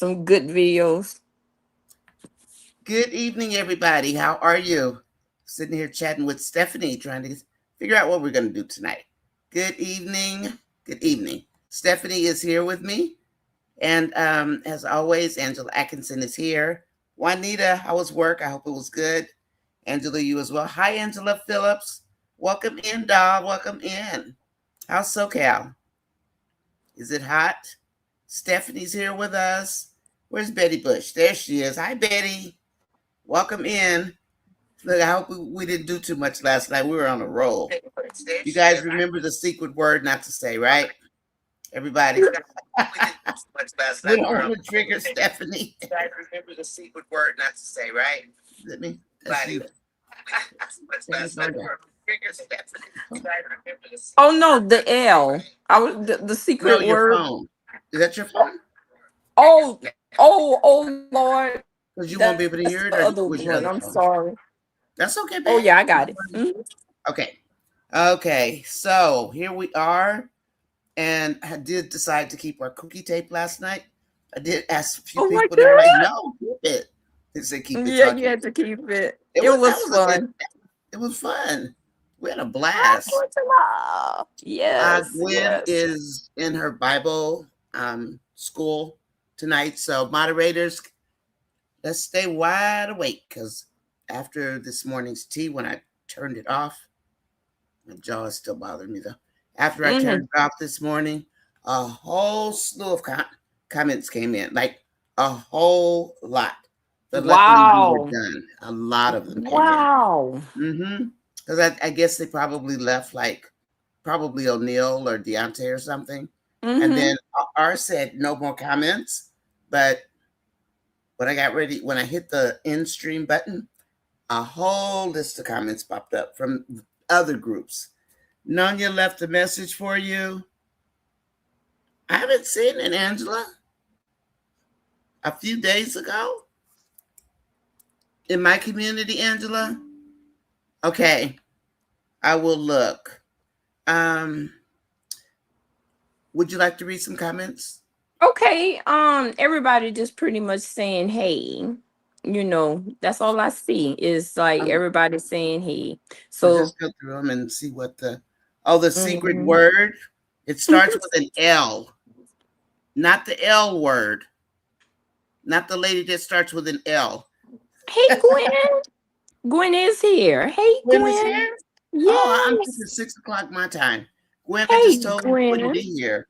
some good videos. Good evening, everybody. How are you? Sitting here chatting with Stephanie, trying to figure out what we're going to do tonight. Good evening. Good evening. Stephanie is here with me. And as always, Angela Atkinson is here. Juanita, how was work? I hope it was good. Angela, you as well. Hi, Angela Phillips. Welcome in, doll. Welcome in. How's SoCal? Is it hot? Stephanie's here with us. Where's Betty Bush? There she is. Hi, Betty. Welcome in. Look, I hope we didn't do too much last night. We were on a roll. You guys remember the secret word not to say, right? Everybody. We didn't do too much last night. We don't want to trigger Stephanie. You guys remember the secret word not to say, right? Let me. Oh no, the L. I was the secret No, your word. phone. Is that your phone? Oh Lord. Because you won't be able to That's hear it, the or other was your one. other I'm phone? sorry. That's okay, Oh babe. yeah, I got it. Okay. Okay. So here we are. And I did decide to keep our cookie tape last night. I did ask a few Oh my people. They were like, God. no, keep it. They said keep it. Yeah, So I you keep had to keep it. it. It That was was a good. fun. It was fun. We had a I blast. want to know. Yes, Gwen yes. is in her Bible school tonight. So moderators, let's stay wide awake because after this morning's tea, when I turned it off, my jaw is still bothering me though. After I turned it off this morning, a whole slew of comments came in, like a whole lot. But luckily, we were Wow. done. A lot of them came in. Wow. Because I guess they probably left like probably O'Neill or Deontay or something. And then R said no more comments. But when I got ready, when I hit the end stream button, a whole list of comments popped up from other groups. Nonya left a message for you. I haven't seen it, Angela. A few days ago in my community, Angela. Okay, I will look. Would you like to read some comments? Okay. Everybody just pretty much saying hey. That's all I see is like everybody saying hey. We'll So just go through them and see what the secret mhm. word. It starts with an L, not the L word, not the lady that starts with an L. Hey Gwen. Gwen is here. Hey Gwen is Gwen. here? Oh, I'm thinking Yes. 6 o'clock my time. Gwen, I Hey just told you to put it Gwen. in here.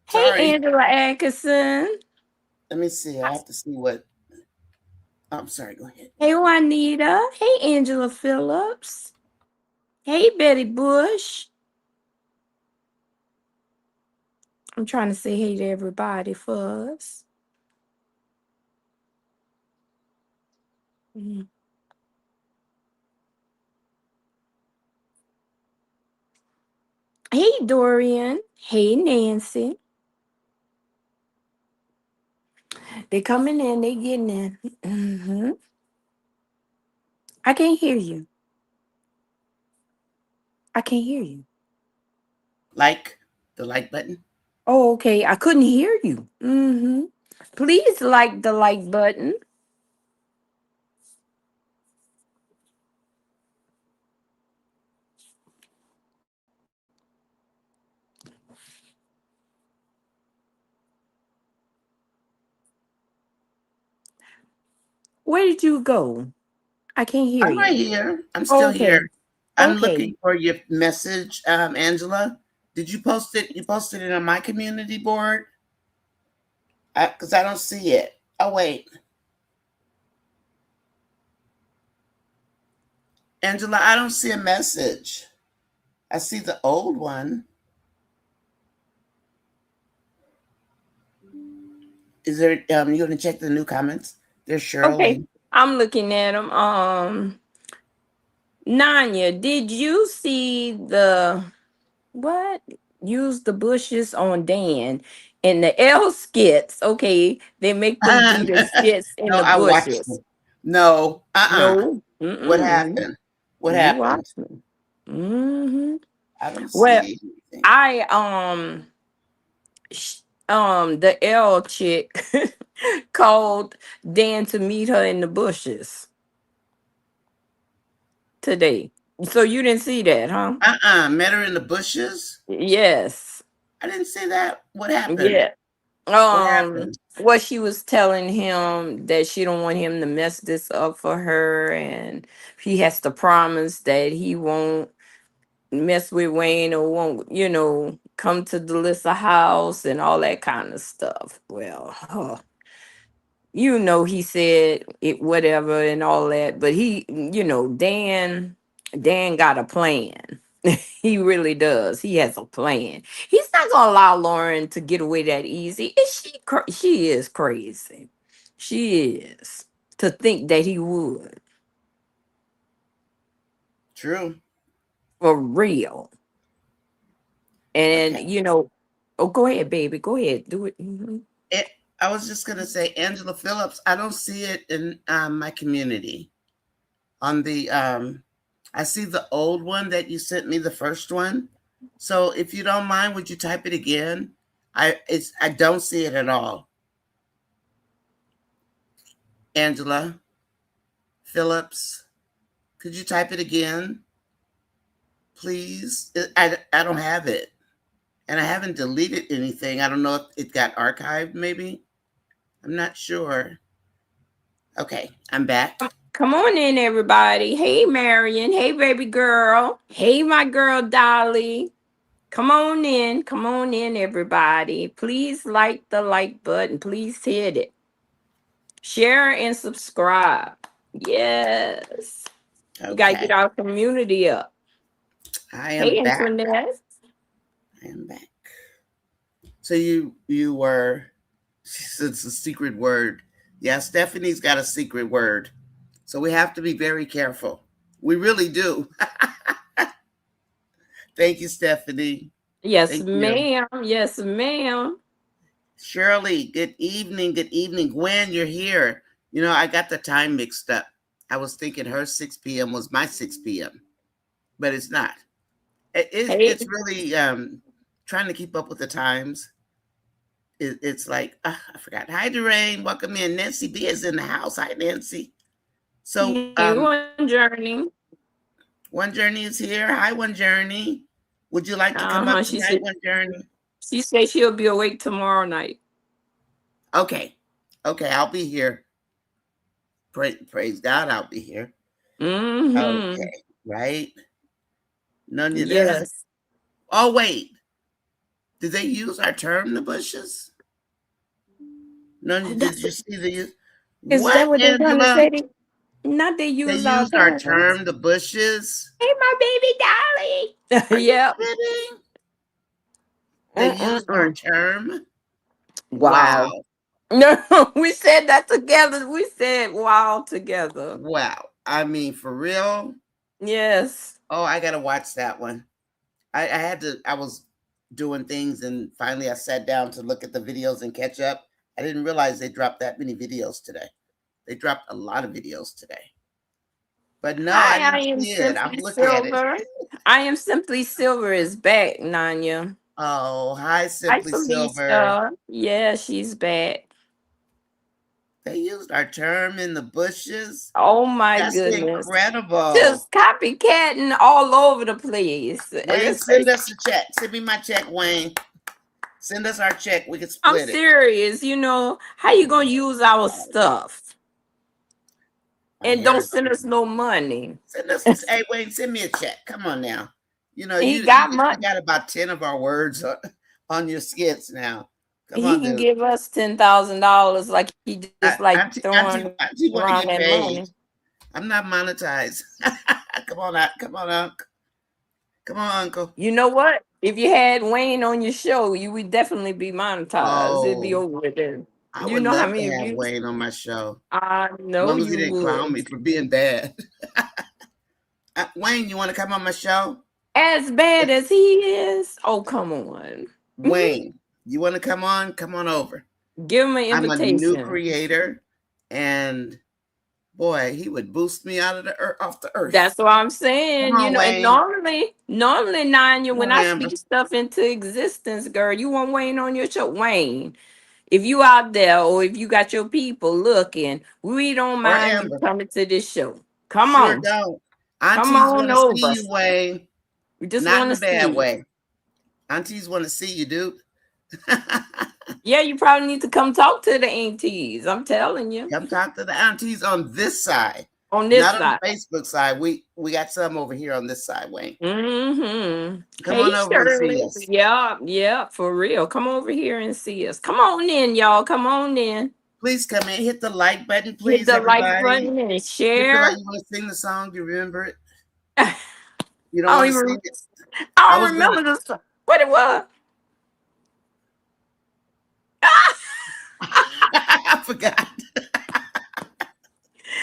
Hey Sorry. Angela Atkinson. Let me see. I have to see what. Oh, I'm sorry. Go ahead. Hey Juanita. Hey Angela Phillips. Hey Betty Bush. I'm trying to say hey to everybody first. Mhm. Hey Dorian. Hey Nancy. They coming in. They getting in. I can't hear you. I can't hear you. Like the like button. Oh, okay. I couldn't hear you. Please like the like button. Where did you go? I can't hear I'm right you. here. I'm still here. Okay. I'm Okay. looking for your message, Angela. Did you post it? You posted it on my community board? Because I don't see it. Oh, wait. Angela, I don't see a message. I see the old one. Is there, you going to check the new comments? There's Okay. Shirley. I'm looking at them. Nanya, did you see the what? Use the bushes on Dan and the L skits. Okay, they make them do the skits in No, the I watched bushes. them. No, No, What happened? What you happened? watch me. Mm-hmm. I don't Well, see anything. I the L chick called Dan to meet her in the bushes today. So you didn't see that, huh? Met her in the bushes. Yes. I didn't see that. What happened? Yeah. What happened? What she was telling him that she don't want him to mess this up for her, and he has to promise that he won't mess with Wayne or won't, come to Delissa house and all that kind of stuff. Well, he said it whatever and all that, but Dan got a plan. He really does. He has a plan. He's not gonna allow Lauren to get away that easy. She is crazy. She is, to think that he would, True. for real. And Okay. oh, go ahead, baby. Go ahead. Do it. Mhm. It, I was just gonna say Angela Phillips. I don't see it in my community. On the I see the old one that you sent me, the first one. So if you don't mind, would you type it again? I don't see it at all. Angela Phillips, could you type it again, please? I don't have it, and I haven't deleted anything. I don't know if it got archived. Maybe, I'm not sure. Okay, I'm back. Come on in, everybody. Hey, Marion. Hey, baby girl. Hey, my girl, Dolly. Come on in. Come on in, everybody. Please like the like button. Please hit it. Share and subscribe. Yes. We got to get Okay, our community up. I am Hey, back. Antoinette. I am back. So you were. It's a secret word. Yeah, Stephanie's got a secret word. So we have to be very careful. We really do. Thank you, Stephanie. Yes, Thank you. ma'am. Yes, ma'am. Shirley, good evening. Good evening. Gwen, you're here. I got the time mixed up. I was thinking her 6 p.m. was my 6 p.m., but it's not. Hey, It's really trying to keep up with the times. It's like, I forgot. Hi, Durain. Welcome in. Nancy B is in the house. Hi, Nancy. So, hey, one journey. One Journey is here. Hi, One Journey. Would you like to come up Uh-huh. tonight, One Journey? She said she'll be awake tomorrow night. Okay. Okay, I'll be here. Praise God, I'll be here. Mm-hmm. Okay, right? None of this. Yes. Oh, wait. Did they use our term, the bushes? None. Oh, Did you see the use? is that What, what they're trying to Angela? say? Not they They use our used our terms. term, the bushes. Hey, my baby Are Dolly. you Yep. kidding? They used our Mm-mm-mm. term. Wow. Wow. No, we said that together. We said wow together. Wow. I mean, for real. Yes. Oh, I gotta watch that one. I had to. I was doing things, and finally, I sat down to look at the videos and catch up. I didn't realize they dropped that many videos today. They dropped a lot of videos today. But no, I Hi, I didn't am see it. I'm Simply looking at it. Silver. I am Simply Silver is back, Nanya. Oh, hi, Hi, Simply Silver. Felicia. Yeah, she's back. They used our term in the bushes. Oh my That's goodness. incredible. Just copycatting all over the place. Wayne, It's send crazy. us a check. Send me my check, Wayne. Send us our check. We can I'm split it. serious. How you gonna use our stuff My and hair don't is send us on. no money? Send us. Hey, Wayne, send me a check. Come on now. He You got just money. forgot about 10 of our words on your skits now. Come He on, can dude. give us $10,000 like he just like throwing Auntie want to around get that paid. money. I'm not monetized. Come on out. Come on, Uncle. Come on, Uncle. You know what? If you had Wayne on your show, you would definitely be monetized. It'd be Oh, over with it. I You would know how love to many have views? Wayne on my show. I As know long as he you didn't clown would. me for being bad. Wayne, you want to come on my show? As bad as he is, oh come on. Wayne, you want to come on? Come on over. Give him an I'm a new invitation. creator, and Boy, he would boost me out of the earth, off the earth. That's what I'm Come saying, on, and Wayne. normally, Nanya, Come when on, I Amber. speak stuff into existence, girl, you want Wayne on your show. Wayne, if you out there or if you got your people looking, we don't Or mind you Amber. coming to this show. Sure don't. Come Aunties on want to see over. you, Wayne. We just Not want in to a bad see you. way. Aunties want to see you, dude. Yeah, you probably need to come talk to the aunties. I'm telling you. Come talk to the aunties on this side, On this not on the side. Facebook side. We got some over here on this side, Wayne. Come Hey, on over and see Shirley. us. Yeah, yeah, for real. Come over here and see us. Come on in, y'all. Come on in. Please come in. Hit the like button, Hit please, the like everybody. button and You feel like share. you want to sing the song? You remember it? I You don't don't want to sing even. it? I I don't was gonna. remember this. What it was. I forgot.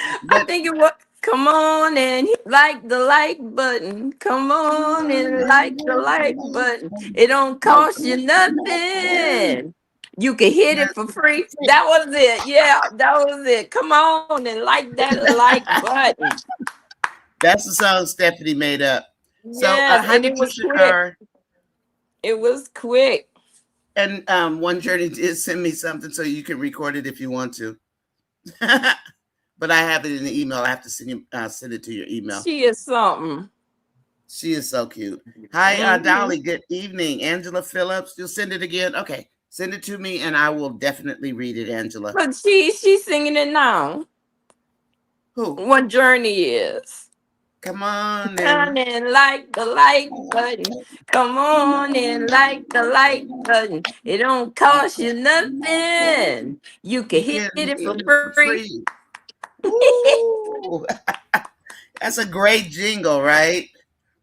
I But think it was. Come on and hit like the like button. Come on and like the like button. It don't cost you nothing. You can hit it for free. That was it. Yeah, that was it. Come on and like that like button. that's the song Stephanie made up. So, Yes, hi, and it was Patricia quick. Carr. It was quick. And One Journey did send me something so you can record it if you want to. But I have it in the email. I have to send it to your email. She is something. She is so cute. Hi, Hmm. Dolly. Good evening. Angela Phillips. You'll send it again? Okay. Send it to me and I will definitely read it, Angela. But she's singing it now. Who? What Journey is. Come on Come and and like the like button. Come on and like the like button. It don't cost you nothing. You can you hit can it for eat it for free. free. Ooh. That's a great jingle, right?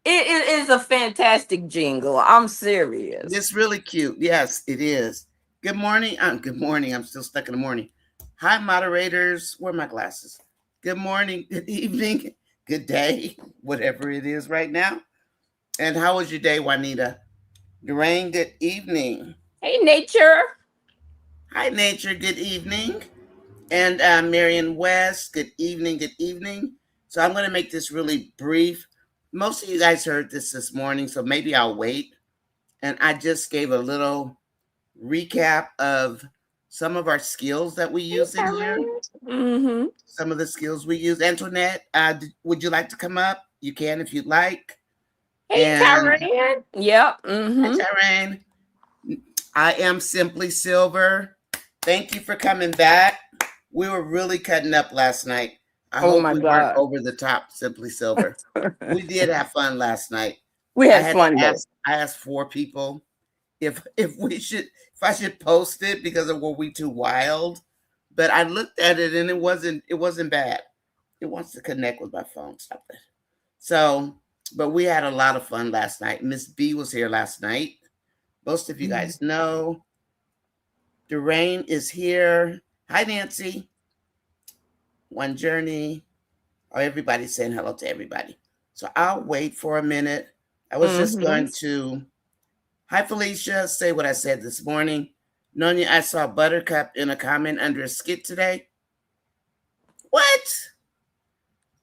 It is a fantastic jingle. I'm serious. It's really cute. Yes, it is. Good morning. Good morning. I'm still stuck in the morning. Hi, moderators. Where are my glasses? Good morning. Good evening. Good day. Whatever it is right now. And how was your day, Juanita? Lorraine, good evening. Hey, nature. Hi, Nature. Good evening. And Marion West, good evening. Good evening. So I'm going to make this really brief. Most of you guys heard this morning, so maybe I'll wait. And I just gave a little recap of some of our skills that we Hey, use in here. Karen. Mm-hmm. Some of the skills we use. Antoinette, would you like to come up? You can if you'd like. Hey, And Karen. Yep. hi, Mm-hmm. Taryn. I am Simply Silver. Thank you for coming back. We were really cutting up last night. I Oh hope my we weren't God. over the top, Simply Silver. We did have fun last night. We I had had fun to though. ask. I asked 4 people if I should post it because of were we too wild. But I looked at it and it wasn't bad. It wants to connect with my phone. Stop it. So, but we had a lot of fun last night. Miss B was here last night. Most of you guys know. Durain is here. Hi, Nancy. One Journey. Oh, everybody's saying hello to everybody. So I'll wait for a minute. I was just Mm-hmm. going to, hi, Felicia, say what I said this morning. Nonya, I saw Buttercup in a comment under a skit today. What?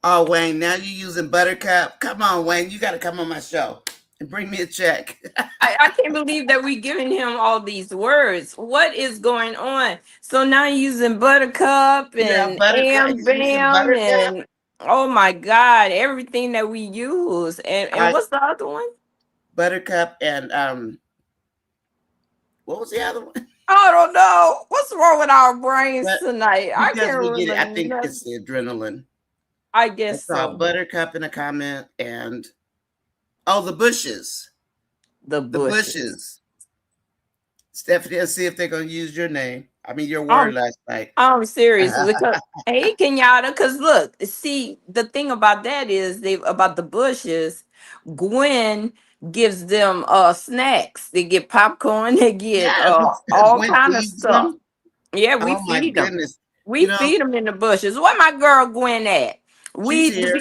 Oh, Wayne, now you're using Buttercup. Come on, Wayne, you got to come on my show and bring me a check. I can't believe that we're giving him all these words. What is going on? So now you're using Buttercup Yeah, and Buttercup. Am He's using Bam Buttercup. and oh my God, everything that we use. And I what's the other one? Buttercup and what was the other one? I don't know. What's wrong with our brains But tonight? I because can't we get it, I remember think it's nothing. the adrenaline. I I guess saw so. Buttercup in a comment and oh, the bushes. The The bushes. bushes. Stephanie, let's see if they're gonna use your name. I mean your word Um, last night. I'm serious because hey Kenyatta, because look, see the thing about that is they about the bushes. Gwen gives them snacks. They get popcorn. They get Yes. all Gwen kind of feeds stuff. them. Yeah, we Oh my feed them. goodness. We You know, feed them in the bushes. Where my girl Gwen at? she's We here.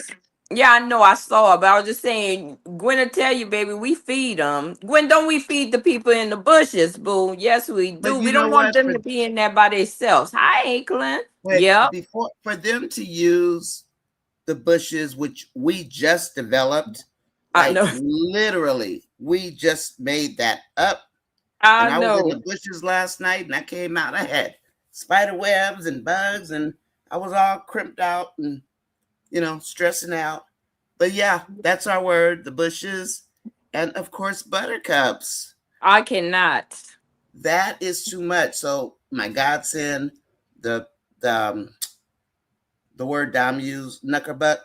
Yeah, I know I saw it, but I was just saying, Gwen will tell you, baby, we feed them. Gwen, don't we feed the people in the bushes, boo? Yes, we do. But We you don't know want what? them to be in there by themselves. Hi, Aiklin. But Yep. before for them to use the bushes, which we just developed, I like know. literally, we just made that up. And I I was in the know. bushes last night, and I came out. I had spider webs and bugs, and I was all crimped out and stressing out. But yeah, that's our word, the bushes, and of course buttercups. I cannot. That is too much. So my godson, the the um, the word Dom used, knuckerbuck.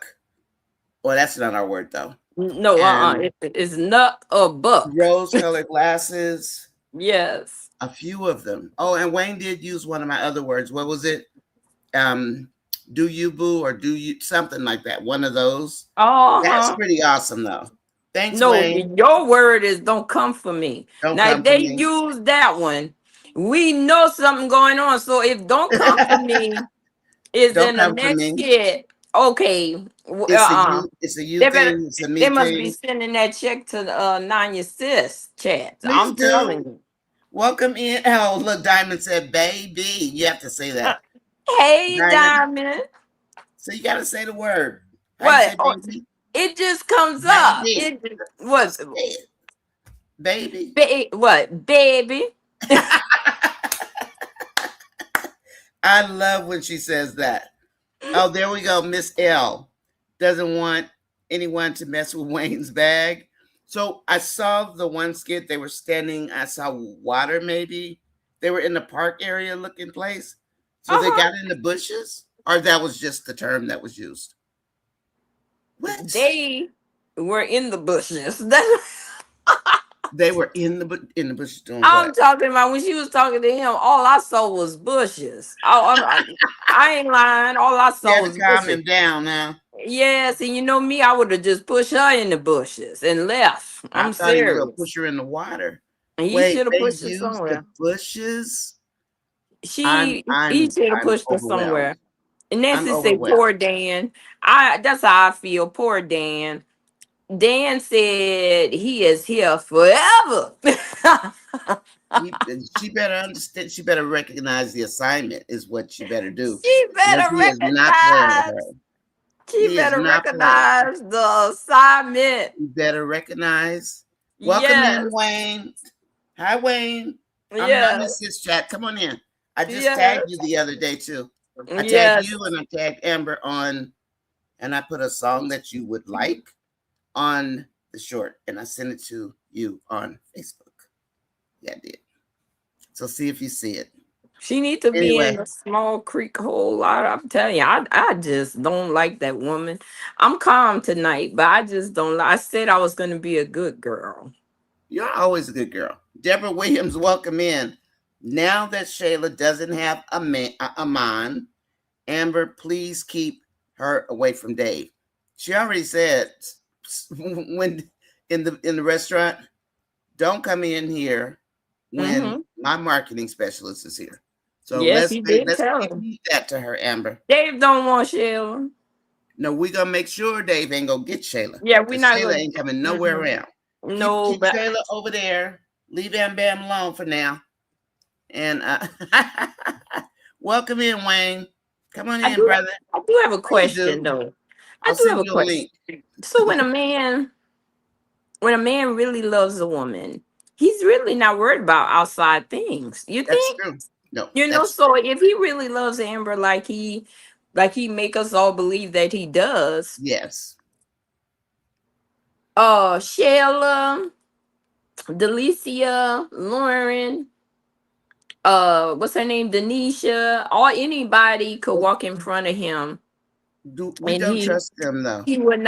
Well, that's not our word though. No, And it's nut or buck. rose-colored glasses, Yes. a few of them. Oh, and Wayne did use one of my other words. What was it? Um, do you boo or do you something like that? One of those. That's Uh-huh. pretty awesome though. Thanks, No, Wayne. your word is don't come for me. Don't Now, if come for they me. use that one, we know something going on. So if don't come for me is Don't in the come for next me. skit, okay. It's a you They better thing. It's a me they must be thing. sending that check to the Nanya sis chat. Please I'm do. telling you. Welcome in. Oh, look, Diamond said, baby. You have to say Uh, that. hey, Diamond. Diamond. So you got to say the word. How you What? say Oh, baby? it just comes up. Baby. It what? Say it. Baby. What? Baby. I love when she says that. Oh, there we go. Miss L doesn't want anyone to mess with Wayne's bag. So I saw the one skit. They were standing. I saw water, maybe. They were in the park area looking place. So they Uh-huh. got in the bushes, or that was just the term that was used. What? They were in the bushes. That's They were in the bushes doing I'm what? talking about. When she was talking to him, all I saw was bushes. I ain't lying. All I You saw had to was calm bushes. him down now. Yes, and you know me, I would have just pushed her in the bushes and left. I I'm thought he was gonna serious. push her in the water. And he Wait, should have they pushed her used the somewhere. bushes. She he should have I'm pushed her overwhelmed. somewhere. And I'm Nancy say, overwhelmed. poor Dan. That's how I feel. Poor Dan. Dan said he is here forever. She better understand. She better recognize the assignment is what she better do, She because better he is not playing with her. recognize. She He is better not playing. recognize the assignment. You better recognize. Welcome in, Yes. Wayne. Hi, Wayne. I'm Yes. NONYASISCHAT. Come on in. I just tagged you Yes. the other day too. I tagged Yes. you and I tagged Amber on, and I put a song that you would like on the short, and I sent it to you on Facebook. Yeah, I did. So see if you see it. She need to be in Anyway, a small creek hole. I'm telling you, I just don't like that woman. I'm calm tonight, but I just don't like. I said I was going to be a good girl. you're always a good girl. Deborah Williams, welcome in. Now that Shayla doesn't have a man, Amber, please keep her away from Dave. She already said when in the restaurant, don't come in here when Mm-hmm. my marketing specialist is here. So Yes, he did let's tell her. repeat that to her, Amber. Dave don't want Sheila. No, we gonna make sure Dave ain't gonna get Shayla. Yeah, we're Cause not Shayla going ain't coming nowhere to. around. No, Keep but Shayla over there. Leave Bam alone for now. And welcome in, Wayne. Come on I in, do. brother. I do have a Please question, do. though. I I'll do have send a you a link. question. So when a man really loves a woman, he's really not worried about outside things. You That's think? true. No, You know, that's so if he really loves Amber like he make us all believe that he does, yes. Shayla, Delicia, Lauren, what's her name? Denisha, or anybody could Well, walk in front of him we and don't trust them though. he would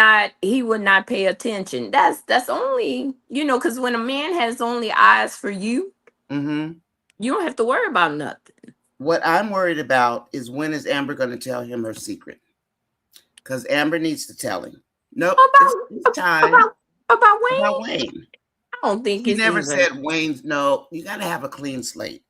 not pay attention. That's only, because when a man has only eyes for you, Mm-hmm. you don't have to worry about nothing. What I'm worried about is when is Amber going to tell him her secret? Because Amber needs to tell him. Nope, it's About time about about Wayne, Wayne. I don't think He it's never even said Wayne's. No, you got to have a clean slate.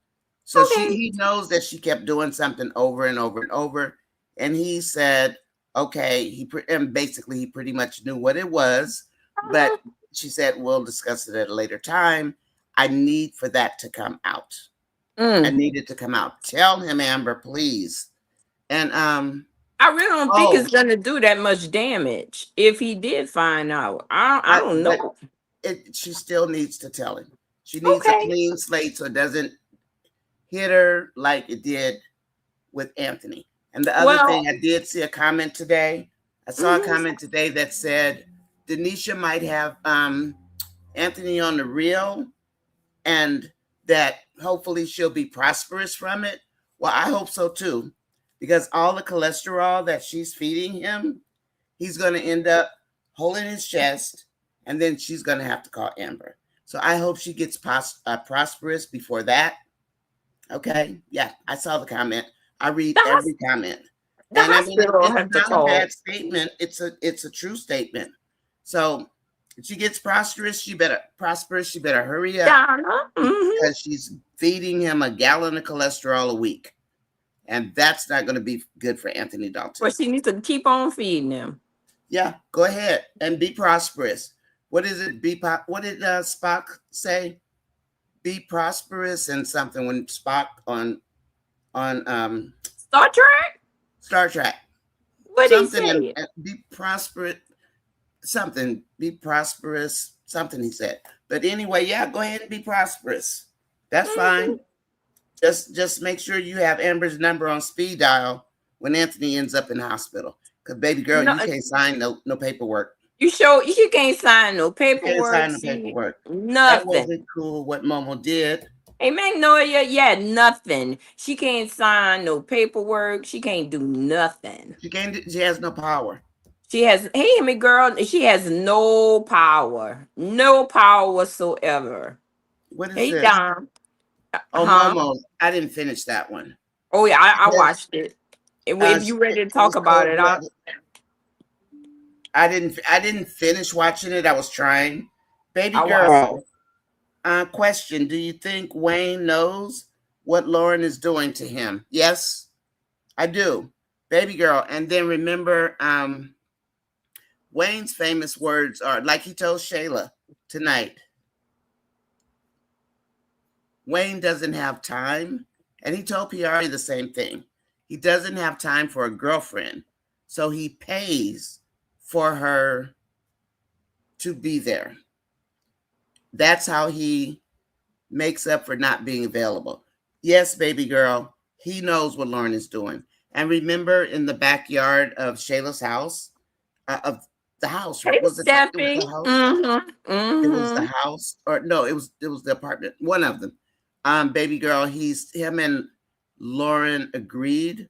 So okay. he knows that she kept doing something over and over and over, and he said, Okay, and basically he pretty much knew what it was, but Uh-huh. she said we'll discuss it at a later time. I need for that to come out. I Mm. need it to come out. Tell him, Amber, please. And I really don't think oh, it's gonna do that much damage if he did find out. I don't but know. she still needs to tell him. She needs a Okay. clean slate so it doesn't hit her like it did with Anthony. And the other thing, Well, I did see a comment today. I saw a mhm. comment today that said Denisha might have Anthony on the reel, and that hopefully she'll be prosperous from it. Well, I hope so too, because all the cholesterol that she's feeding him, he's going to end up holding his chest, and then she's going to have to call Amber. So I hope she gets prosperous before that. Okay, yeah, I saw the comment. I read the every hos- comment, the and I mean hospital it's have to not a call bad statement. It's a true statement. So if she gets prosperous. She better hurry up Donna. Hmm. because she's feeding him a gallon of cholesterol a week, and that's not going to be good for Anthony But Dalton. she needs to keep on feeding them. Yeah, go ahead and be prosperous. What is it? What did Spock say? Be prosperous and something when Spock on Star Trek. Star Trek. What did he Something say? and be prosperous. Something be prosperous. Something he said. But anyway, yeah, go ahead and be prosperous. That's Hmm. fine. Just make sure you have Amber's number on speed dial when Anthony ends up in the hospital. Because baby girl, No, you can't sign no paperwork. you show she can't sign no You can't paperwork. sign the She paperwork. That nothing. wasn't cool what Momo did. Hey Magnolia, yeah, nothing. She can't sign no paperwork. She can't do nothing. She can't. She has no power. She has, hey, me girl, she has no power whatsoever. What is Hey, this? Dom, Oh, huh? Momo. I didn't finish that one. Oh yeah, I Yes, watched it. If you ready to it talk was about cold it, blooded. I didn't finish watching it. I was trying. Baby I watched girl, it. question: do you think Wayne knows what Lauren is doing to him? Yes, I do, baby girl. And then remember, Wayne's famous words are like he told Shayla tonight. Wayne doesn't have time, and he told Piari the same thing. He doesn't have time for a girlfriend, so he pays for her to be there. That's how he makes up for not being available. Yes, baby girl, he knows what Lauren is doing. And remember, in the backyard of Shayla's house, of the house, Hey, was it? It was the Steffi. house. Mm-hmm. It was the Mm-hmm. house, or no, it was the apartment. One of them. Baby girl, him and Lauren agreed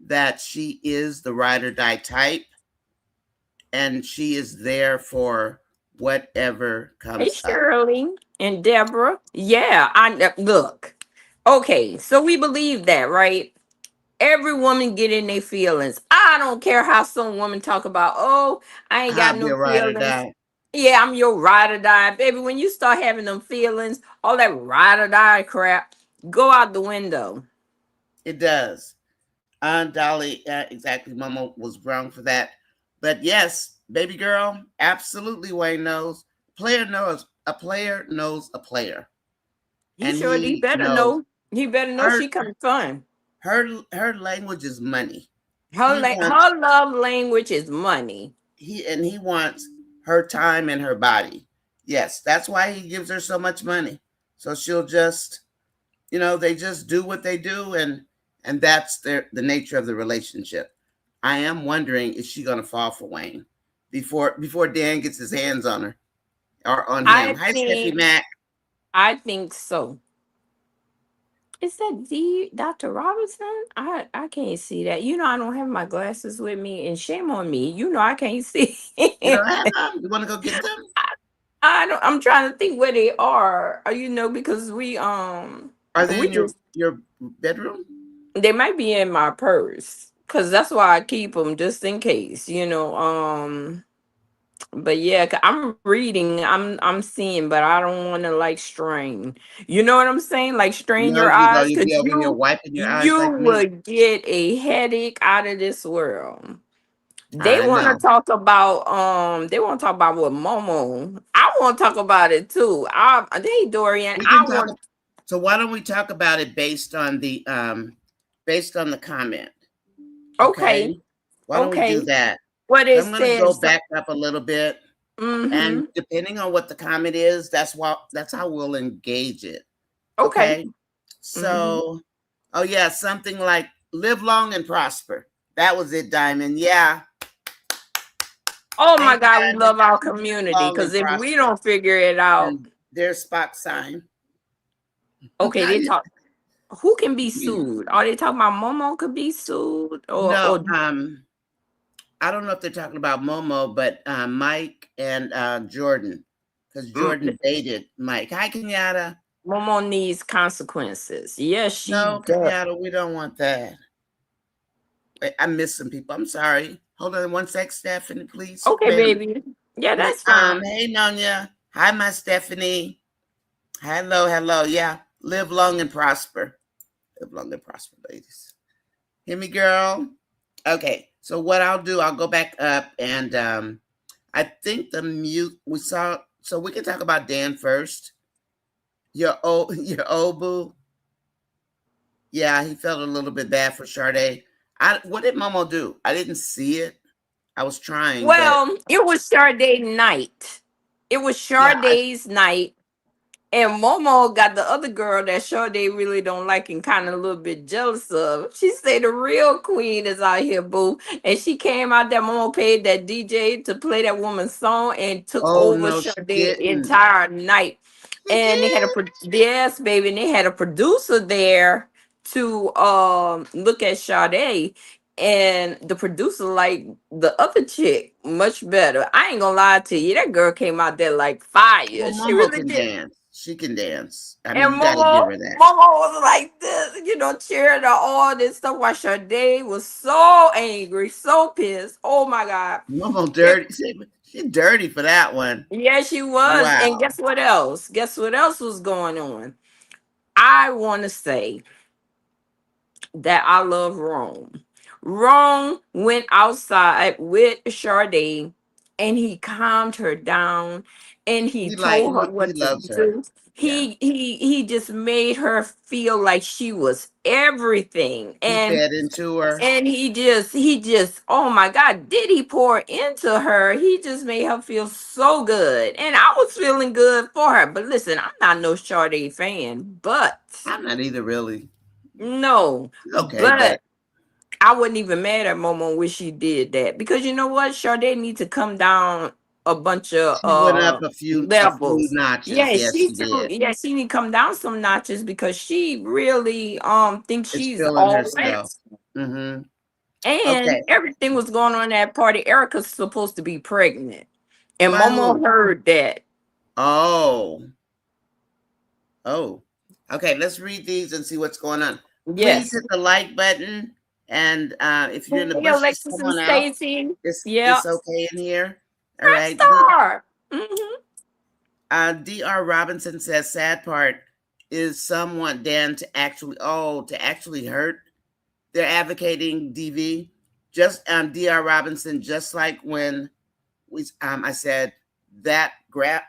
that she is the ride or die type, and she is there for whatever Hey, comes up. Shirley and Deborah. Yeah, I look. Okay, so we believe that, right? Every woman get in their feelings. I don't care how some women talk about, oh, I ain't got I'll be no a ride or feelings. die. Yeah, I'm your ride or die, baby. When you start having them feelings, all that ride or die crap, go out the window. It does. Aunt Dolly, exactly. Mama was wrong for that. But yes, baby girl, absolutely. Wayne knows. A player knows a player, He and sure he he better knows know. He better know her. she coming fun. Her language is money. He wants Her love language is money. he wants her time and her body. Yes, that's why he gives her so much money. So she'll just, they just do what they do, and that's the nature of the relationship. I am wondering, is she gonna fall for Wayne before Dan gets his hands on her or on him? I Hi, Steffi think Mac. I think so. Is that D Dr. Robinson? I can't see that. I don't have my glasses with me, and shame on me. I can't see. You don't have them? You want to go get them? I don't. I'm trying to think where they are. Because Are they we in your just your bedroom? they might be in my purse because that's why I keep them just in case. But yeah, I'm reading. I'm seeing, but I don't want to like strain. You know what I'm saying? Like strain No, your you eyes don't. You'll because be over here you wiping your eyes you like me. would get a headache out of this world. They I want to know. talk about they want to talk about what Momo. I want to talk about it too. Hey Dorian, We can I talk. want. So why don't we talk about it based on the comment? Okay, Okay. Why don't we do okay. that? What So it I'm going to go says. back up a little bit, and Mm-hmm. depending on what the comment is, that's how we'll engage it. Okay. Okay. Mm-hmm. So, oh yeah, something like live long and prosper. That was it, Diamond. Yeah. Oh my Hey, God, we Diamond, love our live community long because and if we prosper. don't figure it out, And there's Spock sign. okay, they talk. Who can be sued? Are they talking about Momo could be sued No, or I don't know if they're talking about Momo, but Mike and Jordan, because mm, Jordan dated Mike. Hi, Kenyatta. Momo needs consequences? Yes, she No, does. Kenyatta, we don't want that. Wait, I missed some people. I'm sorry. Hold on one sec, Stephanie, please. Okay, Wait a minute. baby. Yeah, that's fine. Hey, Nonya. Hi, my Stephanie. Hello, hello. Yeah, live long and prosper. Live long and prosper, ladies. Hear me, girl? Okay, so what I'll do, I'll go back up and I think the mute we saw. So we can talk about Dan first. Your old boo. Yeah, he felt a little bit bad for Shardae. What did Momo do? I didn't see it. I was trying, but Well, it was Shardae night. It was yeah, Shardae's night. And Momo got the other girl that Shardae really don't like and kind of a little bit jealous of. She said the real queen is out here, boo. And she came out there. Momo paid that DJ to play that woman's song and took oh over no, she Shardae the didn't. entire night. She And they had did. yes, baby, and they had a producer there to look at Sade. And the producer like the other chick much better. I ain't gonna lie to you. That girl came out there like fire. Well, She Momo really can did. dance. She can dance. I mean, And you got to give Momo, her that. Momo was like this, cheering her all this stuff while Sade was so angry, so pissed. Oh my God. Momo It, dirty. She dirty for that one. yeah, she was. And Wow. guess what else? Guess what else was going on? I want to say that I love Rome. Rome went outside with Sade and he calmed her down and he told her He what to loves her. do. Yeah. He just made her feel like she was everything. He fed into her. And he just oh my God, did he pour into her? He just made her feel so good. And I was feeling good for her. But listen, I'm not no Sade fan, but I'm not either, really. no, She's okay, but but I wasn't even mad at Momo when she did that because you know what, Sade need to come down a bunch of she went up a few levels. notches. Yeah, Yes, she she too. did. Yeah, she need to come down some notches because she really thinks It's she's feeling all right. herself. Mm-hmm. And Okay. everything was going on at that party. Erica's supposed to be pregnant, and By Momo who? heard that. Oh. Oh. Okay, let's read these and see what's going on. Please Yes. hit the like button. And if you're in the Hey, bushes, Alexis come and on out. Stacy. It's Yeah. okay in here. All right. Star. Hmm. Dr. Robinson says sad part is someone Dan to actually hurt. They're advocating DV. Just Dr. Robinson, just like when I said that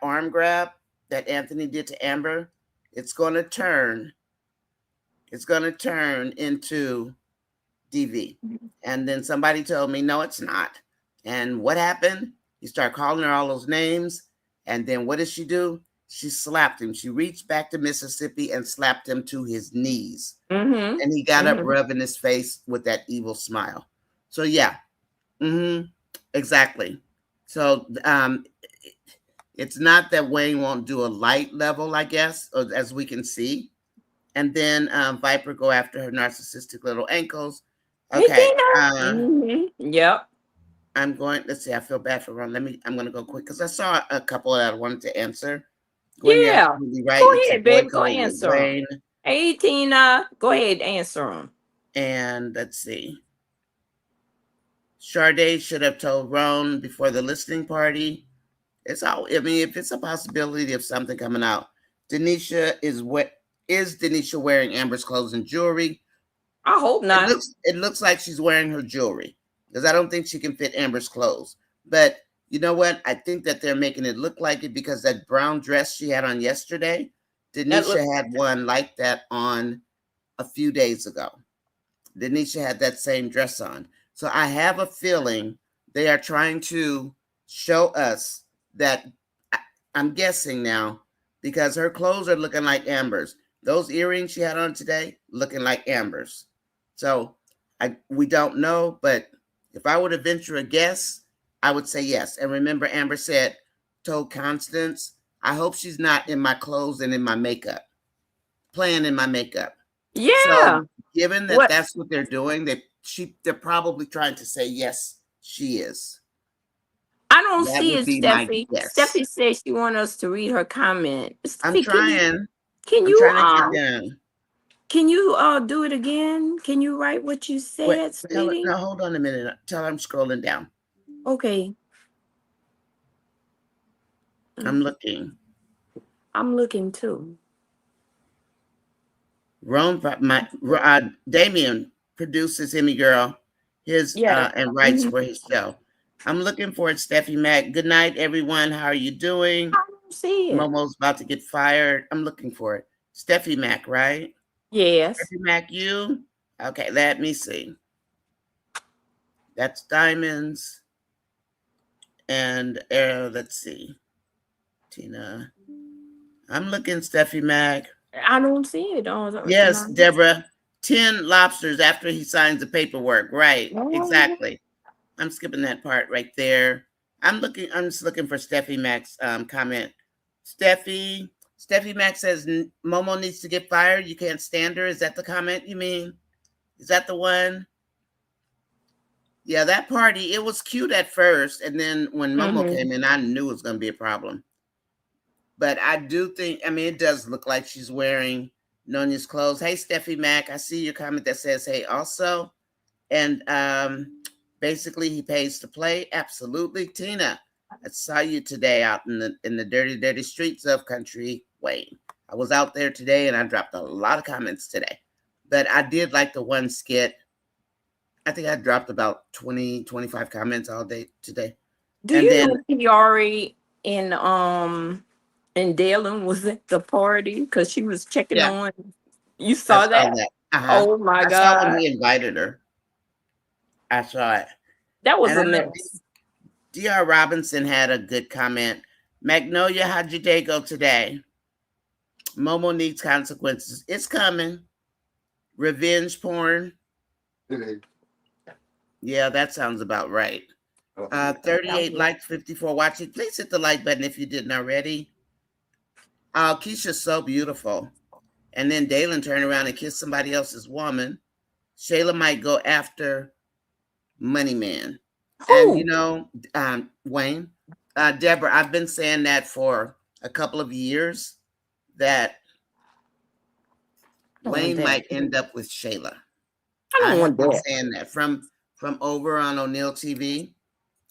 arm grab that Anthony did to Amber, it's gonna turn. It's gonna turn into DV. And then somebody told me, no, it's not. And what happened? He started calling her all those names. And then what did she do? She slapped him. She reached back to Mississippi and slapped him to his knees. Hmm. And he got up Hmm. rubbing his face with that evil smile. So yeah, exactly. So it's not that Wayne won't do a light level, I guess, as we can see. And then Viper go after her narcissistic little ankles. Hey, Okay. Tina. Yep. I'm going, let's see, I feel bad for Ron. I'm going to go quick because I saw a couple that I wanted to answer. Gwen, you're Yeah. absolutely right. Go It's a ahead, baby. Go boycott with answer them. Wayne. Hey, Tina. Go ahead, answer them. And let's see. Shardae should have told Ron before the listening party. It's all, I mean, if it's a possibility of something coming out, Denisha is Denisha wearing Amber's clothes and jewelry? I hope not. It looks like she's wearing her jewelry. because I don't think she can fit Amber's clothes. But you know what? I think that they're making it look like it because that brown dress she had on yesterday, That Denisha look. had one like that on a few days ago. Denisha had that same dress on. So I have a feeling they are trying to show us that I'm guessing now because her clothes are looking like Amber's. Those earrings she had on today looking like Amber's. So we don't know, but if I were to venture a guess, I would say yes. And remember, Amber told Constance, I hope she's not in my clothes and in my makeup, playing in my makeup. So Yeah. given that What? that's what they're doing, they're probably trying to say yes, she is. I don't That see would it, be my Steffi. guess. Steffi says she wants us to read her comment. I'm Steffi, trying. can I'm you trying to get down. do it again? Can you write what you Wait, said, tell it. sweetie? No, hold on a minute. Tell her I'm scrolling down. Okay. I'm Okay. looking. I'm looking too. Rome, Damien produces Himmy Girl, his Yeah. and writes Mhm. for his show. I'm looking for it, Steffi Mac. Good night, everyone. How are you doing? I don't see it. Momo's about to get fired. I'm looking for it. Steffi Mac, right? Yes. Steffi Mac, you? Okay, let me see. That's diamonds. And let's see. Tina. I'm looking, Steffi Mac. I don't see it Yes, no. Deborah. 10 lobsters after he signs the paperwork. Right. Oh, Exactly. I'm skipping that part right there. I'm just looking for Steffi Mac's comment. Steffi Mac says Momo needs to get fired. You can't stand her. Is that the comment you mean? Is that the one? Yeah, that party, it was cute at first. And then when Momo mm-hmm. came in, I knew it was going to be a problem. But I do think, I mean, it does look like she's wearing Nonya's clothes. Hey, Steffi Mac, I see your comment that says, hey, also. And basically, he pays to play. Absolutely. Tina, I saw you today out in the dirty, dirty streets of Country Wayne. I was out there today and I dropped a lot of comments today. But I did like the one skit. I think I dropped about 20, 25 comments all day today. Do And you then, know Kiari and Dalen was at the party because she was checking yeah, on? You I saw saw that? that. Uh-huh. Oh my I saw when God. he invited her. I saw it. That was And I a know mess. D.R. Robinson had a good comment. Magnolia, how'd your day go today? Momo needs consequences. It's coming. Revenge porn. Yeah, that sounds about right. 38 likes, 54 watching. Please hit the like button if you didn't already. Keisha's so beautiful. And then Dalen turned around and kissed somebody else's woman. Shayla might go after Money Man. And you Who? know, Wayne, Deborah, I've been saying that for a couple of years that I don't want Wayne that. might end up with Shayla. I I don't have want been that. saying that from over on O'Neill TV.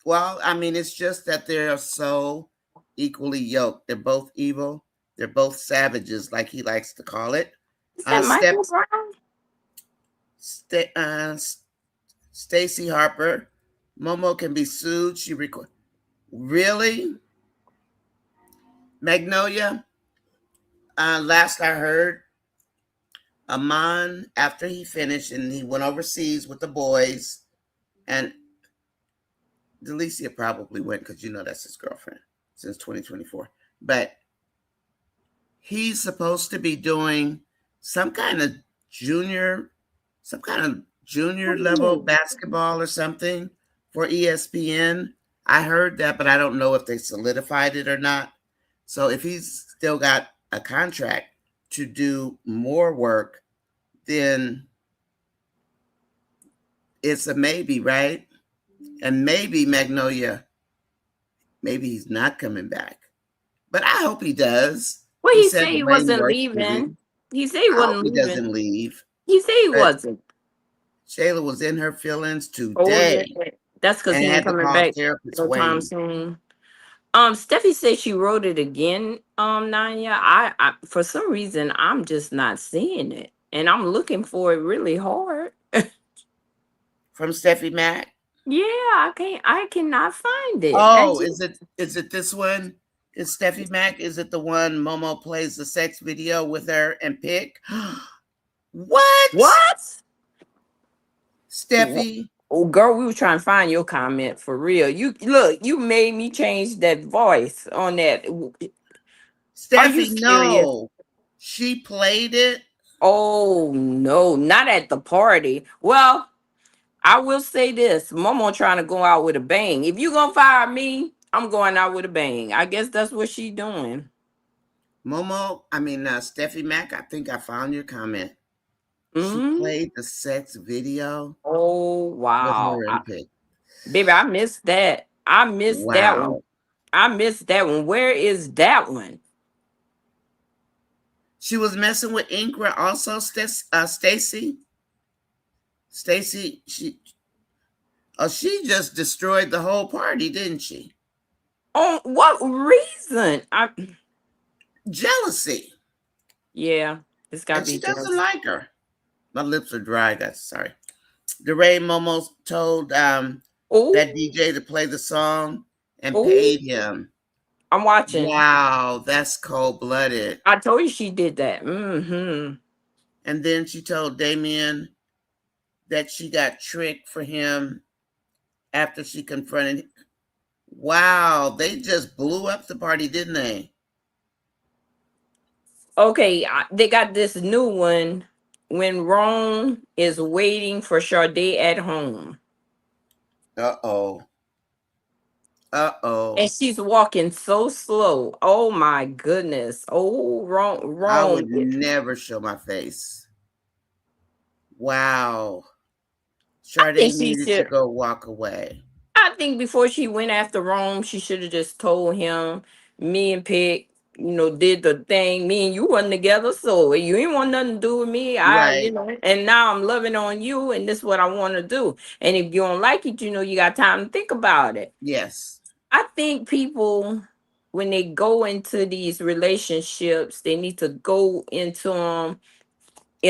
Well, I mean, it's just that they're so equally yoked. They're both evil. They're both savages, like he likes to call it. Is that Step Michael Brown? St- Stacy Harper, Momo can be sued. Really, Magnolia. Last I heard, Amon, after he finished and he went overseas with the boys, and Delicia probably went because you know that's his girlfriend since 2024. But he's supposed to be doing some kind of junior, some kind of junior level Ooh, basketball or something for ESPN. I heard that, but I don't know if they solidified it or not. So if he's still got a contract to do more work, then it's a maybe, right? And maybe Magnolia, maybe he's not coming back. But I hope he does. well, He he said said he Wayne wasn't works with leaving. him. He said he I hope wasn't he leaving. doesn't leave. He said he But wasn't. Shayla was in her feelings Oh yeah, today that's because and he ain't had to coming call back therapist no time Wayne. soon. Steffi said she wrote it again. Nanya, I for some reason I'm just not seeing it, and I'm looking for it really hard. From Steffi Mack. Yeah, I cannot find it. Oh, is it this one? Is Steffi Mac? Is it the one Momo plays the sex video with her and Pick? What? What? Steffi? Oh, girl, we were trying to find your comment for real. You look, you made me change that voice on that. Are you Steffi, serious? no. She played it. Oh no, not at the party. Well, I will say this: Momo trying to go out with a bang. If you gonna fire me, I'm going out with a bang. I guess that's what she doing. Steffi Mac, I think I found your comment. She Hmm. played the sex video Oh with wow, her and Pick. baby, I missed that. I missed that one. Wow. I missed that one. Where is that one? She was messing with Ingrid also, Stacy. Stacy, she just destroyed the whole party, didn't she? On what reason? Jealousy. Yeah, it's gotta And be she doesn't jealous. like her. My lips are dry, guys. Sorry. DeRay Momo told Oh, that DJ to play the song and oh, paid him. I'm watching. Wow, that's cold blooded. I told you she did that. Mm-hmm. And then she told Damien that she got tricked for him after she confronted. Wow, they just blew up the party, didn't they? Okay, they got this new one. When Rome is waiting for Shardae at home, Uh oh. Uh and oh. she's walking so slow. Oh my goodness. Oh, Rome, I Rome. would never show my face. Wow. I think Sharday she needed to should. go walk away. I think before she went after Rome, she should have just told him, me and Pick, did the thing. Me and you wasn't together, so you ain't want nothing to do with me. Right. And now I'm loving on you, and this is what I want to do. And if you don't like it, you got time to think about it. Yes. I think people, when they go into these relationships, they need to go into them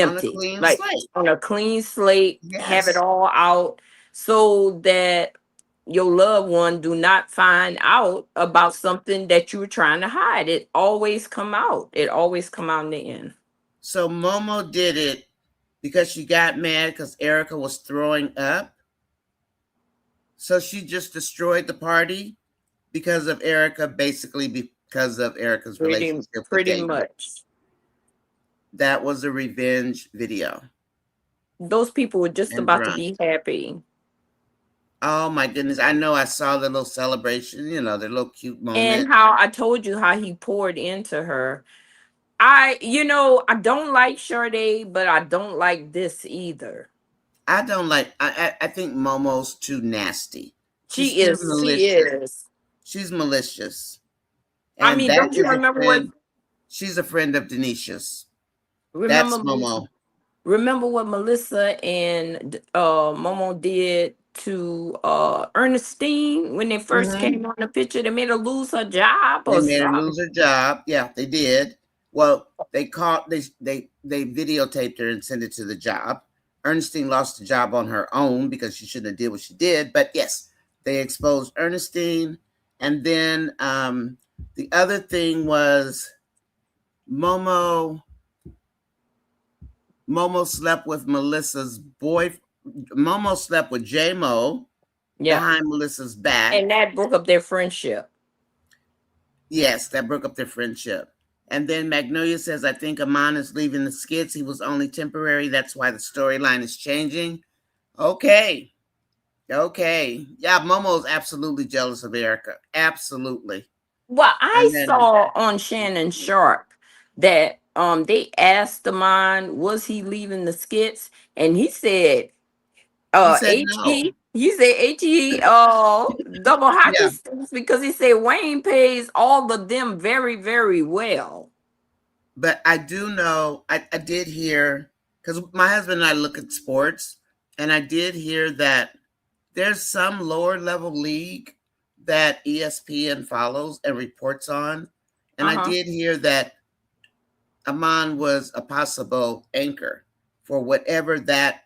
On a empty, clean like slate. on a clean slate, have it Yes. all out so that your loved one do not find out about something that you were trying to hide. It always come out. It always come out in the end. So Momo did it because she got mad because Erica was throwing up. So she just destroyed the party because of Erica, basically because of Erica's Pretty relationship with pretty Damien. much. That was a revenge video Those people were just and about to drunk. be happy. Oh my goodness. I know I saw the little celebration, their little cute And moment. how I told you how he poured into her. I don't like Sade, but I don't like this either. I don't like I think Momo's too nasty. She's She too is, she malicious. is. She's malicious. I And mean, that don't you is a remember what friend. She's a friend of Denisha's. remember That's Momo. remember what Melissa and Momo did to Ernestine when they first Hmm. came on the picture? They made her lose her job They or made her something. lose her job. Yeah, they did. Well, they caught they videotaped her and sent it to the job. Ernestine lost the job on her own because she shouldn't have did what she did. But yes, they exposed Ernestine, and then the other thing was Momo. Momo slept with Melissa's boy. Momo slept with J Mo Yeah. behind Melissa's back. And that broke up their friendship. Yes, that broke up their friendship. And then Magnolia says, I think Amon is leaving the skits. He was only temporary. That's why the storyline is changing. Okay. Okay. Yeah, Momo's absolutely jealous of Erica. Absolutely. Well, I And then saw on Shannon Sharp that they asked the man, was he leaving the skits? And he said he said no. he said double hockey Yeah. sticks because he said Wayne pays all of them very, very well. But I do know, I did hear, because my husband and I look at sports, and I did hear that there's some lower level league that ESPN follows and reports on. And I Uh-huh. did hear that Amon was a possible anchor for whatever that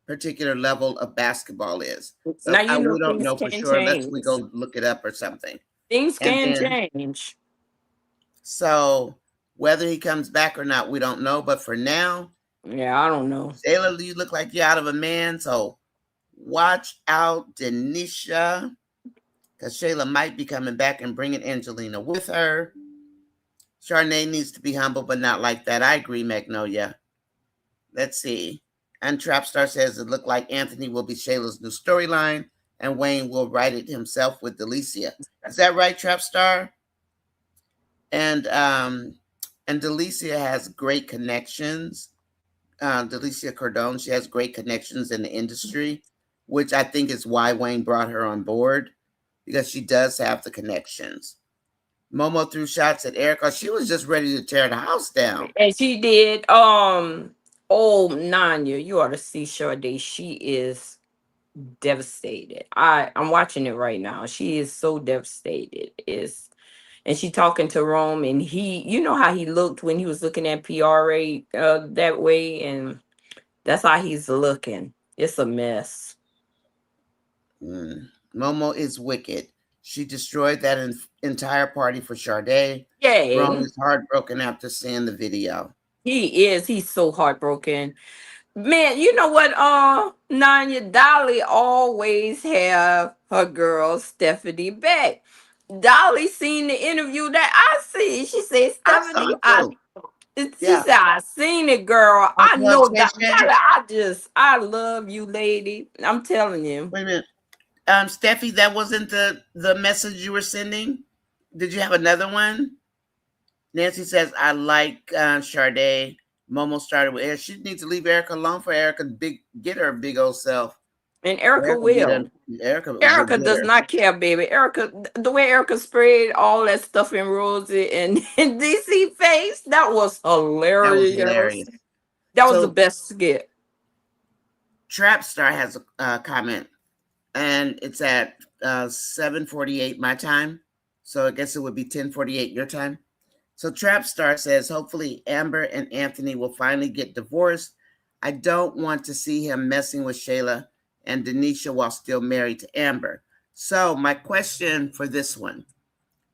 particular level of basketball is. Now So you know we don't things know for can sure unless we change. go look it up or something. Things And can then, change. so whether he comes back or not, we don't know. But for now, Yeah, I don't know. Shayla, you look like you're out of a man. So watch out, Denisha, because Shayla might be coming back and bringing Angelina with her. Shardae needs to be humble, but not like that. I agree, Magnolia. Let's see. And Trapstar says it looked like Anthony will be Shayla's new storyline, and Wayne will write it himself with Delicia. Is that right, Trapstar? And Delicia has great connections. Delicia Cordone, she has great connections in the industry, which I think is why Wayne brought her on board, because she does have the connections. Momo threw shots at Erica. She was just ready to tear the house down. And she did. Oh, Nanya, you ought to see Shardae. She is devastated. I'm watching it right now. She is so devastated. Is and she talking to Rome, and he, you know how he looked when he was looking at PRA that way, and that's how he's looking. It's a mess. Momo is wicked. She destroyed that entire party for Shardae. Rome Yay. is heartbroken after seeing the video. He is. He's so heartbroken. Man, you know what, Nanya, Dolly always have her girl Stephanie back. Dolly seen the interview that I see. She said, I saw Stephanie, it too. she Yeah. said, I seen it, girl. On I know that. PlayStation. I love you, lady. I'm telling you. Wait a minute. Steffi, that wasn't the message you were sending? Did you have another one? Nancy says, I like Shardae. Momo started with Erica. She needs to leave Erica alone for Erica to get her big old self. And Erica will. Erica will Erica get does her. not care, baby. Erica, the way Erica sprayed all that stuff in Rosie and DC face, that was That was hilarious. hilarious. That was the So best skit. Trapstar has a comment, and it's at 7:48 my time. So I guess it would be 10:48 your time. So Trapstar says, hopefully Amber and Anthony will finally get divorced. I don't want to see him messing with Shayla and Denisha while still married to Amber. So my question for this one,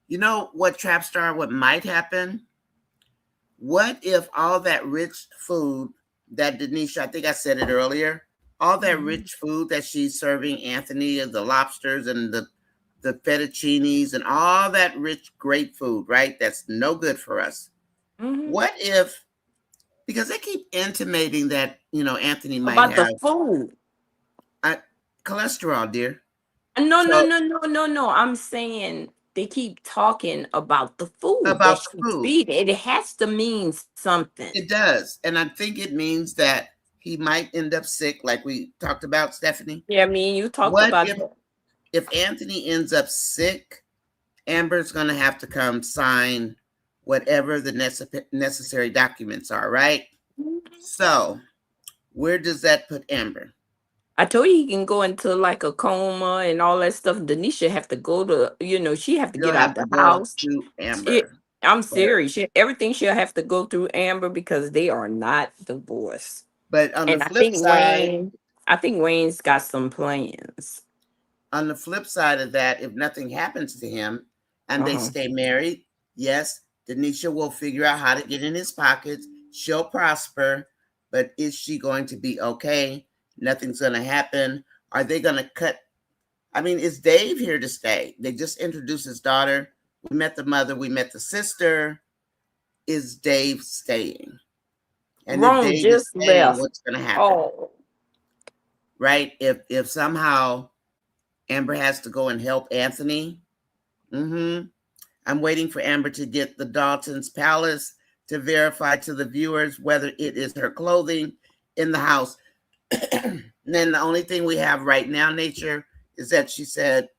you know what, Trapstar, what might happen? What if all that rich food that Denisha, I think I said it earlier, all that rich food that she's serving Anthony, the lobsters and the fettuccinis and all that rich, great food, right? That's no good for us. Mm-hmm. What if, because they keep intimating that, Anthony might About the have food. cholesterol, dear. No, no, So no, no, no, no. I'm saying they keep talking about the food that about the she's food, feeding. It has to mean something. it does. And I think it means that he might end up sick, like we talked about, Stephanie. Yeah, I mean, you talked What about if that. if Anthony ends up sick, Amber's going to have to come sign whatever the necessary documents are, right? So where does that put Amber? I told you he can go into like a coma and all that stuff. Denisha have to go to, she have to You'll get out have the to go house. to She, Amber. I'm But, serious. Everything she'll have to go through Amber because they are not divorced. but on the And flip side, I think Wayne's got some plans. of that, if nothing happens to him and they Uh-huh. stay married, yes, Denisha will figure out how to get in his pockets. She'll prosper, but is she going to be okay? Nothing's going to happen. Are they going to cut? I mean, is Dave here to stay? They just introduced his daughter. We met the mother. We met the sister. Is Dave staying? And if Rome Dave is just staying, left. what's going to happen? Oh, Right? If somehow Amber has to go and help Anthony, I'm waiting for Amber to get the Dalton's Palace to verify to the viewers whether it is her clothing in the house. And then the only thing we have right now, Nature, is that she said,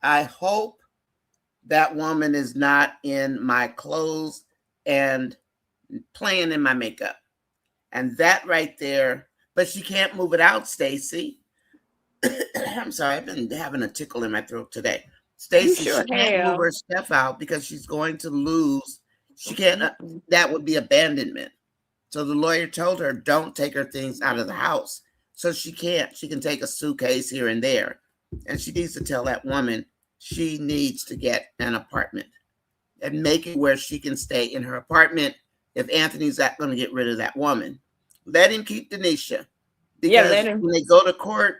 I hope that woman is not in my clothes and playing in my makeup. And that right there, but she can't move it out, Stacy. I'm sorry, I've been having a tickle in my throat today. you Stacy, she sure can't move have. her stuff out because she's going to lose. She can't, that would be abandonment. So the lawyer told her, don't take her things out of the house. So she can't. She can take a suitcase here and there. And she needs to tell that woman she needs to get an apartment and make it where she can stay in her apartment if Anthony's not going to get rid of that woman. Let him keep Denisha, Yeah, let because him. when they go to court,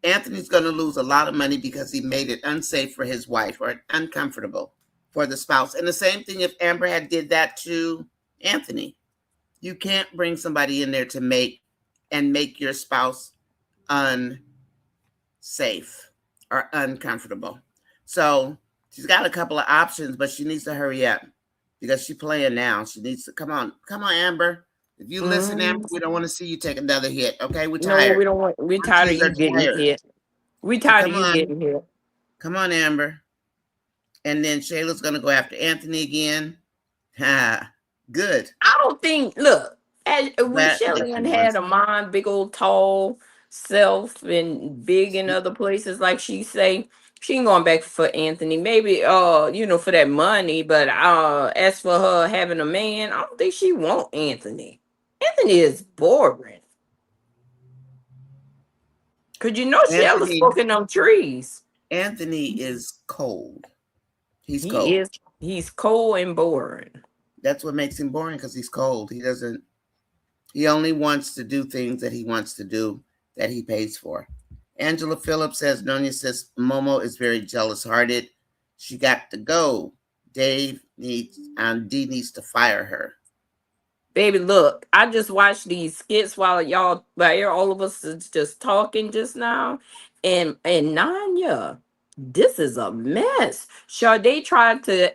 Anthony's going to lose a lot of money because he made it unsafe for his wife or uncomfortable for the spouse. And the same thing if Amber had did that to Anthony. You can't bring somebody in there to make your spouse unsafe or uncomfortable. So she's got a couple of options, but she needs to hurry up because she's playing now. She needs to come on, Amber. If you listen, Amber, Mm, we don't want to see you take another hit. Okay, we're no, tired. we don't want. We're tired of Aunties you are getting tired. hit. We So tired of you getting hit. come on, Amber. And then Shayla's gonna go after Anthony again. Ha, good. I don't think. Look, when But if Shelly she and had wants, a mind, big old tall self, and big in other places, like she say, she ain't going back for Anthony. Maybe, for that money. But as for her having a man, I don't think she want Anthony. Anthony is boring. Cause Shell's Anthony, smoking them trees. Anthony is cold. He's He cold. is. He's cold and boring. That's what makes him boring because he's cold. He doesn't. He only wants to do things that he wants to do that he pays for. Angela Phillips says Nonya says Momo is very jealous hearted. She got to go. Dave needs D needs to fire her. Baby, look, I just watched these skits while all of us is just talking just now, and Nanya, this is a mess. Shardae tried to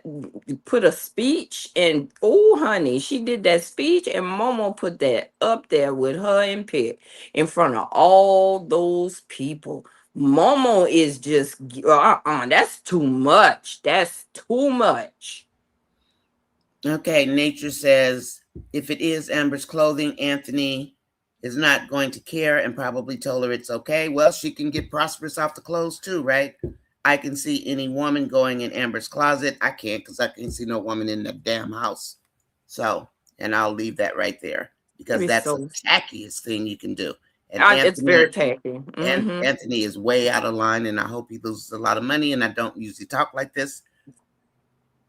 put a speech, and oh, honey, she did that speech, and Momo put that up there with her and Pitt in front of all those people. Momo is just that's too much. That's too much. Okay, Nature says if it is Amber's clothing, Anthony is not going to care and probably told her it's okay. Well, she can get prosperous off the clothes too, right? I can see any woman going in Amber's closet. I can't because I can't see no woman in the damn house. So, and I'll leave that right there because Maybe that's the so. tackiest thing you can do. And It's very Anthony tacky. and Mm-hmm. Anthony is way out of line, and I hope he loses a lot of money. And I don't usually talk like this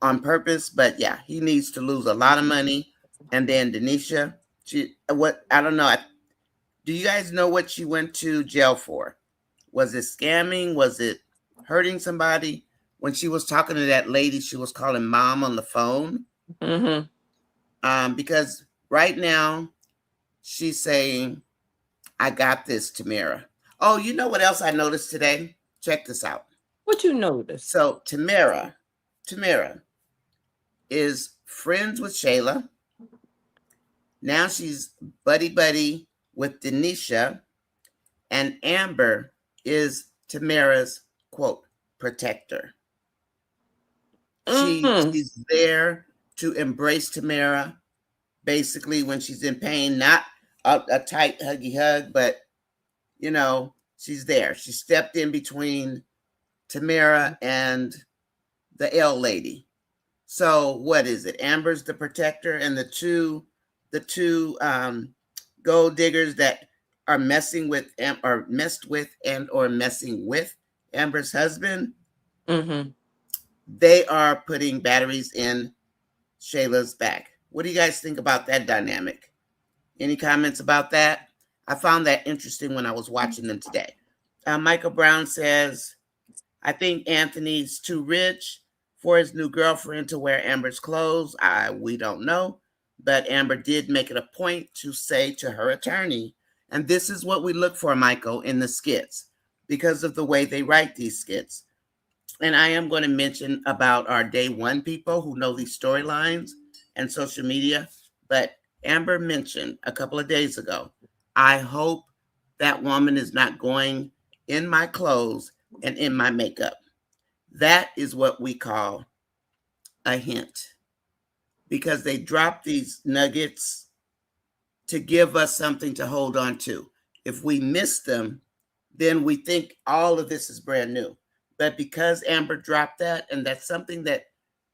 on purpose, but yeah, he needs to lose a lot of money. And then Denisha, what I don't know. Do you guys know what she went to jail for? Was it scamming? Was it hurting somebody? When she was talking to that lady, she was calling mom on the phone. Mm-hmm. Because right now she's saying, "I got this, Tamara." Oh, you know what else I noticed today? Check this out. What you notice? So Tamara is friends with Shayla. Now she's buddy with Denisha, and Amber is Tamara's quote protector. Mm. She's there to embrace Tamara, basically when she's in pain, not a tight huggy hug, but she's there. She stepped in between Tamara and the L lady. So what is it? Amber's the protector, and the two gold diggers that are messing with or messed with and or messing with Amber's husband. Mm-hmm. They are putting batteries in Shayla's back. What do you guys think about that dynamic? Any comments about that? I found that interesting when I was watching them today. Michael Brown says, I think Anthony's too rich for his new girlfriend to wear Amber's clothes. We don't know. But Amber did make it a point to say to her attorney, and this is what we look for, Michael, in the skits, because of the way they write these skits. And I am going to mention about our day one people who know these storylines and social media. But Amber mentioned a couple of days ago, I hope that woman is not going in my clothes and in my makeup. That is what we call a hint, because they drop these nuggets to give us something to hold on to. If we miss them, then we think all of this is brand new. But because Amber dropped that, and that's something that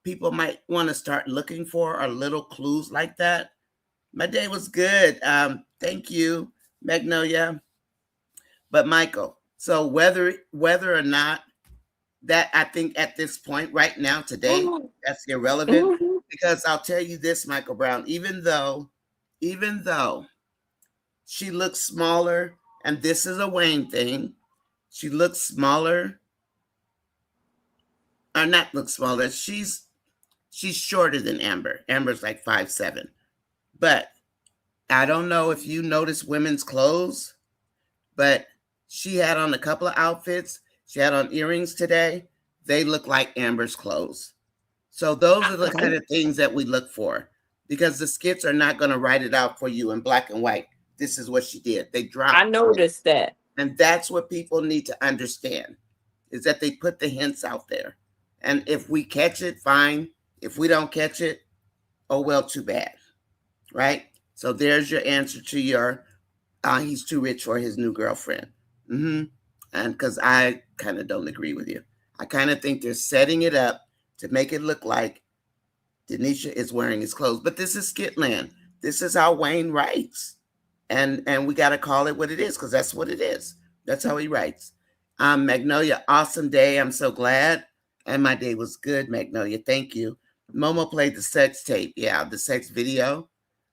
people might want to start looking for, are little clues like that. My day was good. Thank you, Magnolia. But Michael, so whether or not that, I think at this point right now today, Mhm. that's irrelevant, Mhm. because I'll tell you this, Michael Brown, even though she looks smaller, and this is a Wayne thing, she looks smaller, or not look smaller, she's shorter than Amber. Amber's like 5'7". But I don't know if you notice women's clothes, but she had on a couple of outfits. She had on earrings today. They look like Amber's clothes. So those are the kind of things that we look for, because the skits are not going to write it out for you in black and white. This is what she did. They I dropped hints. noticed that. And that's what people need to understand, is that they put the hints out there. And if we catch it, fine. If we don't catch it, oh well, too bad. Right? So there's your answer to your he's too rich for his new girlfriend. Mm-hmm. And because I kind of don't agree with you. I kind of think they're setting it up to make it look like Denisha is wearing his clothes. But this is Skitland. This is how Wayne writes. And we got to call it what it is, because that's what it is. That's how he writes. Magnolia, awesome day. I'm so glad. And my day was good, Magnolia. Thank you. Momo played the sex tape. Yeah, the sex video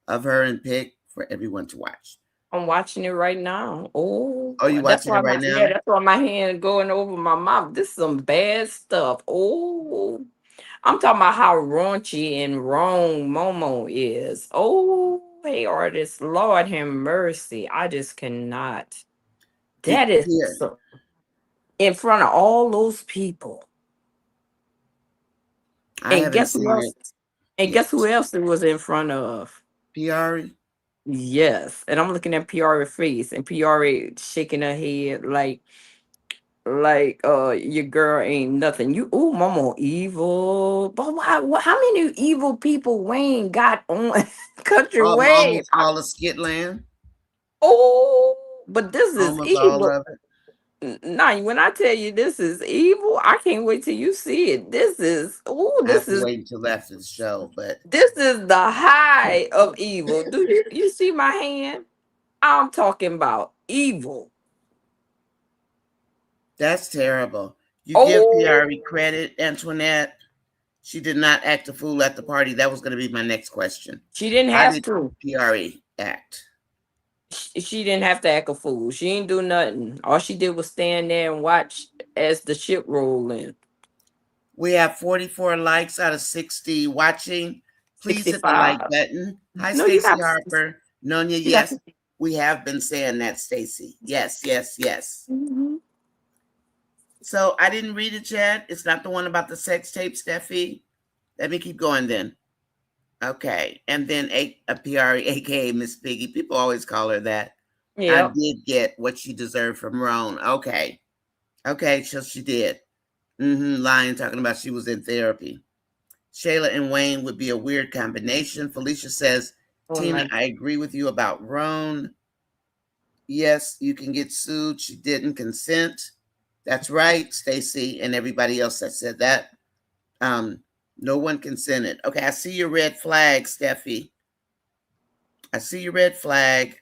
of her and Pig for everyone to watch. I'm watching it right now. Oh, Oh, you that's watching why it right now? that's why my hand going over my mouth. This is some bad stuff. Oh, I'm talking about how raunchy and wrong Momo is. Oh, hey artist, Lord have mercy. I just cannot. That is Here, so, in front of all those people. I And haven't guess who seen else? it And yet. guess who else it was in front of? Piari? Yes. And I'm looking at Piara face, and Piara shaking her head like your girl ain't nothing. You oh mama evil. But how many evil people Wayne got on Country Wayne? Almost all of Skitland. Oh, but this is Almost all evil. of it. Nah, when I tell you this is evil, I can't wait till you see it. This is oh, I have to wait until after the show, but this is the high of evil. Do you see my hand? I'm talking about evil. that's terrible. You give Oh, Piari credit, Antoinette. She did not act a fool at the party. That was going to be my next question. she didn't How have did to. Piari act? She didn't have to act a fool. She ain't do nothing. All she did was stand there and watch as the ship rolled in. We have 44 likes out of 60 watching. Please hit the like 65. button. Hi, No, you Stacy got Harper. Nonya, you got yes, we have been saying that, Stacy. Yes, yes, yes. Mhm. So I didn't read it yet. It's not the one about the sex tape, Steffi. Let me keep going then. Okay. And then a PR, aka Miss Piggy. People always call her that. I Yep. did get what she deserved from Roan. Okay. Okay, so she did. Lying, talking about she was in therapy. Shayla and Wayne would be a weird combination. Felicia says, One Tina, like I agree with you about Roan. Yes, you can get sued. She didn't consent. That's right, Stacy, and everybody else that said that. Um, no one consented. Okay, I see your red flag, Steffi. I see your red flag.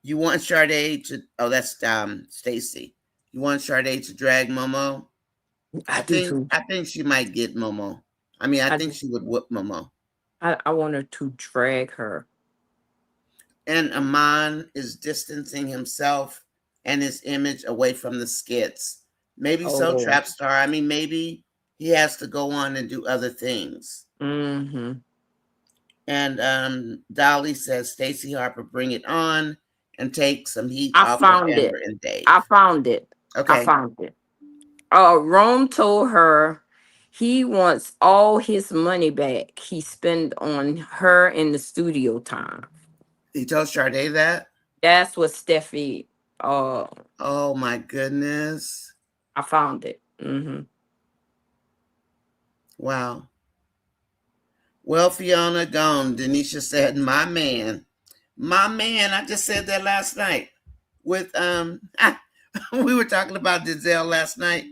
You want Shardae to? Oh, that's Stacy. You want Shardae to drag Momo? I do too. I think she might get Momo. I mean, I I think do. she would whoop Momo. I want her to drag her. And Amon is distancing himself and his image away from the skits. Maybe so, Oh. Trap Star. I mean, maybe he has to go on and do other things. Mm-hmm. And Dolly says, Stacey Harper, bring it on and take some heat I off of found Amber it. and Dave. I found it. I Okay. found it. Rome told her he wants all his money back he spent on her in the studio time. He told Shardae that? That's what Steffi. Uh, Oh my goodness. I found it. Mm-hmm. Wow. Well, Fiona gone. Denisha said, my man. My man. I just said that last night. With we were talking about Denzel last night,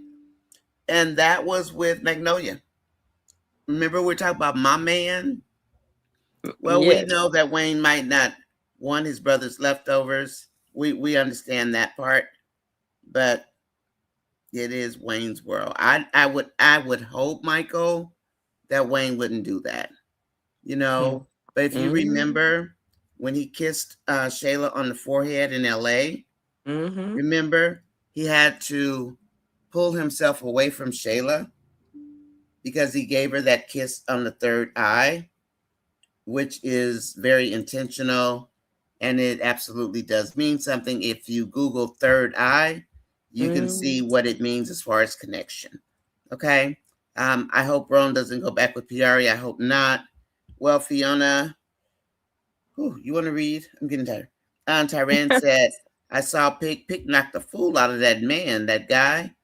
and that was with Magnolia. Remember we were talking about my man? Well, we Yes. know that Wayne might not want his brother's leftovers. We understand that part. but it is Wayne's World. I would hope, Michael, that Wayne wouldn't do that. You know, but if you Mm-hmm. remember when he kissed Shayla on the forehead in LA, Mm-hmm. remember he had to pull himself away from Shayla because he gave her that kiss on the third eye, which is very intentional, and it absolutely does mean something. If you Google third eye, you can Mm-hmm. see what it means as far as connection. Okay. I hope Ron doesn't go back with Piari. I hope not. Well, Fiona, whew, you want to read? I'm getting tired. Tyran said, I saw Pick knock the fool out of that man, that guy.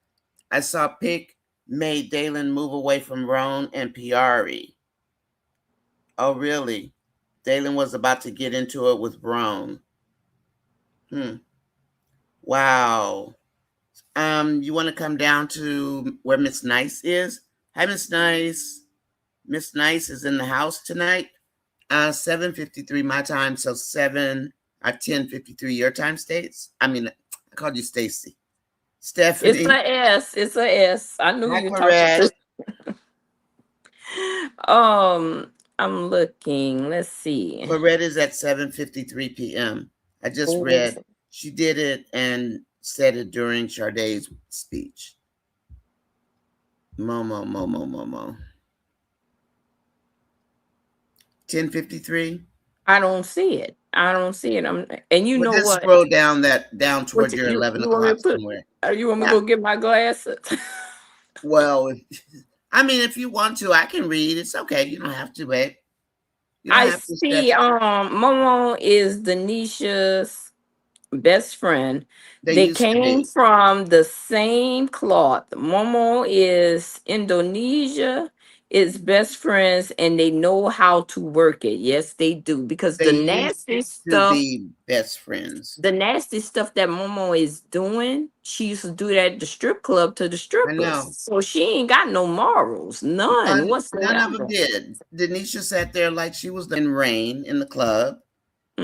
I saw Pick made Dalen move away from Ron and Piari. Oh, really? Dalen was about to get into it with Ron. Hmm. Wow. You want to come down to where Miss Nice is? Hi, Miss Nice. Miss Nice is in the house tonight. 7:53 my time, so 10:53 your time, States. I mean, I called you Stacy. It's a Stephanie. S. It's a S. I knew Hi, you were talking Clarette. to. Um, I'm looking. Let's see. Clarette is at 7:53 p.m. I just Oh, read she did it and said it during Shardae's speech. Momo, Momo, Momo. 10:53. I don't see it. I don't see it. And you Well, know just what? scroll down What toward your you 11 you want me o'clock to put? somewhere. You want me to Yeah. go get my glasses? Well, I mean, if you want to, I can read. It's okay. You don't have to, babe. You don't I have to, see. Stephanie. Momo is Denisha's best friend. They They used to came be. from the same cloth. Momo is Indonesia, is best friends, and they know how to work it. Yes, they do. Because They used to be best friends. the nasty stuff that Momo is doing, she used to do that at the strip club to the I strippers. know. So she ain't got no morals, none None of them whatsoever. did. Denisha sat there like she was in rain in the club,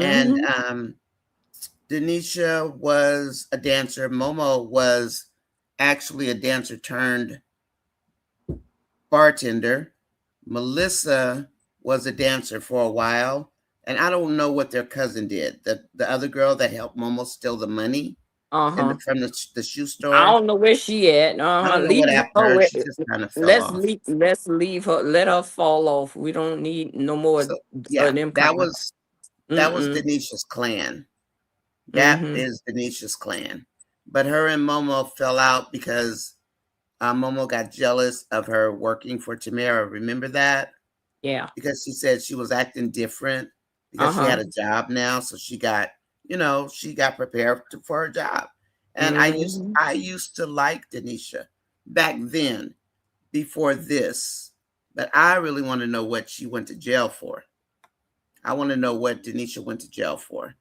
and Mm-hmm. Denisha was a dancer. Momo was actually a dancer turned bartender. Melissa was a dancer for a while, and I don't know what their cousin did. The other girl that helped Momo steal the money Uh-huh. from the shoe I store. don't know where she at. I don't know what Leave happened to her. her. She just kind of fell off. Let's leave her. Let her fall off. We don't need no more So of yeah, them that coming. was Mm-mm. Denisha's clan. That Mm-hmm. is Denisha's clan. But her and Momo fell out because Momo got jealous of her working for Tamara. Remember that? Yeah. Because she said she was acting different because she Uh-huh. had a job now. So she got prepared for her job. And Mm-hmm. I used to like Denisha back then before this. But I really want to know what she went to jail for. I want to know what Denisha went to jail for.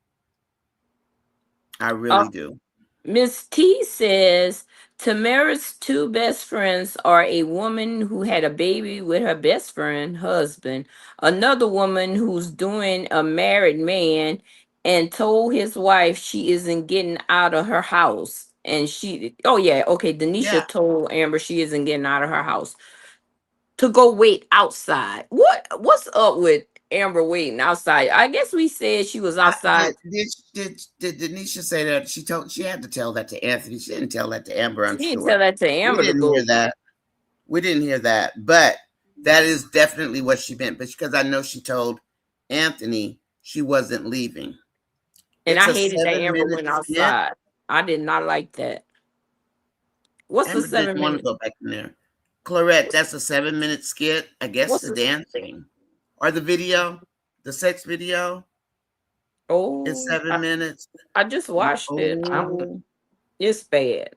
I really do. Miss T says Tamara's two best friends are a woman who had a baby with her best friend husband, another woman who's doing a married man and told his wife she isn't getting out of her house. And oh yeah, okay. Yeah. Denisha told Amber she isn't getting out of her house to go wait outside. What's up with Amber waiting outside? I guess we said she was outside. Did Denisha say that she had to tell that to Anthony? She didn't tell that to Amber, She I'm didn't tell sure. that to We Amber to didn't hear go. that. We didn't hear that, but that is definitely what she meant. But because I know she told Anthony she wasn't leaving. And It's I a hated that seven Amber minute went skit. outside. I did not like that. What's the Amber didn't seven want to minute? go back in there. Clarette, What's that's a 7 minute skit. I guess what's the the? dancing or the video, the sex video is Oh, 7 minutes. I just watched it. Oh, It's bad.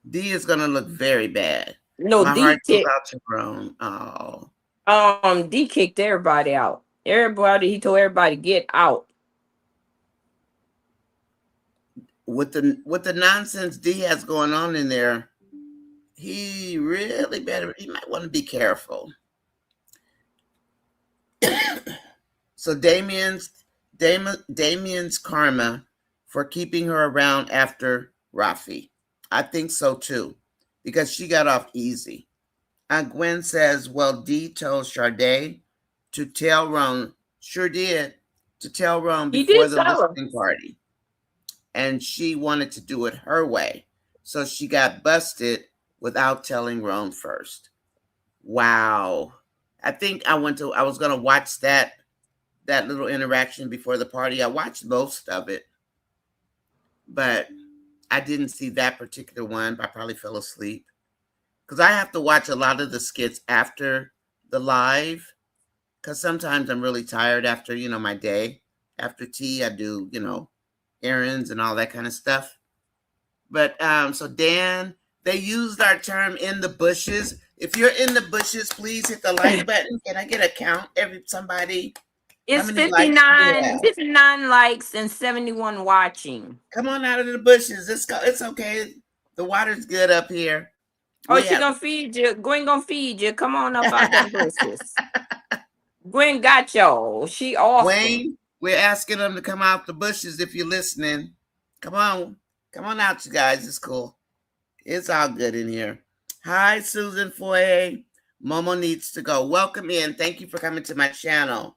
D is gonna look very bad. No, My heart D goes kicked. out to Rome. Oh, D kicked everybody out. Everybody, he told everybody get out. with the nonsense D has going on in there, he really better. He might want to be careful. So Damien's karma for keeping her around after Rafi. I think so too, because she got off easy. Gwen says, well, Dee told Shardae to tell Ron, sure did, to tell Ron He before did the tell her. listening party. And she wanted to do it her way. So she got busted without telling Ron first. Wow. I think I was gonna watch that little interaction before the party. I watched most of it, but I didn't see that particular one. I probably fell asleep. Because I have to watch a lot of the skits after the live. Because sometimes I'm really tired after, my day. After tea, I do, errands and all that kind of stuff. But so Dan, they used our term in the bushes. If you're in the bushes, please hit the like button. Can I get a count? Somebody, how It's many likes do we 59, have? 59 likes and 71 watching. Come on out of the bushes. Let's go. It's okay. The water's good up here. Oh, We she have gonna feed you. Gwen gonna feed you. Come on up out them bushes. Gwen got y'all. She awesome. Wayne. We're asking them to come out the bushes if you're listening. Come on. Come on out, you guys. It's cool. It's all good in here. Hi, Susan Foye. Momo needs to go. Welcome in. Thank you for coming to my channel.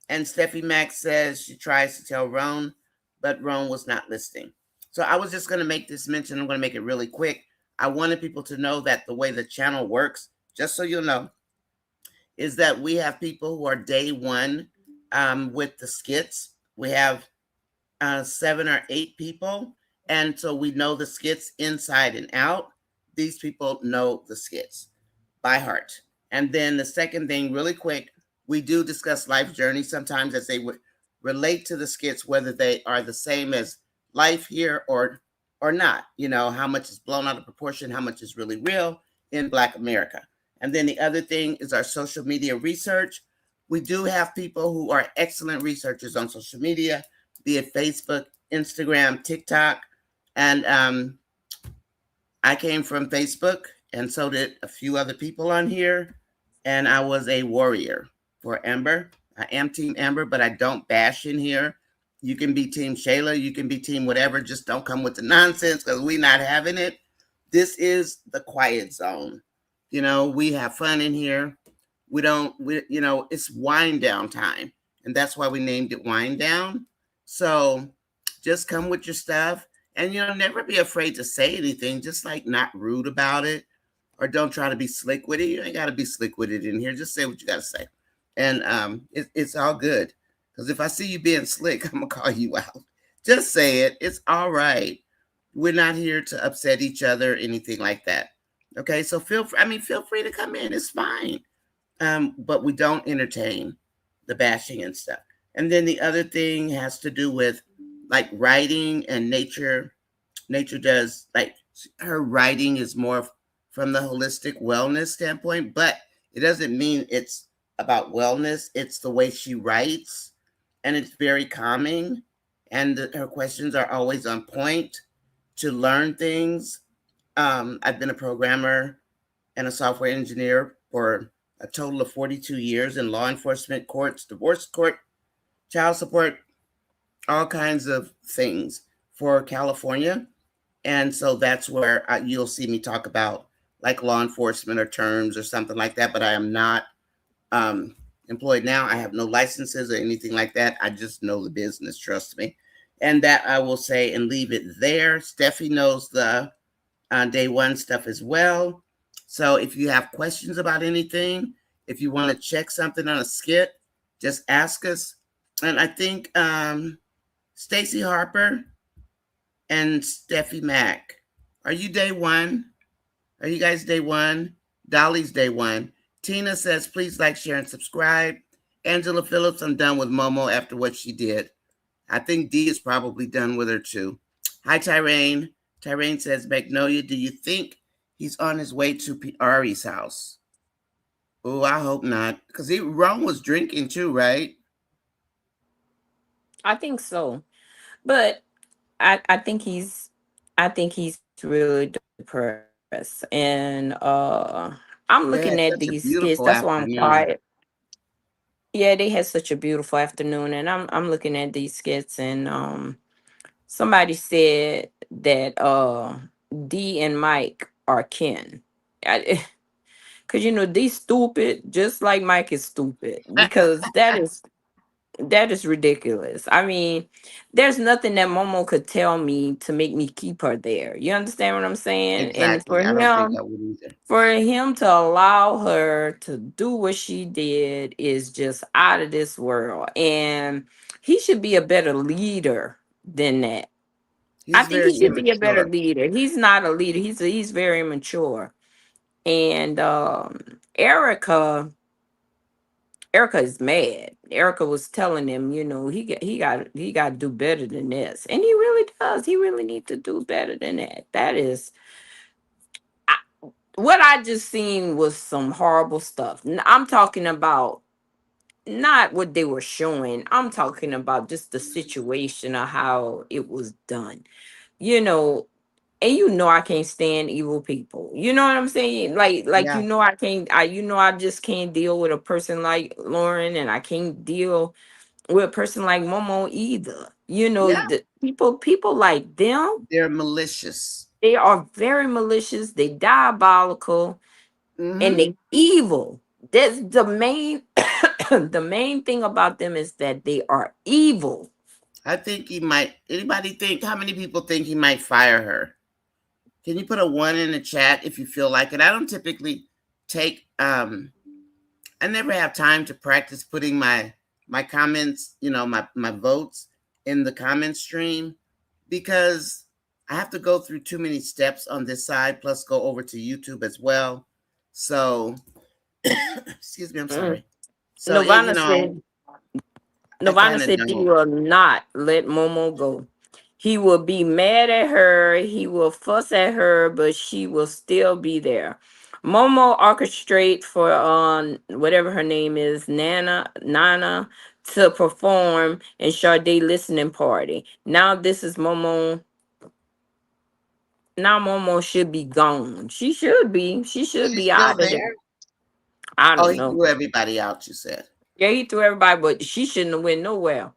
And Steffi Max says she tries to tell Roan, but Roan was not listening. So I was just going to make this mention. I'm going to make it really quick. I wanted people to know that the way the channel works, just so you know, is that we have people who are day one with the skits. We have 7 or 8 people. And so we know the skits inside and out. These people know the skits by heart. And then the second thing, really quick, we do discuss life journeys sometimes as they would relate to the skits, whether they are the same as life here or not. How much is blown out of proportion, how much is really real in Black America. And then the other thing is our social media research. We do have people who are excellent researchers on social media, be it Facebook, Instagram, TikTok. And I came from Facebook, and so did a few other people on here. And I was a warrior for Amber. I am Team Amber, but I don't bash in here. You can be Team Shayla, you can be Team whatever. Just don't come with the nonsense because we're not having it. This is the quiet zone. We have fun in here. It's wind down time. And that's why we named it Wind Down. So just come with your stuff and, never be afraid to say anything, just like not rude about it or don't try to be slick with it. You ain't got to be slick with it in here. Just say what you got to say. And it's all good. Because if I see you being slick, I'm going to call you out. Just say it. It's all right. We're not here to upset each other, anything like that. Okay, so feel free to come in. It's fine. But we don't entertain the bashing and stuff. And then the other thing has to do with like writing and nature. Nature does like her writing is more from the holistic wellness standpoint, but it doesn't mean it's about wellness. It's the way she writes, and it's very calming. And her questions are always on point to learn things. I've been a programmer and a software engineer for a total of 42 years in law enforcement, courts, divorce court, child support, all kinds of things for California. And so that's where you'll see me talk about like law enforcement or terms or something like that. But I am not employed now. I have no licenses or anything like that. I just know the business, trust me. And that I will say and leave it there. Steffi knows the day one stuff as well. So if you have questions about anything, if you want to check something on a skit, just ask us. And I think Stacy Harper and Steffi Mack, are you day one? Are you guys day one? Dolly's day one. Tina says, please like, share, and subscribe. Angela Phillips, I'm done with Momo after what she did. I think Dee is probably done with her too. Hi, Tyrane. Tyrane says, Magnolia, do you think he's on his way to Ari's house? Oh, I hope not. Because Ron was drinking too, right? I think so. But I think he's really depressed. And I'm looking at They these had skits. such a That's why I'm beautiful quiet. afternoon. Yeah, they had such a beautiful afternoon, and I'm looking at these skits, and somebody said that D and Mike are kin. Because, D stupid, just like Mike is stupid. Because that is ridiculous. I mean, there's nothing that Momo could tell me to make me keep her there. You understand what I'm saying? And Exactly. I don't think I would either. for him to allow her to do what she did is just out of this world. And he should be a better leader than that. I He's think very he should be a better immature. leader. He's not a leader. He's very mature. And Erica is mad. Erica was telling him, he got to do better than this, and he really does. He really needs to do better than that. That is I, what I just seen was some horrible stuff. I'm talking about not what they were showing. I'm talking about just the situation of how it was done. You know, and I can't stand evil people. You know what I'm saying? Like Yeah. I can't. I just can't deal with a person like Lauren, and I can't deal with a person like Momo either. Yeah. The people like them, They're malicious. they are very malicious. They diabolical and Hmm. they evil. That's the main the main thing about them is that they are evil. I think he might. Anybody think? How many people think he might fire her? Can you put a one in the chat if you feel like it? I don't typically take. I never have time to practice putting my comments. My votes in the comment stream because I have to go through too many steps on this side. Plus, go over to YouTube as well. So, excuse me. I'm Mm. sorry. So Novana said I Nirvana kind of said he don't. will not let Momo go. He will be mad at her. He will fuss at her, but she will still be there. Momo orchestrate for whatever her name is, Nana, to perform in Shardae listening party. Now this is Momo. Now Momo should be gone. She should be. She should She's be still out of there. there. I Oh, don't he know. threw everybody out. You said, Yeah, he threw everybody, but she shouldn't have went nowhere.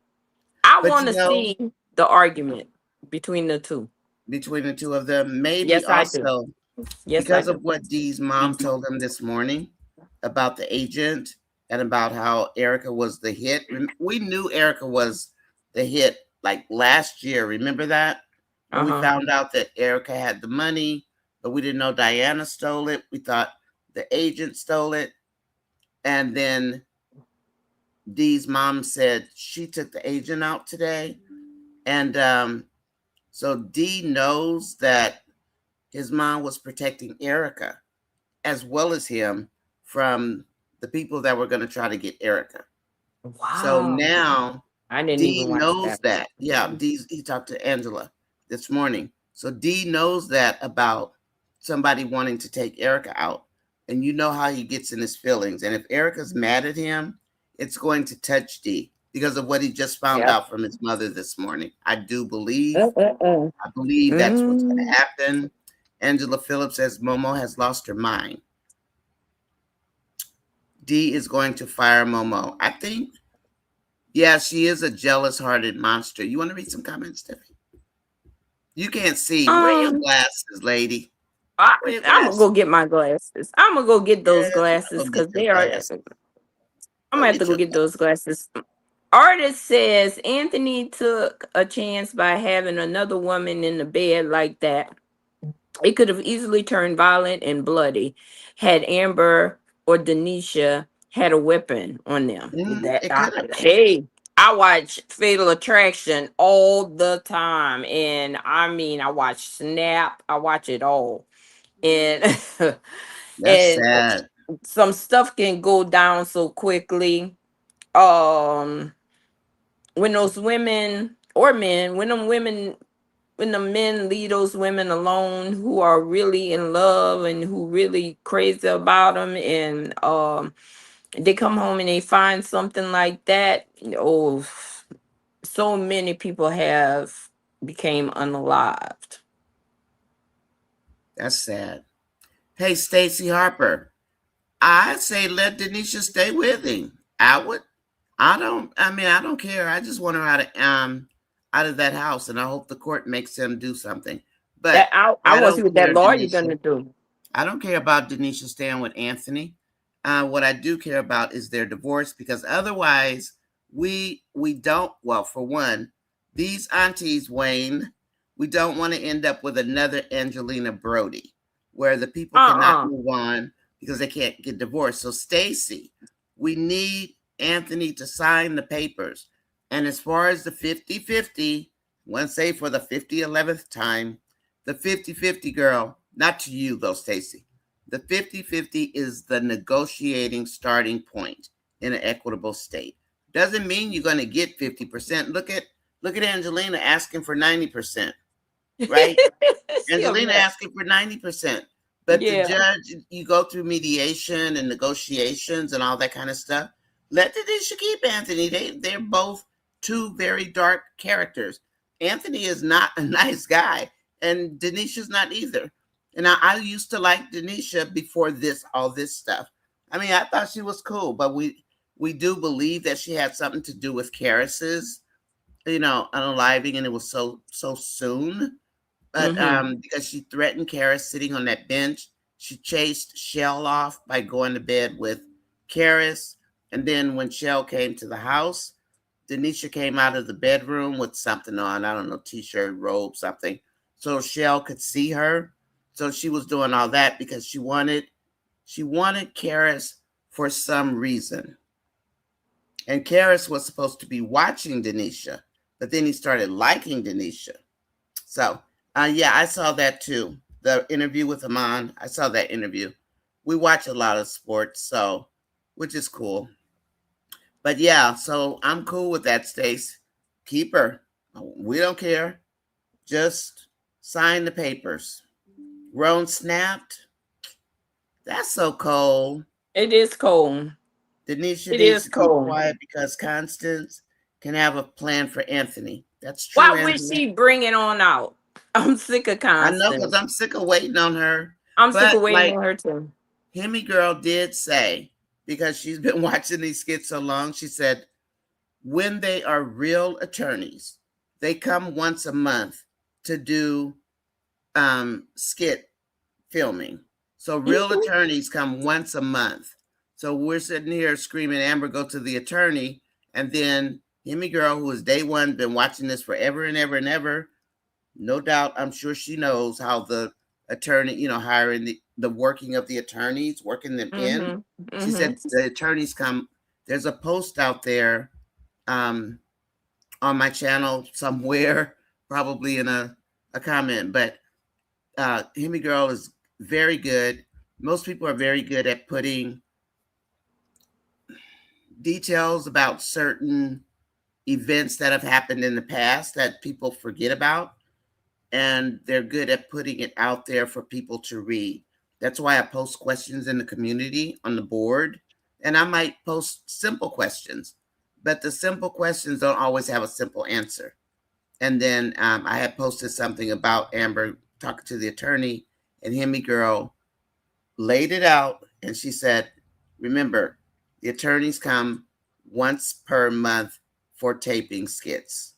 I but want to see the argument between the two. between the two of them, maybe Yes, I do. also Yes, I because do. of what Dee's mom told him this morning about the agent and about how Erica was the hit. We knew Erica was the hit like last year. Remember that? When Uh we huh. found out that Erica had the money, but we didn't know Diana stole it. We thought the agent stole it. And then Dee's mom said she took the agent out today. And so Dee knows that his mom was protecting Erica as well as him from the people that were going to try to get Erica. So Wow. now I didn't Dee even watch knows that. that. Yeah, he talked to Angela this morning. So Dee knows that about somebody wanting to take Erica out. And you know how he gets in his feelings. And if Erica's mad at him, it's going to touch Dee because of what he just found Yep. out from his mother this morning. I do believe. Uh-uh. I believe that's what's going Mm. to happen. Angela Phillips says Momo has lost her mind. Dee is going to fire Momo. I think, yeah, she is a jealous hearted monster. You want to read some comments, Stephanie? You can't see. Wear your Um, glasses, lady. Wear your I'm gonna glasses. go get my glasses. I'm gonna go get those Yes, you glasses go get because your they are. glasses. I'm Go gonna have to get go your get those glasses. glasses. Artist says Anthony took a chance by having another woman in the bed like that. It could have easily turned violent and bloody had Amber or Denisha had a weapon on them. It could have. Hey, I watch Fatal Attraction all the time, and I mean, I watch Snap. I watch it all, and That's and sad. some stuff can go down so quickly. Um, when those women or men, when the men leave those women alone who are really in love and who really crazy about them, and they come home and they find something like that, oh, so many people have became unalived. That's sad. Hey, Stacey Harper. I say let Denisha stay with him. I would. I don't care. I just want her out of that house, and I hope the court makes him do something. But That I I want to see don't what that care, lawyer Denisha. gonna do. I don't care about Denisha staying with Anthony. What I do care about is their divorce, because otherwise we don't. Well, for one, these aunties, Wayne, we don't want to end up with another Angelina Brody, where the people cannot Uh-uh. move on because they can't get divorced. So, Stacy, we need Anthony to sign the papers. And as far as the 50-50, let's say for the 50-11th time, the 50-50 girl, not to you though, Stacy. The 50-50 is the negotiating starting point in an equitable state. Doesn't mean you're going to get 50%. Look at Angelina asking for 90%, right? She a Angelina mess. asking for 90%. But the Yeah. judge, you go through mediation and negotiations and all that kind of stuff. Let Denisha keep Anthony. They're both two very dark characters. Anthony is not a nice guy, and Denisha's not either. And I used to like Denisha before all this stuff. I mean, I thought she was cool, but we do believe that she had something to do with Karis's, unaliving, and it was so soon. But Mm-hmm. because she threatened Karis sitting on that bench, she chased Shell off by going to bed with Karis. And then when Shell came to the house, Denisha came out of the bedroom with something on, I don't know, t-shirt, robe, something, so Shell could see her. So she was doing all that because she wanted Karis for some reason. And Karis was supposed to be watching Denisha, but then he started liking Denisha. So, yeah, I saw that too. The interview with Amon, I saw that interview. We watch a lot of sports, so which is cool. But yeah, so I'm cool with that, Stace. Keep her. We don't care. Just sign the papers. Roan snapped. That's so cold. It is cold. Denisha It needs is to keep cold. quiet because Constance can have a plan for Anthony. That's true, Why would Angela. she bring it on out? I'm sick of I know, because Constance. I'm sick of waiting on her. I'm sick But of waiting like on her too. Hemi Girl did say, because she's been watching these skits so long, she said, when they are real attorneys, they come once a month to do skit filming. So real Mhm. attorneys come once a month. So we're sitting here screaming, Amber, go to the attorney. And then Hemi Girl, who is day one, been watching this forever and ever and ever, no doubt, I'm sure she knows how the attorney, hiring the working of the attorneys, working them in. Mhm. She said Mhm. the attorneys come. There's a post out there um, on my channel somewhere, probably in a comment, but Hemi Girl is very good. Most people are very good at putting details about certain events that have happened in the past that people forget about, and they're good at putting it out there for people to read. That's why I post questions in the community on the board, and I might post simple questions, but the simple questions don't always have a simple answer. And then I had posted something about Amber talking to the attorney, and Hemi Girl laid it out, and she said, remember, the attorneys come once per month for taping skits.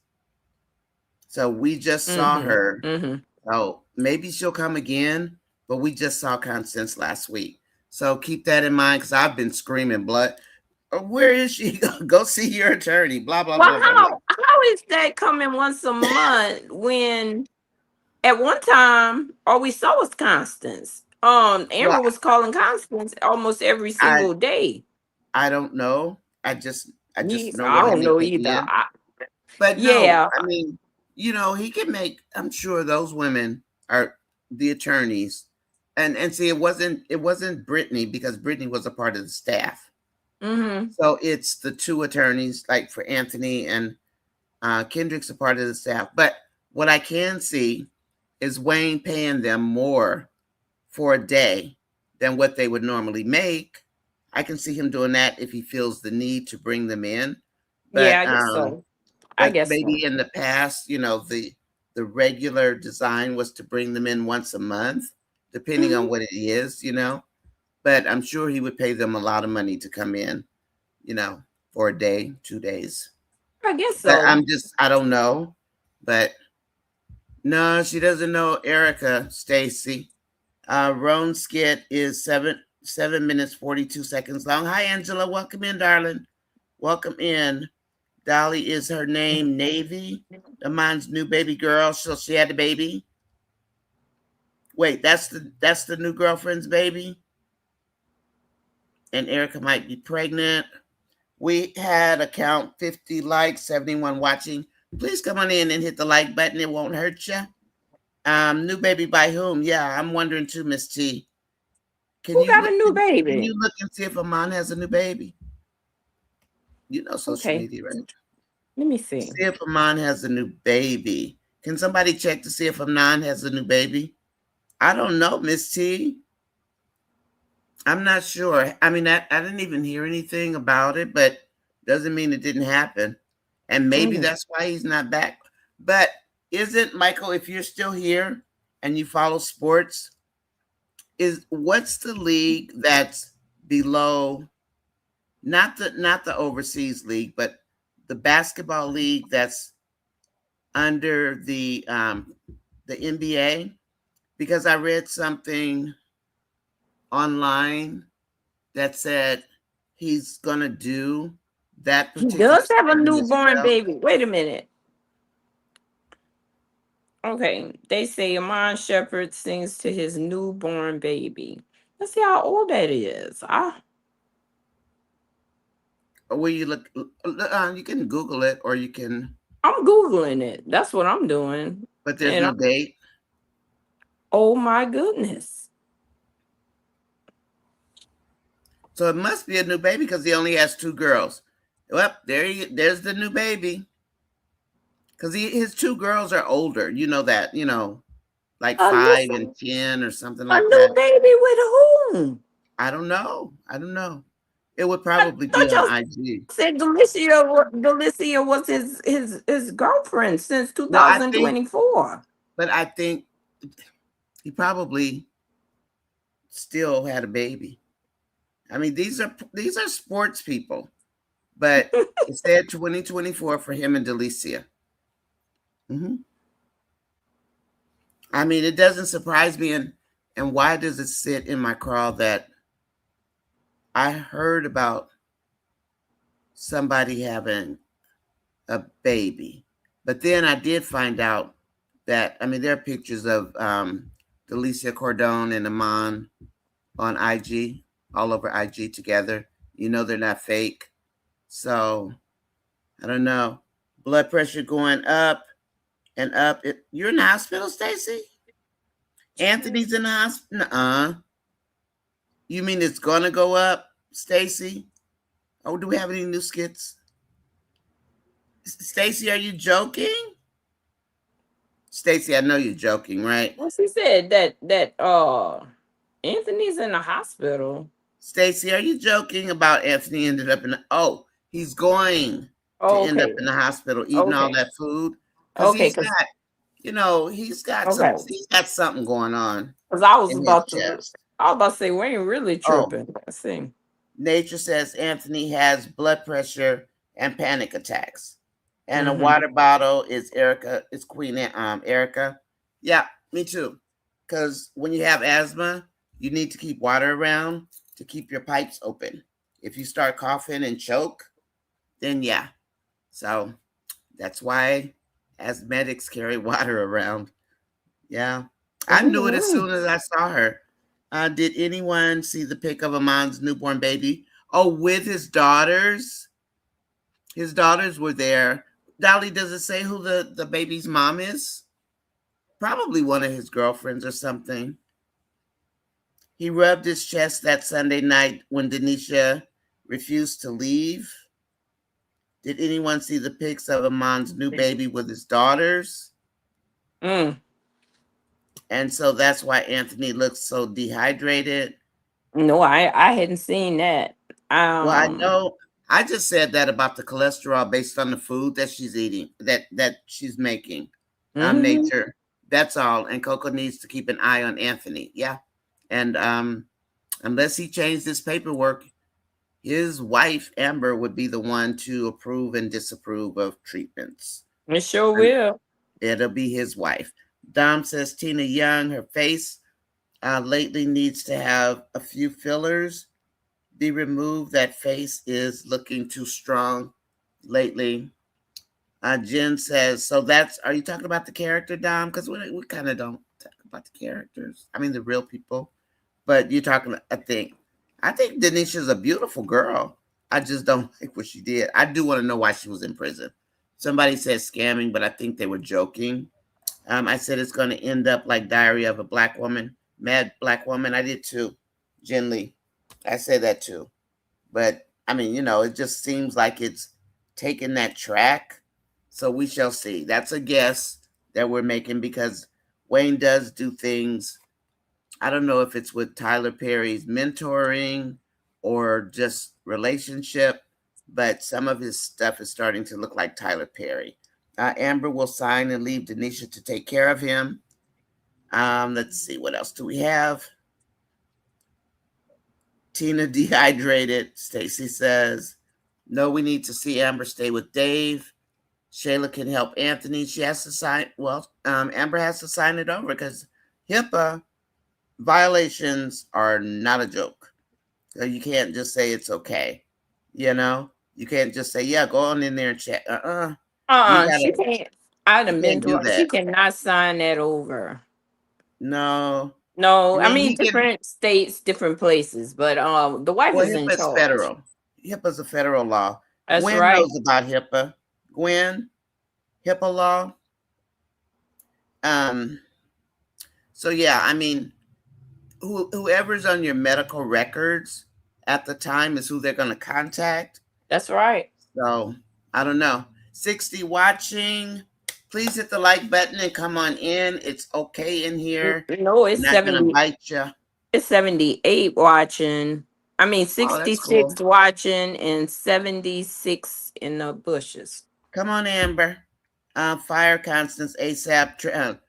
So we just saw Mhm. her. Mhm. Oh, maybe she'll come again, but we just saw Constance last week. So keep that in mind, because I've been screaming blood. Where is she? Go see your attorney. Blah blah Well, blah blah blah. how is that coming once a month when at one time all we saw was Constance? Well, Amber was calling Constance almost every I single day. I don't know. I just know I what don't Hemi know put me either. in. But no, Yeah. I mean, he can make. I'm sure those women are the attorneys, and see, it wasn't Brittany, because Brittany was a part of the staff. Mhm. So it's the two attorneys, like for Anthony and Kendrick's a part of the staff. But what I can see is Wayne paying them more for a day than what they would normally make. I can see him doing that if he feels the need to bring them in. Yeah, But I guess so. I but guess so. maybe in the past, the regular design was to bring them in once a month, depending on Mhm. what it is. But I'm sure he would pay them a lot of money to come in, you know, for a day, 2 days. I guess But so. I don't know. But No, she doesn't know Erica, Stacy. Roan skit is 7 minutes 42 seconds long. Hi, Angela. Welcome in, darling. Welcome in. Dolly is her name. Navy. Mine's new baby girl. So she had a baby. Wait, that's the new girlfriend's baby. And Erica might be pregnant. We had a count 50 likes, 71 watching. Please come on in and hit the like button. It won't hurt you. New baby by whom? Yeah, I'm wondering too, Miss T. Can Who you got look? a new Can baby? you look and see if Amon has a new baby? You know social Okay, media, right? let me see. See if Amon has a new baby. Can somebody check to see if Amon has a new baby? I don't know, Miss T. I'm not sure. I mean, I didn't even hear anything about it, but doesn't mean it didn't happen. And maybe Mhm. that's why he's not back. But isn't Michael, if you're still here and you follow sports, is what's the league that's below not the overseas league, but the basketball league that's under the NBA? Because I read something online that said he's gonna do that He particular does have a segment as newborn well. baby. Wait a minute. Okay, they say Amon Shepherd sings to his newborn baby. Let's see how old that is. Or where you look, you can Google it, or you can, I'm googling it. That's what I'm doing. but there's And no date. oh my goodness. So it must be a new baby because he only has two girls. Well, there's the new baby. Because his two girls are older. You know that, like A new 5 and 10 or something a like new that. baby with whom? I don't know. I don't know. It would I probably be thought on y'all IG. said Delicia was his girlfriend since No, I think, 2024. but I think he probably still had a baby. I mean, these are sports people, but it said 2024 for him and Delicia. Hmm. I mean, it doesn't surprise me, and why does it sit in my craw that I heard about somebody having a baby, but then I did find out that I mean there are pictures of Delicia Cordone and Amon on IG, all over IG together. You know they're not fake, so I don't know. Blood pressure going up and up. You're in the hospital, Stacy? Anthony's in the hospital. You mean it's gonna go up, Stacy? Oh, do we have any new skits? Stacy, are you joking? Stacy, I know you're joking, right? Well, she said that Anthony's in the hospital. Stacy, are you joking about Anthony ended up in oh, he's going to end up Okay, in the hospital eating all okay, that food? Because okay, he's because got, okay, he's got something going on because I was in his about to chest. I was about to say we ain't really Oh, tripping. Let's see. nature says Anthony has blood pressure and panic attacks. And a Mm-hmm. water bottle is Erica, is Queen Erica. Yeah, me too. Because when you have asthma, you need to keep water around to keep your pipes open. If you start coughing and choke, then yeah. So that's why asthmatics carry water around. Yeah. I knew it as Mm-hmm. soon as I saw her. Did anyone see the pic of Amon's newborn baby? Oh, with his daughters? His daughters were there. Dolly, does it say who the baby's mom is? Probably one of his girlfriends or something. He rubbed his chest that Sunday night when Denisha refused to leave. Did anyone see the pics of Amon's new baby with his daughters? Mm. And so that's why Anthony looks so dehydrated. No, I hadn't seen that. Well, I Um. know I just said that about the cholesterol based on the food that she's eating, that she's making. Mm-hmm. Nature. That's all. And Coco needs to keep an eye on Anthony. Yeah. And unless he changed his paperwork, his wife, Amber, would be the one to approve and disapprove of treatments. It sure And will. it'll be his wife. Dom says Tina Young, her face lately needs to have a few fillers be removed. That face is looking too strong lately. Jen says, so that's, are you talking about the character, Dom? Because we kind of don't talk about the characters. I mean, the real people. But you're talking, I think Denisha's a beautiful girl. I just don't like what she did. I do want to know why she was in prison. Somebody said scamming, but I think they were joking. I said it's going to end up like Diary of a Black Woman, Mad Black Woman. I did too, Jen Lee. I said that too. But I mean, it just seems like it's taking that track. So we shall see. That's a guess that we're making because Wayne does do things. I don't know if it's with Tyler Perry's mentoring or just relationship, but some of his stuff is starting to look like Tyler Perry. Amber will sign and leave Denisha to take care of him. Let's see, what else do we have? Tina dehydrated. Stacy says, no, we need to see Amber stay with Dave. Shayla can help Anthony. She has to sign. Well, Amber has to sign it over because HIPAA violations are not a joke. So you can't just say it's okay. You can't just say, yeah, go on in there and check. You She gotta, can't. I the you can't do mentor. She that. cannot sign that over. No. I No, I mean, mean he can, different states, different places, but the wife well, is in HIPAA is charge. federal. HIPAA's a federal law. That's Gwen right. knows about HIPAA. Gwen, HIPAA law. Um, so yeah, I mean, whoever's on your medical records at the time is who they're going to contact. That's right. So I don't know. 60 watching. Please hit the like button and come on in. It's okay in here. No, We're it's not going to 70. bite you. It's 78 watching. I mean Oh, that's 66 cool. watching and 76 in the bushes. Come on, Amber. Fire Constance ASAP.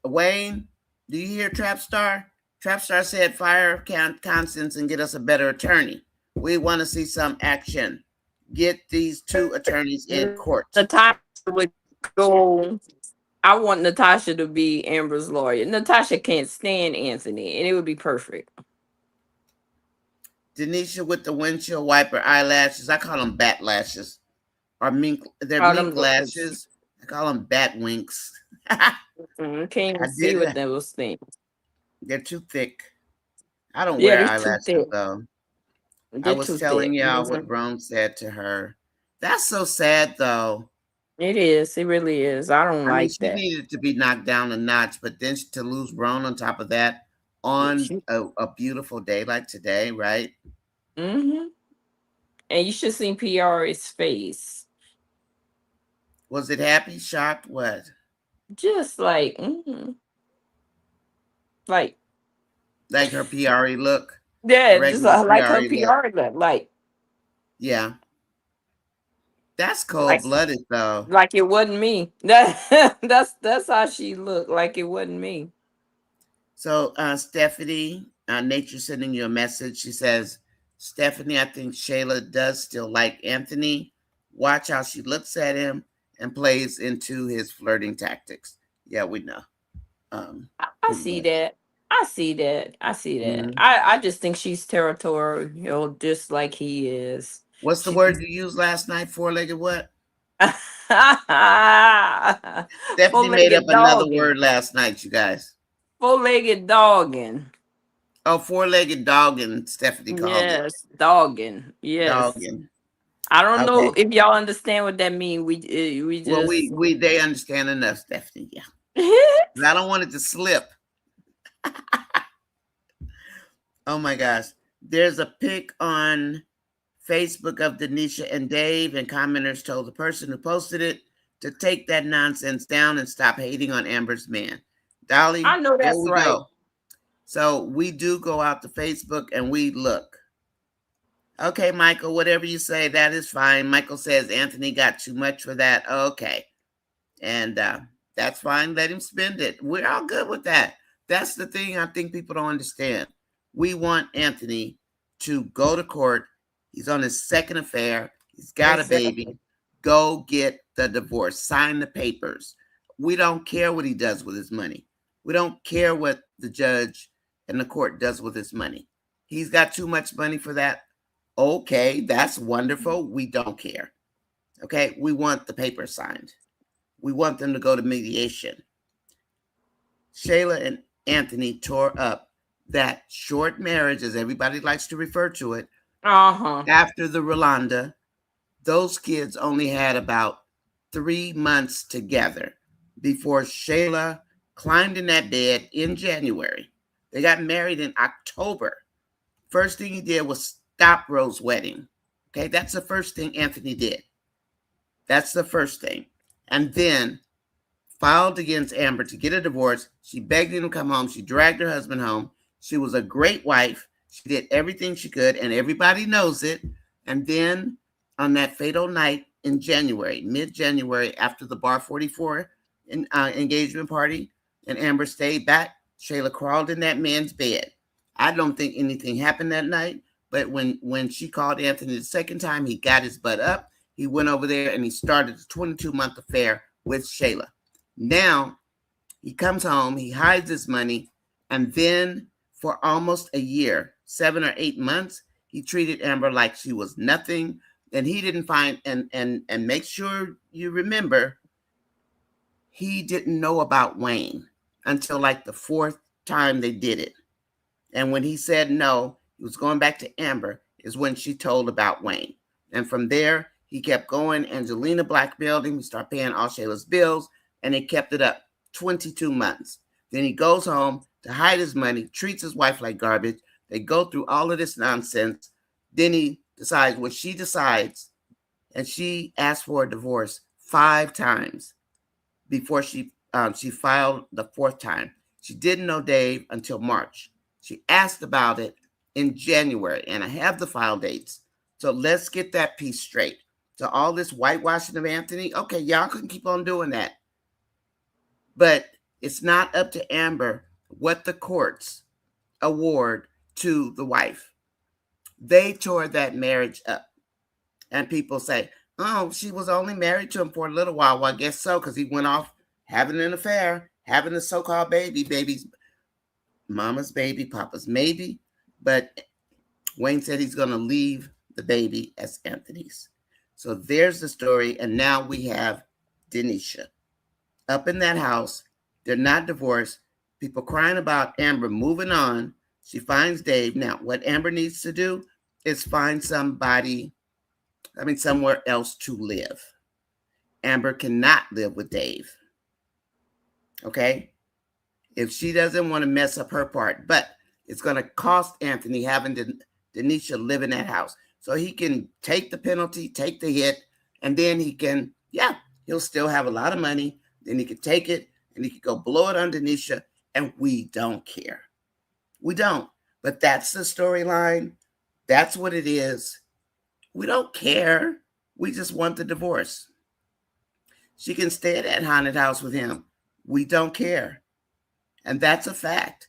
Wayne, do you hear Trapstar? Trapstar said fire Constance and get us a better attorney. We want to see some action. Get these two attorneys in court. Natasha would go. I want Natasha to be Amber's lawyer. Natasha can't stand Anthony, and it would be perfect. Denisha with the windshield wiper eyelashes. I call them bat lashes. Or mink. They're Oh, them mink girls. lashes. I call them bat winks. I Can't even see did what it. those things. They're too thick. I don't Yeah, wear they're too eyelashes thick. though. I They're was too telling thick. y'all what Rome said to her. That's so sad though. It is. It really is. I don't I mean, like she that. needed to be knocked down a notch, but then to lose Braun on top of that on a beautiful day like today, right? Mm-hmm. And you should see PR's face. Was it happy, shocked, what? Just like, like, Like her PRE look, a yeah, just regular like her PRE look. PR look, Yeah, that's like, cold blooded though. like it wasn't me. That's how she looked. Like it wasn't me. So, Stephanie, Nature sending you a message. She says, Stephanie, I think Shayla does still like Anthony. Watch how she looks at him and plays into his flirting tactics. Yeah, we know. I Pretty see much. that. I see that. I see that. Mhm. I just think she's territorial, just like he is. What's the She word you used last night? Four-legged what? Stephanie made up four-legged another dogging. word last night, you guys. Four-legged dogging. Oh, four-legged dogging, Stephanie called it. Yes, dogging. Yes. Dogging. I don't know Okay. if y'all understand what that means. We Well, just they understand enough, Stephanie. Yeah. I don't want it to slip. Oh my gosh. There's a pic on Facebook of Denisha and Dave, and commenters told the person who posted it to take that nonsense down and stop hating on Amber's man. Dolly, I know there that's we right. go. So we do go out to Facebook and we look. Okay, Michael, whatever you say, that is fine. Michael says Anthony got too much for that. Okay. And that's fine. Let him spend it. We're all good with that. That's the thing I think people don't understand. We want Anthony to go to court. He's on his second affair. He's got a Exactly. baby. Go get the divorce. Sign the papers. We don't care what he does with his money. We don't care what the judge and the court does with his money. He's got too much money for that. Okay, that's wonderful. We don't care. Okay, we want the paper signed. We want them to go to mediation. Shayla and Anthony tore up that short marriage, as everybody likes to refer to it, after the Rolanda. Those kids only had about 3 months together before Shayla climbed in that bed in January. They got married in October. First thing he did was stop Rose's wedding. Okay, that's the first thing Anthony did. That's the first thing. And then filed against Amber to get a divorce. She begged him to come home. She dragged her husband home. She was a great wife. She did everything she could, and everybody knows it. And then on that fatal night in January, mid-January, after the Bar 44 engagement party, and Amber stayed back, Shayla crawled in that man's bed. I don't think anything happened that night, but when she called Anthony the second time, he got his butt up. He went over there and he started a 22-month affair with Shayla. Now he comes home, he hides his money, and then for almost a year, 7 or 8 months, he treated Amber like she was nothing. And he didn't find, and make sure you remember, he didn't know about Wayne until like the 4th time they did it. And when he said no, he was going back to Amber, is when she told about Wayne. And from there, he kept going. Angelina blackmailed him. He started paying all Shayla's bills, and they kept it up 22 months. Then he goes home to hide his money, treats his wife like garbage. They go through all of this nonsense. Then he decides what she decides, and she asked for a divorce 5 times before she filed the 4th time. She didn't know Dave until March. She asked about it in January, and I have the file dates. So let's get that piece straight. So all this whitewashing of Anthony, okay, y'all can keep on doing that. But it's not up to Amber what the courts award to the wife. They tore that marriage up. And people say, oh, she was only married to him for a little while. Well, I guess so, because he went off having an affair, having a so-called baby's mama's baby, papa's maybe. But Wayne said he's going to leave the baby as Anthony's. So there's the story. And now we have Denisha up in that house. They're not divorced. People crying about Amber moving on. She finds Dave. Now, what Amber needs to do is find somewhere else to live. Amber cannot live with Dave. Okay? If she doesn't want to mess up her part. But it's going to cost Anthony having Denisha live in that house. So he can take the penalty, take the hit, and then he can, he'll still have a lot of money. Then he can take it, and he can go blow it on Denisha, and we don't care. We don't. But that's the storyline. That's what it is. We don't care. We just want the divorce. She can stay at that haunted house with him. We don't care. And that's a fact.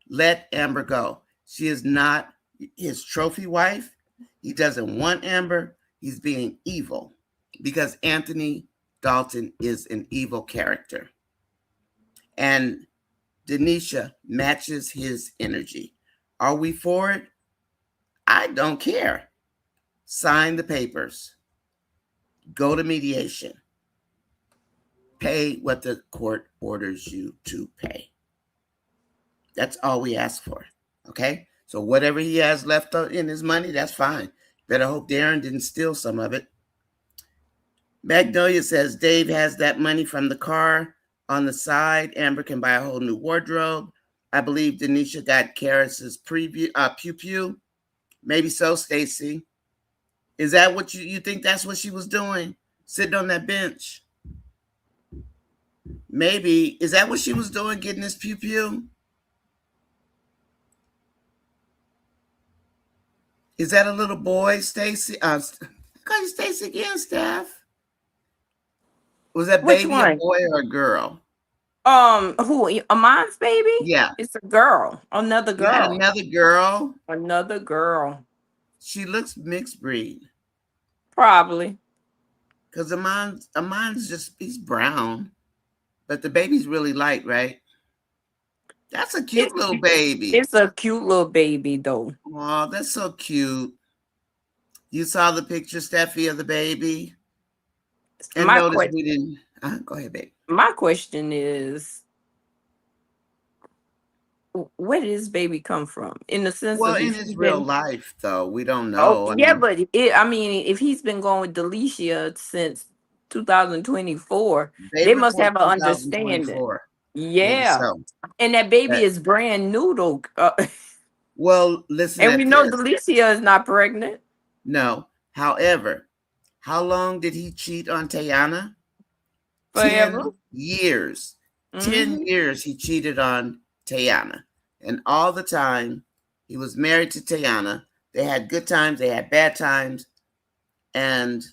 Let Amber go. She is not his trophy wife. He doesn't want Amber. He's being evil because Anthony Dalton is an evil character. And Denisha matches his energy. Are we for it? I don't care. Sign the papers. Go to mediation. Pay what the court orders you to pay. That's all we ask for. Okay? So whatever he has left in his money, that's fine. Better hope Darren didn't steal some of it. Magnolia says Dave has that money from the car on the side. Amber can buy a whole new wardrobe. I believe Denisha got Karis's pew-pew. Maybe so, Stacy. Is that what you think that's what she was doing? Sitting on that bench? Maybe. Is that what she was doing, getting this pew-pew? Is that a little boy, Stacy? Call you Stacy again, Steph. Was that Which baby one? a boy or a girl? Who? Amon's baby? Yeah. It's a girl. Another You had girl. another girl? Another girl. She looks mixed breed. Probably. Because Amon's just, he's brown. But the baby's really light, right? That's a cute It, little baby. it's a cute little baby though. Oh, that's so cute. You saw the picture, Steffi, of the baby? And My notice question we didn't. Go ahead, baby. my question is, where did this baby come from? In the sense Well, of in if his he's real been life, though, we don't oh know. I yeah, mean, but I mean, if he's been going with Delicia since 2024, they they must report have an understanding. 2024. Maybe Yeah, so. and that baby But, is brand new though, well, listen and we at know this. Delicia is not pregnant No. However, how long did he cheat on Tayana? forever. 10 years. 10 Hmm. years he cheated on Tayana. And all the time he was married to Tayana. They had good times, they had bad times. And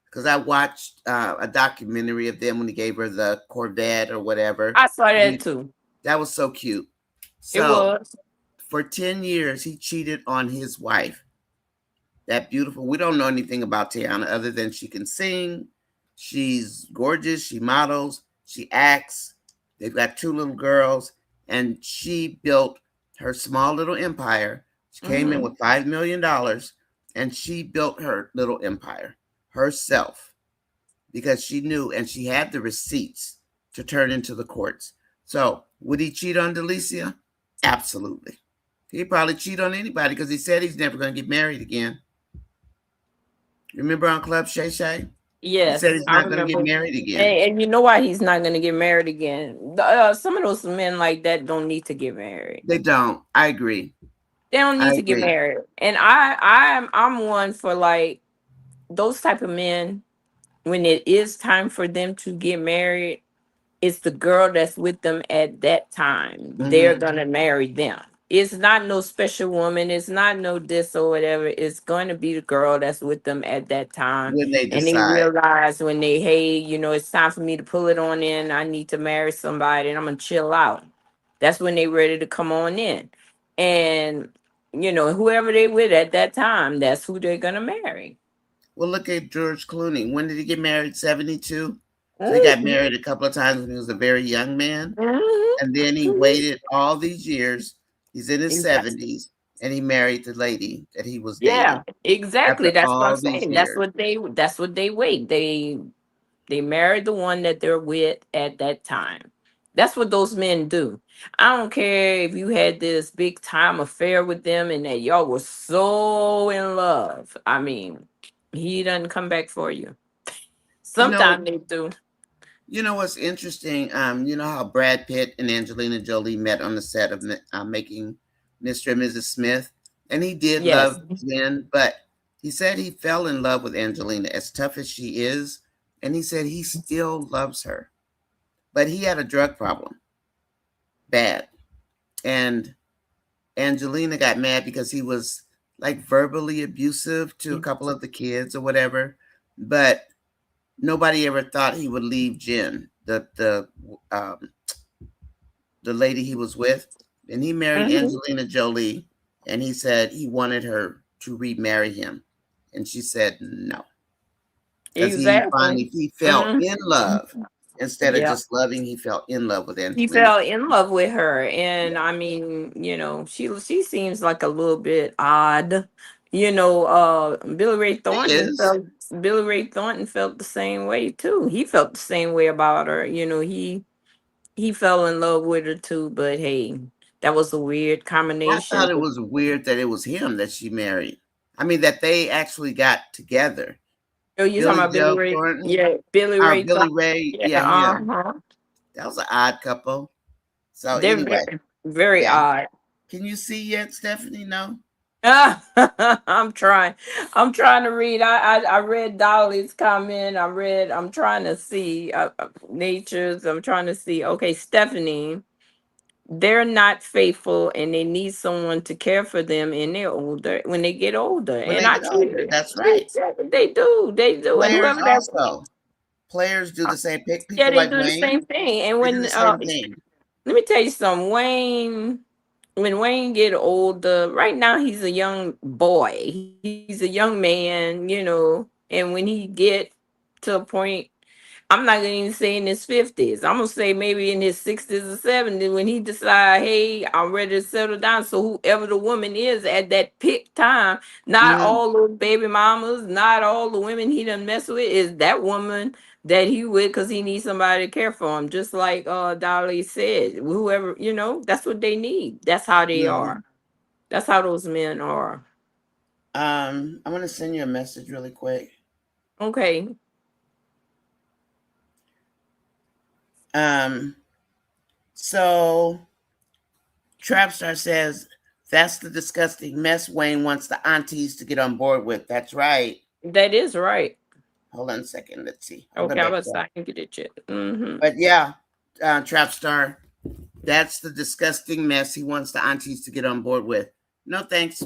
because I watched a documentary of them when he gave her the Corvette or whatever. I saw that He, too. that was so cute. It So was. for 10 years, he cheated on his wife. That beautiful. We don't know anything about Tiana other than she can sing. She's gorgeous. She models. She acts. They've got two little girls, and she built her small little empire. She came in Hmm. with $5 million, and she built her little empire herself because she knew and she had the receipts to turn into the courts. So, would he cheat on Delicia? Absolutely. He'd probably cheat on anybody because he said he's never going to get married again. Remember on Club Shay Shay? He said Yes, he's I not going to get remember. married again. And you know why he's not going to get married again? Some of those men like that don't need to get married. They don't. I agree. They don't I need to get agree. married. And I'm one for like those type of men when it is time for them to get married. It's the girl that's with them at that time. They're Hmm. gonna marry them. It's not no special woman. It's not no this or whatever. It's going to be the girl that's with them at that time. When they And they decide. realize when they, hey, it's time for me to pull it on in. I need to marry somebody and I'm gonna chill out. That's when they ready to come on in. And whoever they with at that time, that's who they're gonna marry. Well, look at George Clooney. When did he get married? 72. So he got Mhm. married a couple of times when he was a very young man. Mhm. And then he Mhm. waited all these years. He's in his Exactly. 70s. And he married the lady that he was Yeah, dating exactly. after That's what I'm all these saying. years. That's what they wait. They marry the one that they're with at that time. That's what those men do. I don't care if you had this big time affair with them and that y'all was so in love. I mean, he doesn't come back for you. You know, Sometimes they do. You know what's interesting? You know how Brad Pitt and Angelina Jolie met on the set of making Mr. and Mrs. Smith, and he did Yes. love Jen, but he said he fell in love with Angelina, as tough as she is, and he said he still loves her, but he had a drug problem, bad, and Angelina got mad because he was like verbally abusive to a couple of the kids or whatever, but nobody ever thought he would leave Jen, um, the lady he was with, and he married Hmm. Angelina Jolie, and he said he wanted her to remarry him, and she said no, because Exactly. he fell Hmm. in love instead of Yeah. just loving. He fell in love with He Angelina. fell in love with her, and Yeah, I mean, she seems like a little bit odd. Billy Ray she Thornton is. felt the same way too. He felt the same way about her. He fell in love with her too, but hey, that was a weird I combination. thought it was weird that it was him that she married. I mean, that they actually got together. Oh, you talking Billy about Billy Joe Ray? Thornton Yeah, Billy or Ray Billy Thornton. Ray, Yeah, yeah, him. uh-huh. That was an odd couple. So They're anyway, very, very yeah. odd. Can you see yet, Stephanie? No. I'm trying. I'm trying to read. I read Dolly's comment. I'm trying to see Nature's. I'm trying to see. Okay, Stephanie. They're not faithful, and they need someone to care for them. And they're older when they get older. When And they I get older, that's right. they do. They do. And Players whoever that. also. Players do the same. Yeah, People they like do the same Wayne, thing. And they do when the same thing. let me tell you something, Wayne. When Wayne get older, right now he's a young boy. He's a young man, and when he get to a point, I'm not gonna even say in his 50s. I'm gonna say maybe in his 60s or 70s when he decide, hey, I'm ready to settle down. So whoever the woman is at that pick time, not Mm-hmm. all those baby mamas, not all the women he done mess with, is that woman that he with because he needs somebody to care for him. Just like Dolly said, whoever, that's what they need. That's how they Mm-hmm. are. That's how those men are. I'm gonna send you a message really quick. Okay. Um, so Trapstar says that's the disgusting mess Wayne wants the aunties to get on board with. That's right. That is right. Hold on a second. Let's see. I'm Okay, gonna I back was up. I can get it yet. Mm-hmm. But yeah, Trapstar, that's the disgusting mess he wants the aunties to get on board with. No thanks.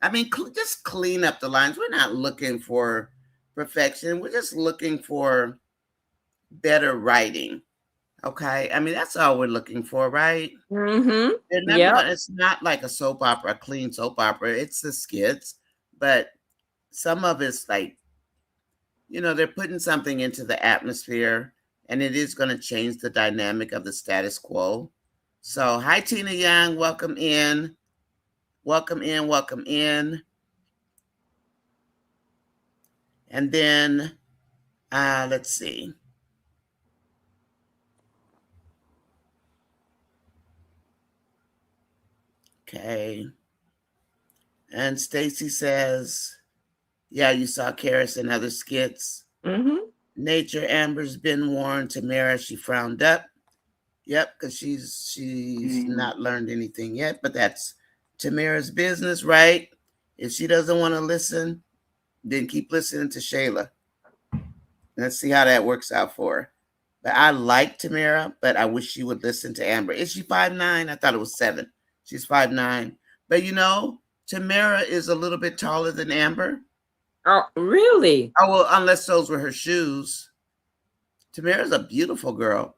I mean, just clean up the lines. We're not looking for perfection. We're just looking for better writing. Okay. I mean, that's all we're looking for, right? Mm-hmm. They're never Yep. going to, it's not like a soap opera, a clean soap opera. It's the skits, but some of it's like, they're putting something into the atmosphere and it is going to change the dynamic of the status quo. So, hi, Tina Young. Welcome in. Welcome in. Welcome in. And then, let's see. Okay. And Stacy says, yeah, you saw Karis and other skits. Mm-hmm. Nature Amber's been warned. Tamara, she frowned up. Yep, because she's not learned anything yet, but that's Tamara's business, right? If she doesn't want to listen, then keep listening to Shayla. Let's see how that works out for her. But I like Tamara, but I wish she would listen to Amber. Is she 5'9"? I thought it was 7. She's 5'9". But Tamara is a little bit taller than Amber. Oh, really? Oh, well, unless those were her shoes. Tamara's a beautiful girl.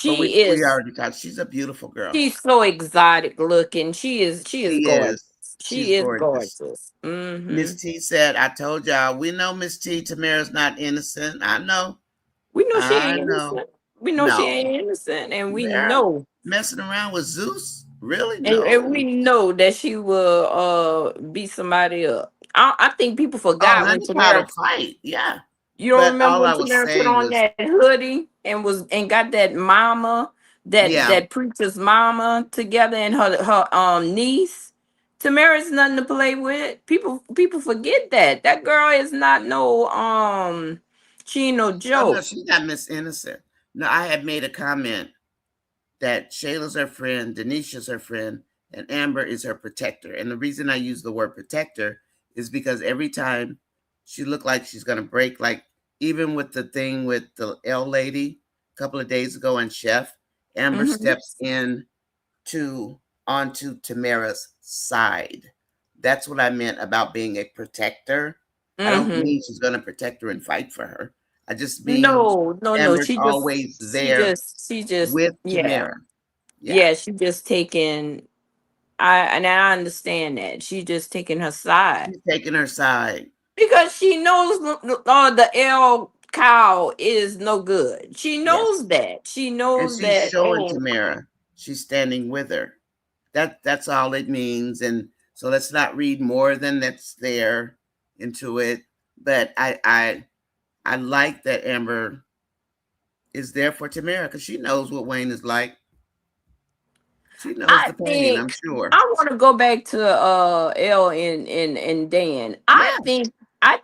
But we, She we is. already talked. She's a beautiful girl. She's so exotic looking. She is. She is She is. gorgeous. She's She is gorgeous. gorgeous. Mm-hmm. Miss T said, I told y'all, we know Miss T, Tamara's not innocent. I know. We know she I ain't know. innocent. We know she No. ain't innocent, and we They're know, messing around with Zeus? Really? and we No. know that she will beat somebody up. I think people Oh, forgot when Honey Pot will Tamara. fight. Yeah. You don't But remember all when I was Tamara put saying on was, that hoodie and got that mama, that yeah, that preacher's mama together and her niece. Tamara's nothing to play with. People forget that girl is not no she ain't no oh no, joke. she's not Miss Innocent. No, I had made a comment that Shayla's her friend, Denisha's her friend, and Amber is her protector. And the reason I use the word protector is because every time she looked like she's gonna break, like even with the thing with the L lady a couple of days ago and Chef, Amber Hmm. steps in to onto Tamara's side. That's what I meant about being a protector. I don't Hmm. mean she's gonna protect her and fight for her. I just mean No, no, no. Amber's She just always she there just she just with yeah. Tamara. Yeah. Yeah, she just taking I understand that. She just taking her side. She's taking her side. Because she knows the L cow is no good. She Yes. knows that. She And knows she's that. showing Oh, Tamara. She's standing with her. That's all it means. And so let's not read more than that's there into it. But I like that Amber is there for Tamara because she knows what Wayne is like. She knows I the pain, I'm think sure. I want to go back to L and Dan. Yeah. I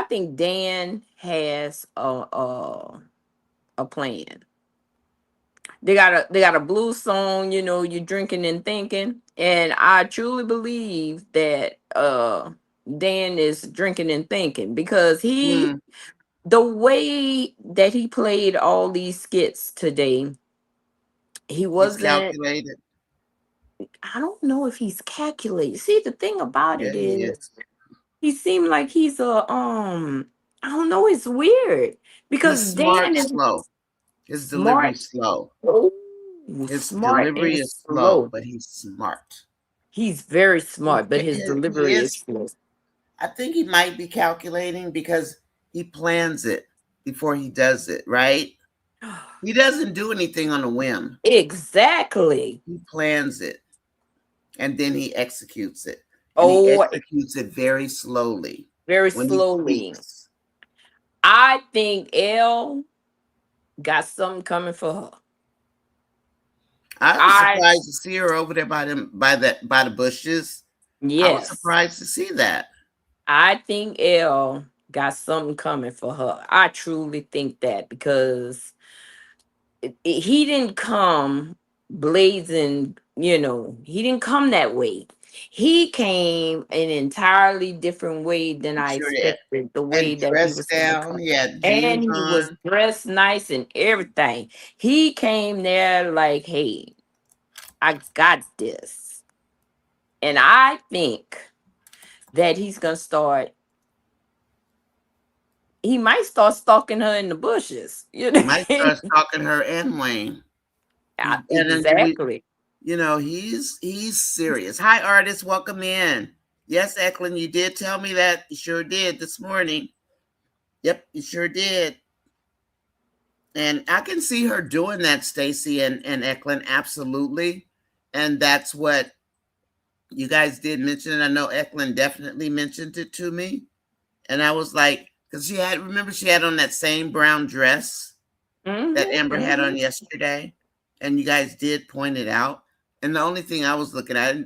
think Dan has a plan. They got a blues song, you drinking and thinking, and I truly believe that Dan is drinking and thinking because Mm, the way that he played all these skits today, he he's wasn't. calculated. I don't know if he's calculated. See, the thing about Yeah, it he is, is. he seemed like he's I don't know. It's weird because He's smart, Dan is slow. His smart. delivery's slow. Oh, His smart delivery and is slow, slow. but he's smart. He's very smart, but his He delivery is is. slow. I think he might be calculating because he plans it. before he does it, right? He doesn't do anything on a whim. Exactly. He plans it and then he executes it. And he Oh, executes it very slowly very when he slowly. speaks. I think Elle got something coming for her. I was I surprised to see her over there by the bushes. I was yes, surprised to see that. I think Elle got something coming for her. I truly think that because he didn't come blazing, he didn't come that way. He came an entirely different way than He I sure did. expected, the way And that he dressed was going to down. come. He had And jeans he was on. dressed nice and everything. He came there like, hey, I got this. And I think that he might start stalking her in the bushes. Might start stalking her and Wayne. And then Exactly. he's serious. Hi, artist. Welcome in. Yes, Eklund, you did tell me that. You sure did this morning. Yep, you sure did. And I can see her doing that, Stacy and Eklund, absolutely. And that's what you guys did mention. I know Eklund definitely mentioned it to me. And I was like, because she had on that same brown dress that Hmm. Amber had on Hmm. yesterday. And you guys did point it out. And the only thing I was looking at,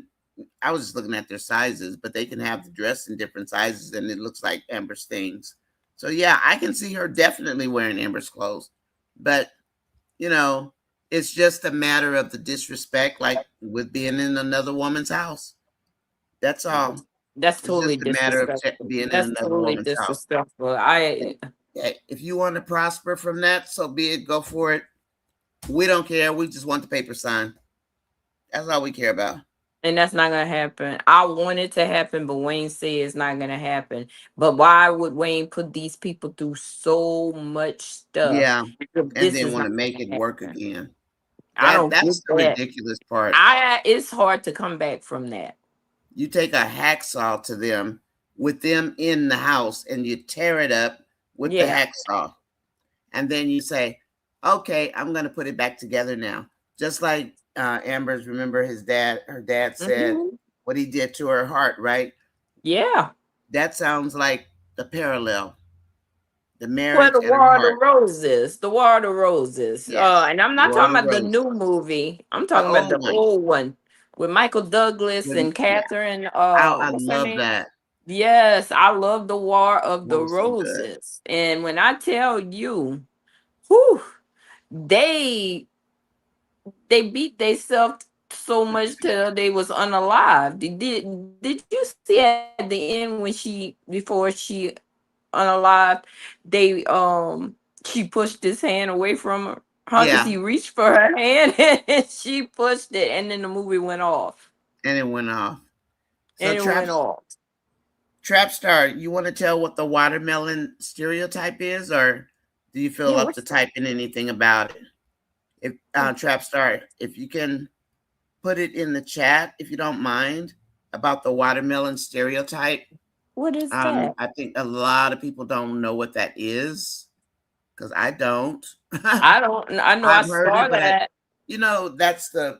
I was just looking at their sizes, but they can have the dress in different sizes and it looks like Amber's things. So yeah, I can see her definitely wearing Amber's clothes. But, you know, it's just a matter of the disrespect, like with being in another woman's house. That's all. That's It's totally just a matter of disrespectful. being in That's another totally woman's house. disrespectful. If you want to prosper from that, so be it. Go for it. We don't care. We just want the paper signed. That's all we care about. And that's not gonna happen. I want it to happen, but Wayne said it's not gonna happen. But why would Wayne put these people through so much stuff Yeah. if And this then is want not to make it gonna work happen? again. I don't get That's the that. ridiculous part. I It's hard to come back from that. You take a hacksaw to them with them in the house and you tear it up with the Yeah. hacksaw. And then you say, okay, I'm going to put it back together now. Just like Amber's, remember her dad said Hmm. what he did to her heart, right? Yeah. That sounds like the parallel, the Well, marriage the and her War of the heart. Roses, the War of the Roses. Yes. And I'm not War of talking the about the Roses. new movie. I'm The talking about old the one. old one with Michael Douglas and Yeah. Catherine. I What's her love name? that. Yes, I love the War of That the was so good. Roses. And when I tell you, whew, they they beat themselves so much till they was unalive. Did you see at the end when before she unalive, she pushed his hand away from her. He Yeah. reached for her hand and she pushed it, and then the movie went off. And it went off. So And it went off. Trap Star, you want to tell what the watermelon stereotype is, or do you feel Yeah, up to what's typing anything about it? If Trap Star, if you can put it in the chat, if you don't mind, about the watermelon stereotype. what is that? I think a lot of people don't know what that is because I don't. I don't. I know I I've heard saw it, but that. that's the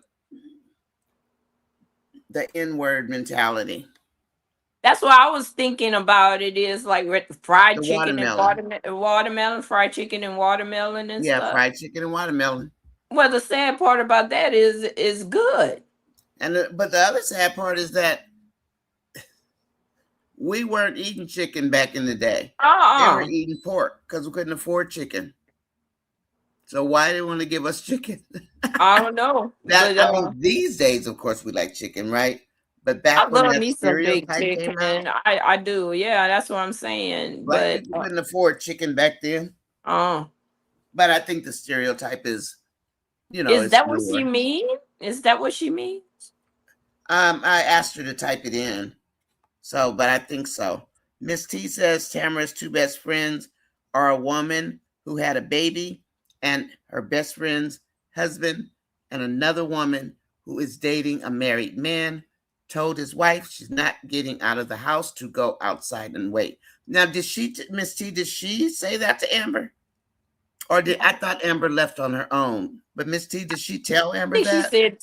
N word mentality. That's what I was thinking about. It is like fried The chicken and watermelon. watermelon, fried chicken and watermelon and Yeah, stuff. fried chicken and watermelon. Well, the sad part about that is good. But the other sad part is that we weren't eating chicken back in the day. They were Uh-uh. eating pork because we couldn't afford chicken. So why do they want to give us chicken? I don't know, That but I mean, these days, of course, we like chicken, right? But I back when love that me some big stereotype came out, chicken. I do. Yeah, that's what I'm saying. black But people couldn't afford chicken back then. uh, But I think the stereotype is, is it's that what she newer. mean? Is that what she means? I asked her to type it in, but I think so. Miss T says Tamara's two best friends are a woman who had a baby and her best friend's husband, and another woman who is dating a married man told his wife she's not getting out of the house to go outside and wait. Now, Miss T, did she say that to Amber? Or did I thought Amber left on her own? But Miss T, did she tell I Amber think she that? said,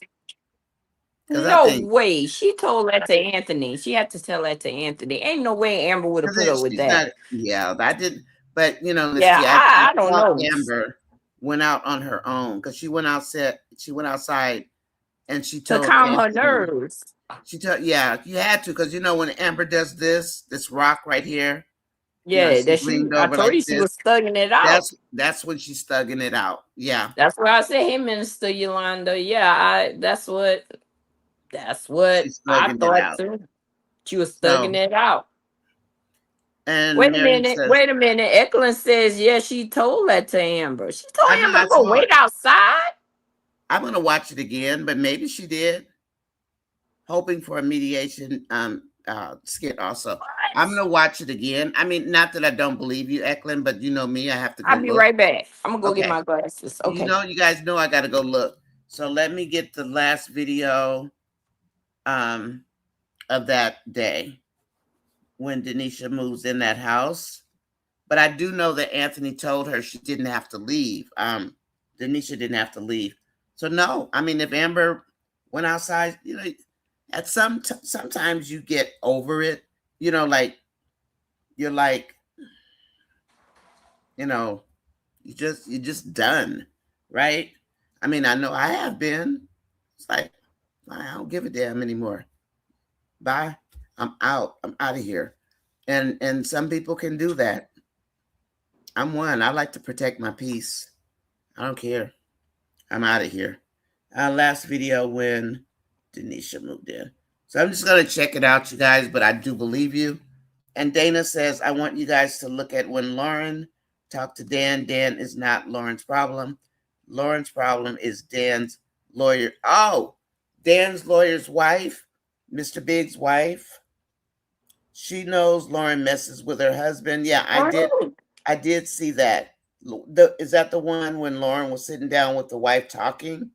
Because I no think way. She told that to Anthony. She had to tell that to Anthony. Ain't no way Amber would have put up because with she's that. not. Yeah, I did. But Miss Yeah, T, I I don't thought know. Amber went out on her own because she went outside. She went outside and she To told calm her Anthony. nerves. She told, yeah, you had to because when Amber does this rock right here, Yeah, she's that leaned I over told like you she this. was thugging it out. That's when she's thugging it out. Yeah, That's why I said, hey, Minister Yolanda. Yeah, that's what she's I thugging it thought out. too. She was thugging So, it out. and Wait a Marion minute. says, Wait a minute. Eklund says, yeah, she told that to Amber. She told I know Amber I to go saw wait it. outside. I'm gonna watch it again, but maybe she did, hoping for a mediation skit also. I'm What? gonna watch it again. I mean, not that I don't believe you, Eklund, but you know me, I have to go I'll be look. right back. I'm gonna go get Okay. my glasses. You Okay. know, you guys know I gotta go look. So let me get the last video um of that day when Denisha moves in that house. But I do know that Anthony told her she didn't have to leave. Denisha didn't have to leave. So no, I mean, if Amber went outside, at sometimes you get over it. Like you're like, you know, you're just done, right? I mean, I know I have been. It's like I don't give a damn anymore. Bye. I'm out. I'm out of here. And some people can do that. I'm one. I like to protect my peace. I don't care. I'm out of here. Last video when Denisha moved in. So I'm just gonna check it out, you guys. But I do believe you. And Dana says I want you guys to look at when Lauren talked to Dan. Dan is not Lauren's problem. Lauren's problem is Dan's lawyer. Oh, Dan's lawyer's wife, Mr. Big's wife. She knows Lauren messes with her husband. Yeah, I did. Oh, I did see that. Is that the one when Lauren was sitting down with the wife talking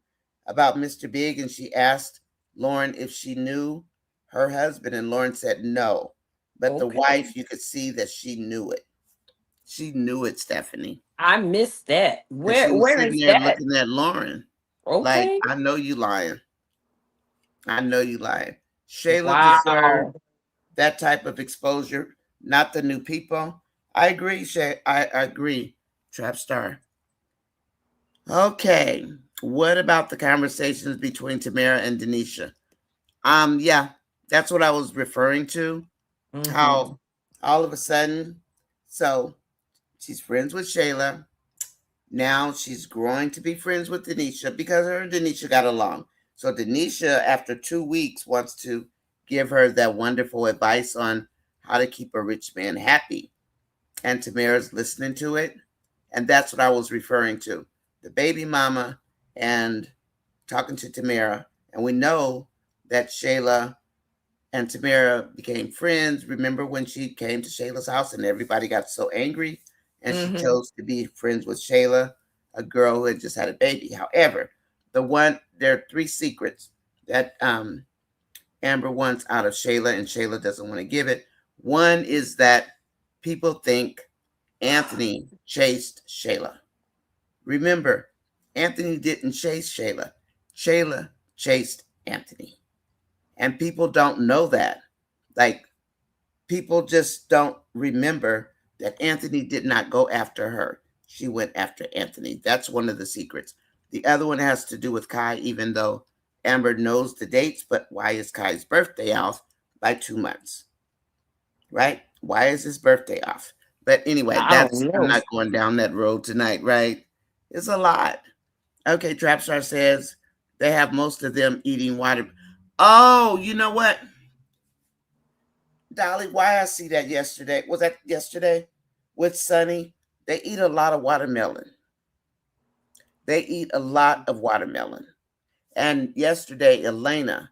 about Mr. Big, and she asked Lauren if she knew her husband, and Lauren said no. But the okay. wife, you could see that she knew it. She knew it, Stephanie. I missed that. And she Where was where sitting is there that? looking at Lauren like, Okay. I know you lying. I know you lying. Shayla deserved Wow. that type of exposure, not the new people. I agree, Shay. I agree, Trap Star. Okay. What about the conversations between Tamara and Denisha? Yeah, that's what I was referring to. Mm-hmm. How all of a sudden, so she's friends with Shayla. Now she's growing to be friends with Denisha because her and Denisha got along. So Denisha, after 2 weeks, wants to give her that wonderful advice on how to keep a rich man happy. And Tamara's listening to it. And that's what I was referring to. The baby mama and talking to Tamara. And we know that Shayla and Tamara became friends. Remember when she came to Shayla's house and everybody got so angry and she Mm-hmm. chose to be friends with Shayla, a girl who had just had a baby. However, there are three secrets that Amber wants out of Shayla and Shayla doesn't want to give it. One is that people think Anthony chased Shayla. Remember, Anthony didn't chase Shayla. Shayla chased Anthony. And people don't know that. Like, people just don't remember that Anthony did not go after her. She went after Anthony. That's one of the secrets. The other one has to do with Kai, even though Amber knows the dates, but why is Kai's birthday off by 2 months? Right? Why is his birthday off? But anyway, I don't I'm know. not going down that road tonight, right? It's a lot. Okay, Trapstar says they have most of them eating water. Oh, you know what? Dolly, why I see that yesterday? Was that yesterday with Sunny? They eat a lot of watermelon. They eat a lot of watermelon. And yesterday, Elena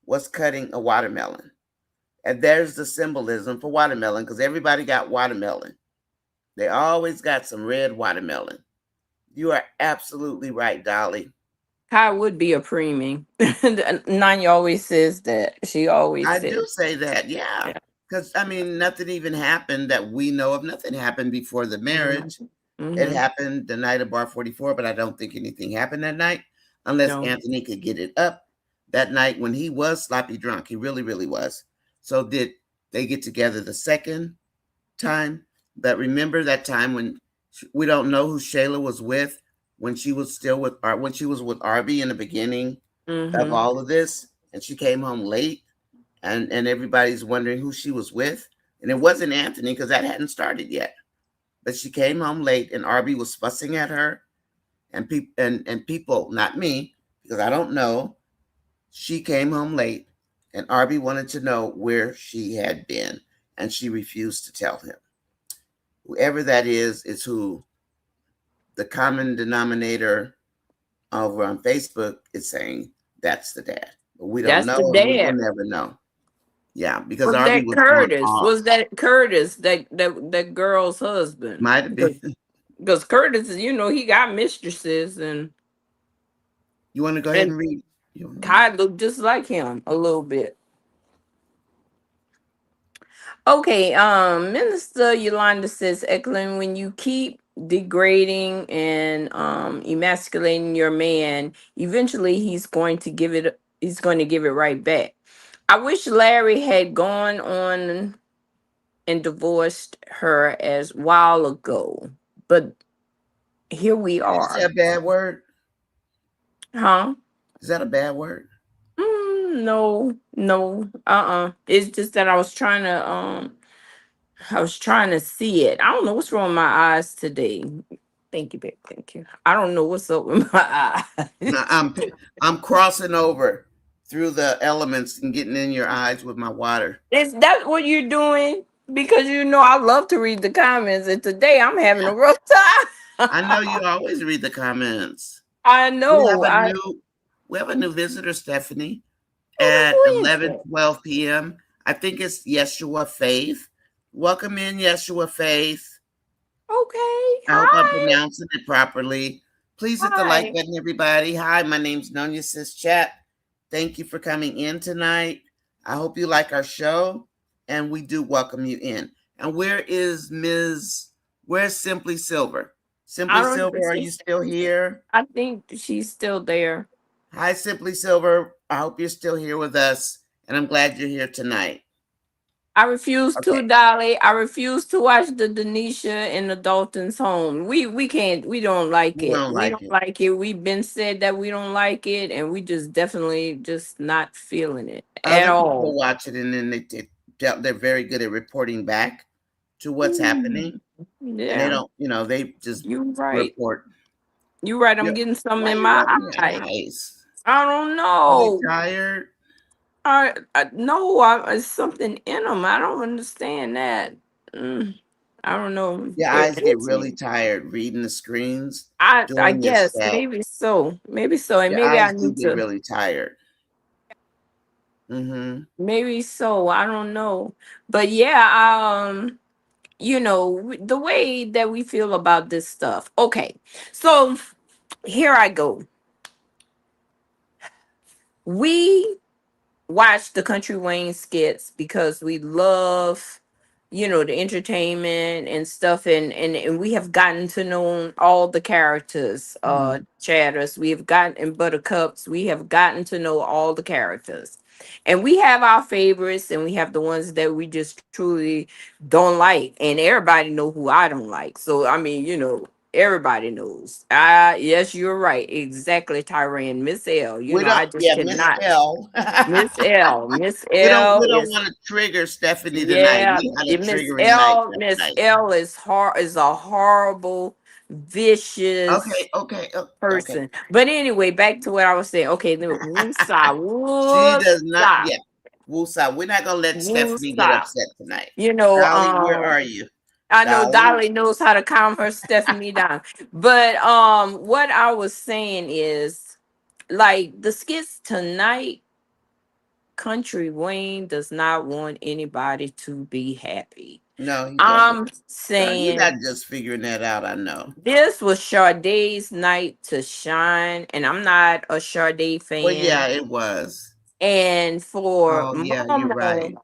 was cutting a watermelon. And there's the symbolism for watermelon because everybody got watermelon. They always got some red watermelon. You are absolutely right, Dolly. Kai would be a preemie. Nanya always says that. She always I says, do say that, yeah. yeah. Because, I mean, nothing even happened that we know of. Nothing happened before the Mhm. marriage. It Mm-hmm. happened the night of Bar 44, but I don't think anything happened that night unless No. Anthony could get it up that night when he was sloppy drunk. He really, really was. So did they get together the second time? But remember that time when we don't know who Shayla was with when she was still with when she was with Arby in the beginning of Mm-hmm. all of this, and she came home late, and everybody's wondering who she was with, and it wasn't Anthony because that hadn't started yet. But she came home late, and Arby was fussing at her, and people and people, not me, because I don't know. She came home late, and Arby wanted to know where she had been, and she refused to tell him. Whoever that is who the common denominator over on Facebook is saying that's the dad. But we don't That's know, the and we will dad. never know. Yeah, because Was Arby that was going Curtis? off. Was that Curtis? That girl's husband? Might have been. Because Curtis, he got mistresses, You want to go ahead and and read? You want to read? Kai looked just like him a little bit. Okay, Minister Yolanda says, Eklund, when you keep degrading and emasculating your man, eventually he's going to give it right back. I wish Larry had gone on and divorced her as while ago, but here we Did you say are. a bad word? Huh? Is that a bad word? No, no, it's just that I was trying to see it. I don't know what's wrong with my eyes today. Thank you, babe. Thank you. I don't know what's up with my No, eyes. I'm crossing over through the elements and getting in your eyes with my water. Is that what you're doing? Because I love to read the comments, and today I'm having a rough I know time. you always read the comments. I We have know. a new we have a new visitor, Stephanie, at Who is 11 it? 12 p.m. I think it's Yeshua Faith. Welcome in, Yeshua Faith. Okay. I hope I'm Hi. pronouncing it properly. Please hit the like Hi. button, everybody. Hi, my name's NONYASISCHAT. Thank you for coming in tonight. I hope you like our show, and we do welcome you in. And where's Simply Silver? I Simply don't. Silver, are you still here? I think she's still there. Hi, Simply Silver. I hope you're still here with us, and I'm glad you're here tonight. I refuse to, Okay, Dolly. I refuse to watch the Denisha and the Dalton's home. We can't. We don't like we it. don't We like don't it. like it. We've been said that we don't like it, and we just definitely just not feeling it at Other people all. watch it, and then they're very good at reporting back to what's Mm, happening, and they yeah, don't, they just you right. report. You right. I'm Yep. getting something Why are in you my rubbing your eye. eyes? I don't Are they know. tired? I no. It's something in them. I don't understand that. Mm, I don't know. Your They're eyes get really itching. tired reading the screens, I doing this guess stuff. maybe so. Maybe so. And Your maybe I eyes do need get to. really tired. Mm-hmm. Maybe so. I don't know. But yeah, the way that we feel about this stuff. Okay. So here I go. We watch the Country Wayne skits because we love the entertainment and stuff, and we have gotten to know all the characters, Mm-hmm. chatters, we have gotten, and buttercups, we have gotten to know all the characters, and we have our favorites, and we have the ones that we just truly don't like, and everybody know who I don't like. So I mean, everybody knows. Yes, you're right, exactly, Tyran. Miss L, We I don't. just Yeah, Miss cannot. L. Miss L. Miss we don't. L We don't is, want to trigger Stephanie tonight. yeah. We had a Miss triggering night L. last Miss night. L is a horrible, vicious Okay. Okay. Okay. person. But anyway, back to what I was saying. Okay, woosah, She does not. woosah, Yeah. Woosah. We're not gonna let Stephanie get woosah. upset tonight. You know, Dolly, where um, are you? I know Dolly. Dolly knows how to calm her Stephanie down. But what I was saying is, like, the skits tonight, Country Wayne does not want anybody to be happy. No, he doesn't. I'm Girl, you're not saying just figuring that out. I know. this was Shardae's night to shine, and I'm not a Shardae Well, yeah, fan. it was. And for Oh, yeah, you're right. Momo,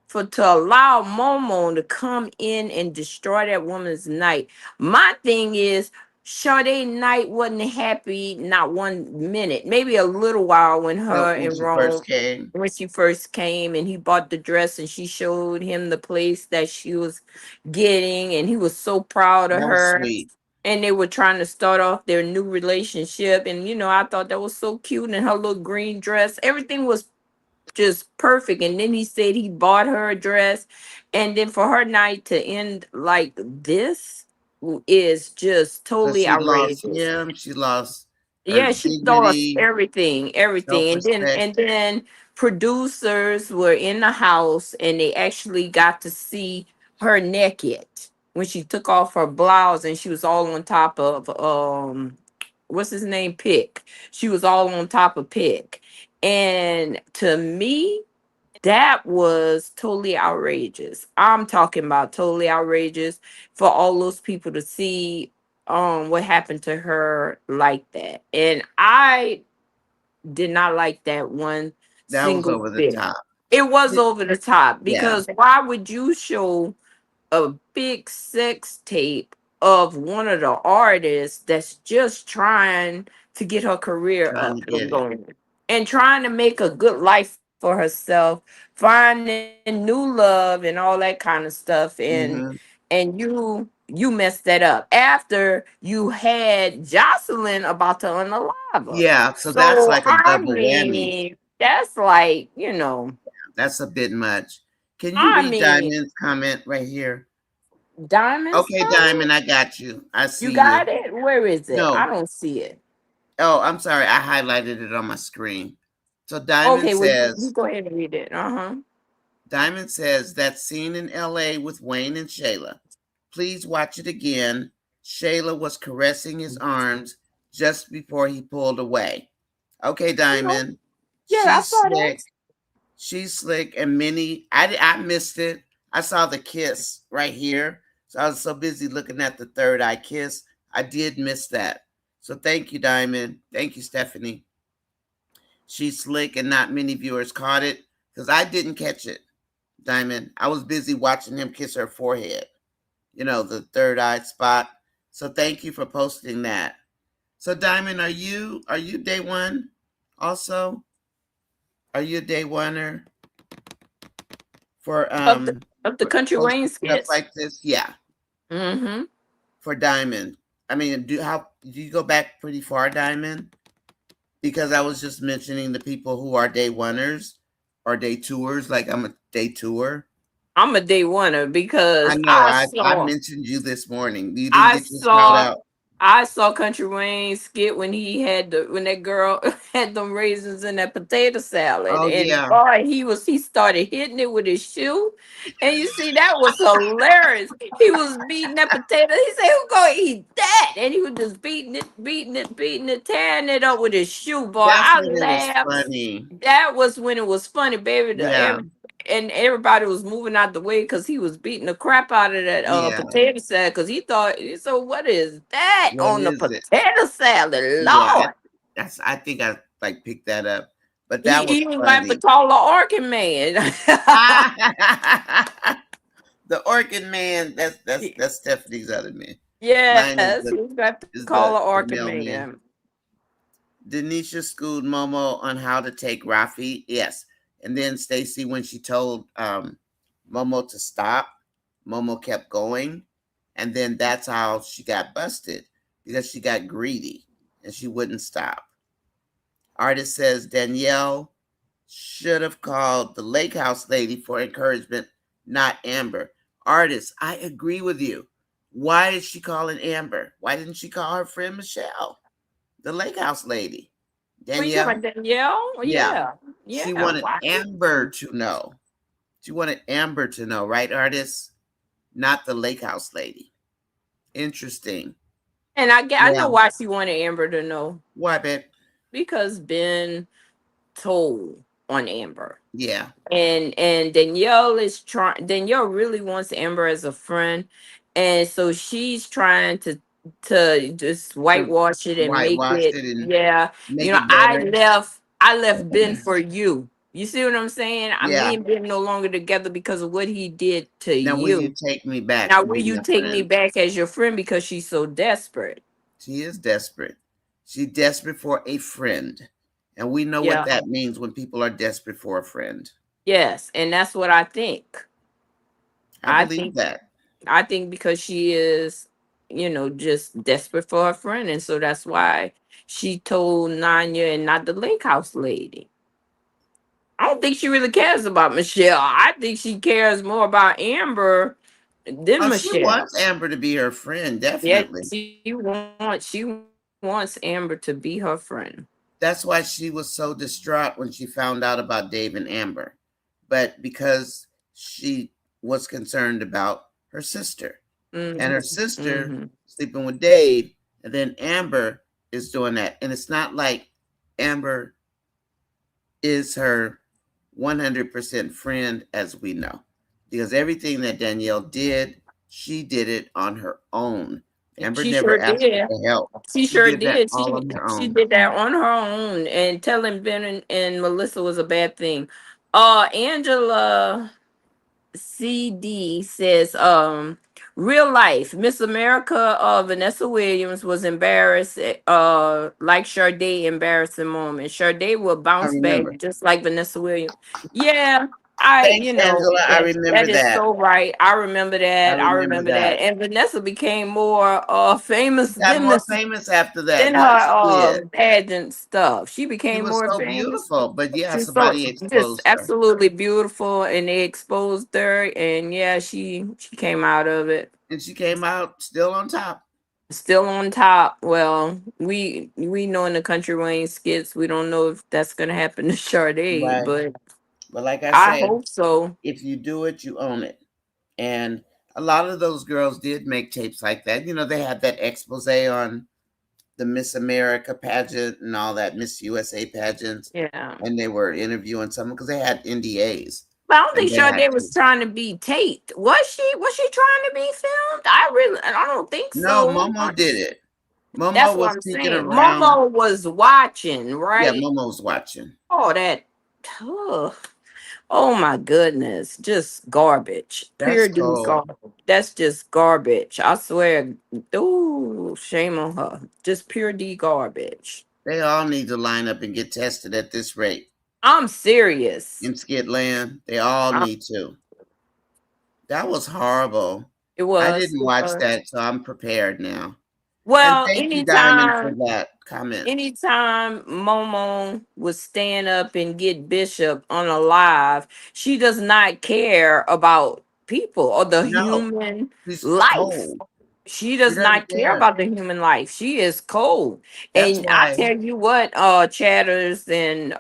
for to allow Momo to come in and destroy that woman's night. My thing is, Shardae night wasn't happy not 1 minute, maybe a little while when So her when and she first Rome came, when she first came and he bought the dress and she showed him the place that she was getting and he was so proud of that was her sweet. and they were trying to start off their new relationship and I thought that was so cute and her little green dress, everything was just perfect. And then he said he bought her a dress, and then for her night to end like this is just So totally she lost outrageous. him. She lost her Yeah, she lost dignity, everything, and then self-respect. producers were in the house and they actually got to see her naked when she took off her blouse and she was all on top of what's his name, Pick. She was all on top of Pick, and to me that was totally outrageous. I'm talking about totally outrageous for all those people to see what happened to her like that. And I did not like that one That was single over the bit. top. It was over the top Yeah, because why would you show a big sex tape of one of the artists that's just trying to get her career trying to up and get it. going and trying to make a good life for herself, finding new love and all that kind of stuff, Hmm. and you messed that up after you had Jocelyn about to unalive her. Yeah, so that's So like a I double whammy. mean, that's like, That's a bit much. Can you I read mean, Diamond's comment right here? Diamond's Okay, Diamond, comment. I got you. I You see you. got it? Where is it? I No. don't see it. Oh, I'm sorry. I highlighted it on my screen. So Okay, well, you go ahead and read it. Uh-huh. Diamond says that scene in LA with Wayne and Shayla. Please watch it again. Shayla was caressing his arms just before he pulled away. Okay, You know, Diamond. yeah, I She's saw that. slick. She's slick, and Minnie. I missed it. I saw the kiss right here, so I was so busy looking at the third eye kiss. I did miss that. So thank you, Diamond. Thank you, Stephanie. She's slick, and not many viewers caught it because I didn't catch it. Diamond. I was busy watching him kiss her forehead. The third eye spot. So thank you for posting that. So Diamond, are you day one? Also, are you a day oneer for Of the country Wayne posting stuff skits. like this? Yeah, Mm-hmm. for Diamond. I mean, do you go back pretty far, Diamond? Because I was just mentioning the people who are day oneers or day tours. Like I'm a day tour. I'm a day oneer I because know. I mentioned you this morning. You didn't I get your shout saw out. I saw Country Wayne skit when he had when that girl had them raisins in that potato salad, Oh and yeah. boy, he started hitting it with his shoe, and you see that was hilarious. He was beating that potato. He said, "Who gonna eat that?" And he was just beating it, tearing it up with his shoe. Boy, That's I when it was laughed. funny. That was when it was funny, baby. Yeah. And everybody was moving out the way because he was beating the crap out of that Yeah. potato salad because he thought, so what is that What on the is it? potato salad? Yeah. Lord. I think I like picked that up. But that was He was like the funny. taller Orkin man. The Orchid Man, that's Stephanie's other man. Mine is Yes, the he was got to is call the, the the Orkin mailman. man. Denisha schooled Momo on how to take Rafi. Yes. And then Stacy, when she told Momo to stop, Momo kept going. And then that's how she got busted because she got greedy and she wouldn't stop. Artist says Danielle should have called the lake house lady for encouragement, not Amber. Artist, I agree with you. Why is she calling Amber? Why didn't she call her friend Michelle, the lake house lady? What you talking Danielle? about, Danielle? Oh, Yeah. yeah. She Yeah. wanted Why? Amber to know. She wanted Amber to know, right, artist? Not the lake house lady. Interesting. And I Yeah. know why she wanted Amber to know Why, babe? because Ben told on Amber. Yeah. And Danielle really wants Amber as a friend, and so she's trying to just To whitewash it and make whitewash it, it and yeah. make it I better. left I left Ben for you. You see what I'm saying? Yeah. Me and Ben no longer together because of what he did to Now, will you you. take me back Now, to will be you my take me friend? back as your friend because she's so desperate? She is desperate. She's desperate for a friend. And we know what Yeah. that means when people are desperate for a friend. Yes, and that's what I think. I I believe think that. I think because she is, just desperate for her friend, and so that's why she told Nanya and not the lake house lady. I don't think she really cares about Michelle. I think she cares more about Amber than Oh, she Michelle. wants Amber to be her friend, Yeah, definitely. she wants Amber to be her friend. That's why she was so distraught when she found out about Dave and Amber. But because she was concerned about her sister, and her Mm-hmm. sister Mm-hmm. sleeping with Dave, and then Amber is doing that. And it's not like Amber is her 100% friend as we know, because everything that Danielle did, she did it on her own. Amber She never sure asked her did. for help. She She sure did that did. She all on her she own. did that on her own, and telling Ben and Melissa was a bad thing. Angela CD says, real life, Miss America, Vanessa Williams was embarrassed, like Shardae embarrassing moment. Shardae will I bounce back remember. just like Vanessa Williams. Yeah, I, Thanks, Angela. I remember that is that. so right. I remember I that. I remember remember that. that. And Vanessa became more famous Got than more Miss famous after than that. her Yeah, she did. pageant stuff. She She became was more so famous. beautiful. But yeah, She's so somebody just exposed her. absolutely beautiful, and they exposed her, and yeah, she came out of it And she came out still on top. still on top. Well, we know in the country Wayne skits, we don't know if that's gonna happen to Sade, Right. but But like I I said, hope so. if you do it, you own it. And a lot of those girls did make tapes like that. They had that expose on the Miss America pageant and all that Miss USA pageants. Yeah. And they were interviewing someone because they had NDAs But I don't and think they had Sade was to. trying to be taped. Was she? Was she trying to be filmed? I don't think No, so. Momo did it. That's Momo what was I'm peeking saying. around. Momo was watching, Yeah, right? Momo's watching. Oh, that. Ugh. Oh my goodness, just garbage. That's Pure D cold. garbage. That's just garbage. I swear. Ooh, shame on her. Just pure D garbage. They all need to line up and get tested at this rate. I'm serious. In Skitland, they all I, need to. That was horrible. it I was. didn't It watch was. that, so I'm prepared now. And Well, thank you, Diamond, for that comment. anytime Momo would stand up and get Bishop on a live, she does not care about people or the No, human he's life. cold. She She does doesn't not care care. about the human life. She is cold. That's And I why tell you what, chatters and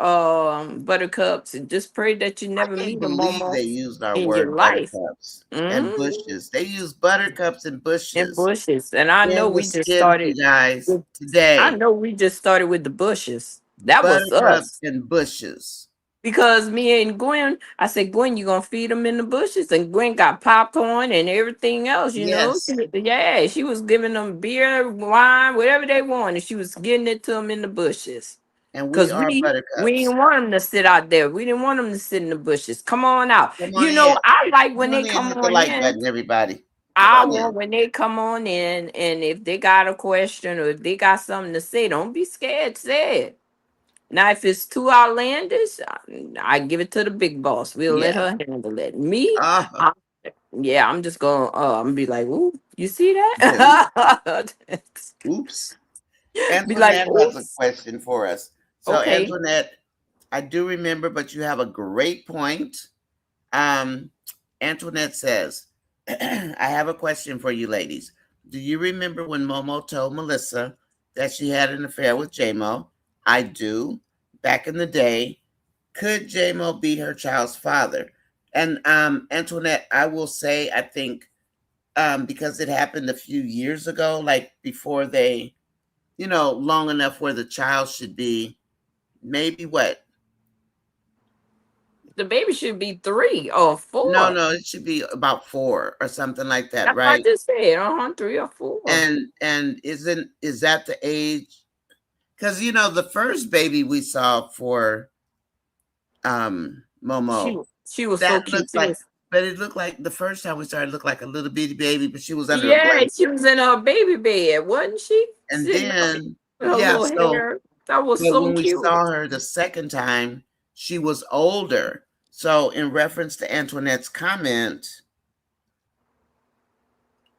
buttercups, and just pray that you I never can't meet a believe Momo they used our in your word life. buttercups and Mm, bushes. They used buttercups and and bushes bushes. And I know in the we just skit, you started guys, with I today. know we just started with the bushes. That was Buttercups us. and bushes. Because me and Gwen, I said, Gwen, you gonna feed them in the bushes, and Gwen got popcorn and everything else. Yes, Yeah, she was giving them beer, wine, whatever they wanted. She was getting it to them in the bushes. and we Cause are we buttercups. didn't want them to sit out there. We didn't want them to sit in the bushes. Come on out. Come on in. I like when Come on they in, come hit the on like in. button, everybody. Come I on want in. when they come on in, and if they got a question or if they got something to say, don't be scared. Say it. Now, if it's too outlandish, I give it to the big boss. We'll let Yeah. her handle it. Me, Ah, I, yeah, I'm just gonna. I'm gonna be like, ooh, you see oops. that? Oops. Be like, Antoinette has a oops. question for us. So, Okay. Antoinette, I do remember, but you have a great point. Um, Antoinette says, I have a question for you ladies. Do you remember when Momo told Melissa that she had an affair with JMO? I do. Back in the day, could JMO be her child's father? And Antoinette, I will say, I think because it happened a few years ago, like before they, long enough where the child should be maybe what? The baby should be 3 or 4. No, it should be about 4 or something like that, That's what I right? just said. 3 or 4. And is that the age? Because the first baby we saw for She Momo. she was so That cute. looked She like, was but it looked like the first time we started, it looked like a little bitty baby, but she was under a yeah, blanket. she was in her baby bed, wasn't she? And Sitting up then, with her yeah, little so, hair. That was but so when we cute. saw her the second time, she was older. So, in reference to Antoinette's comment,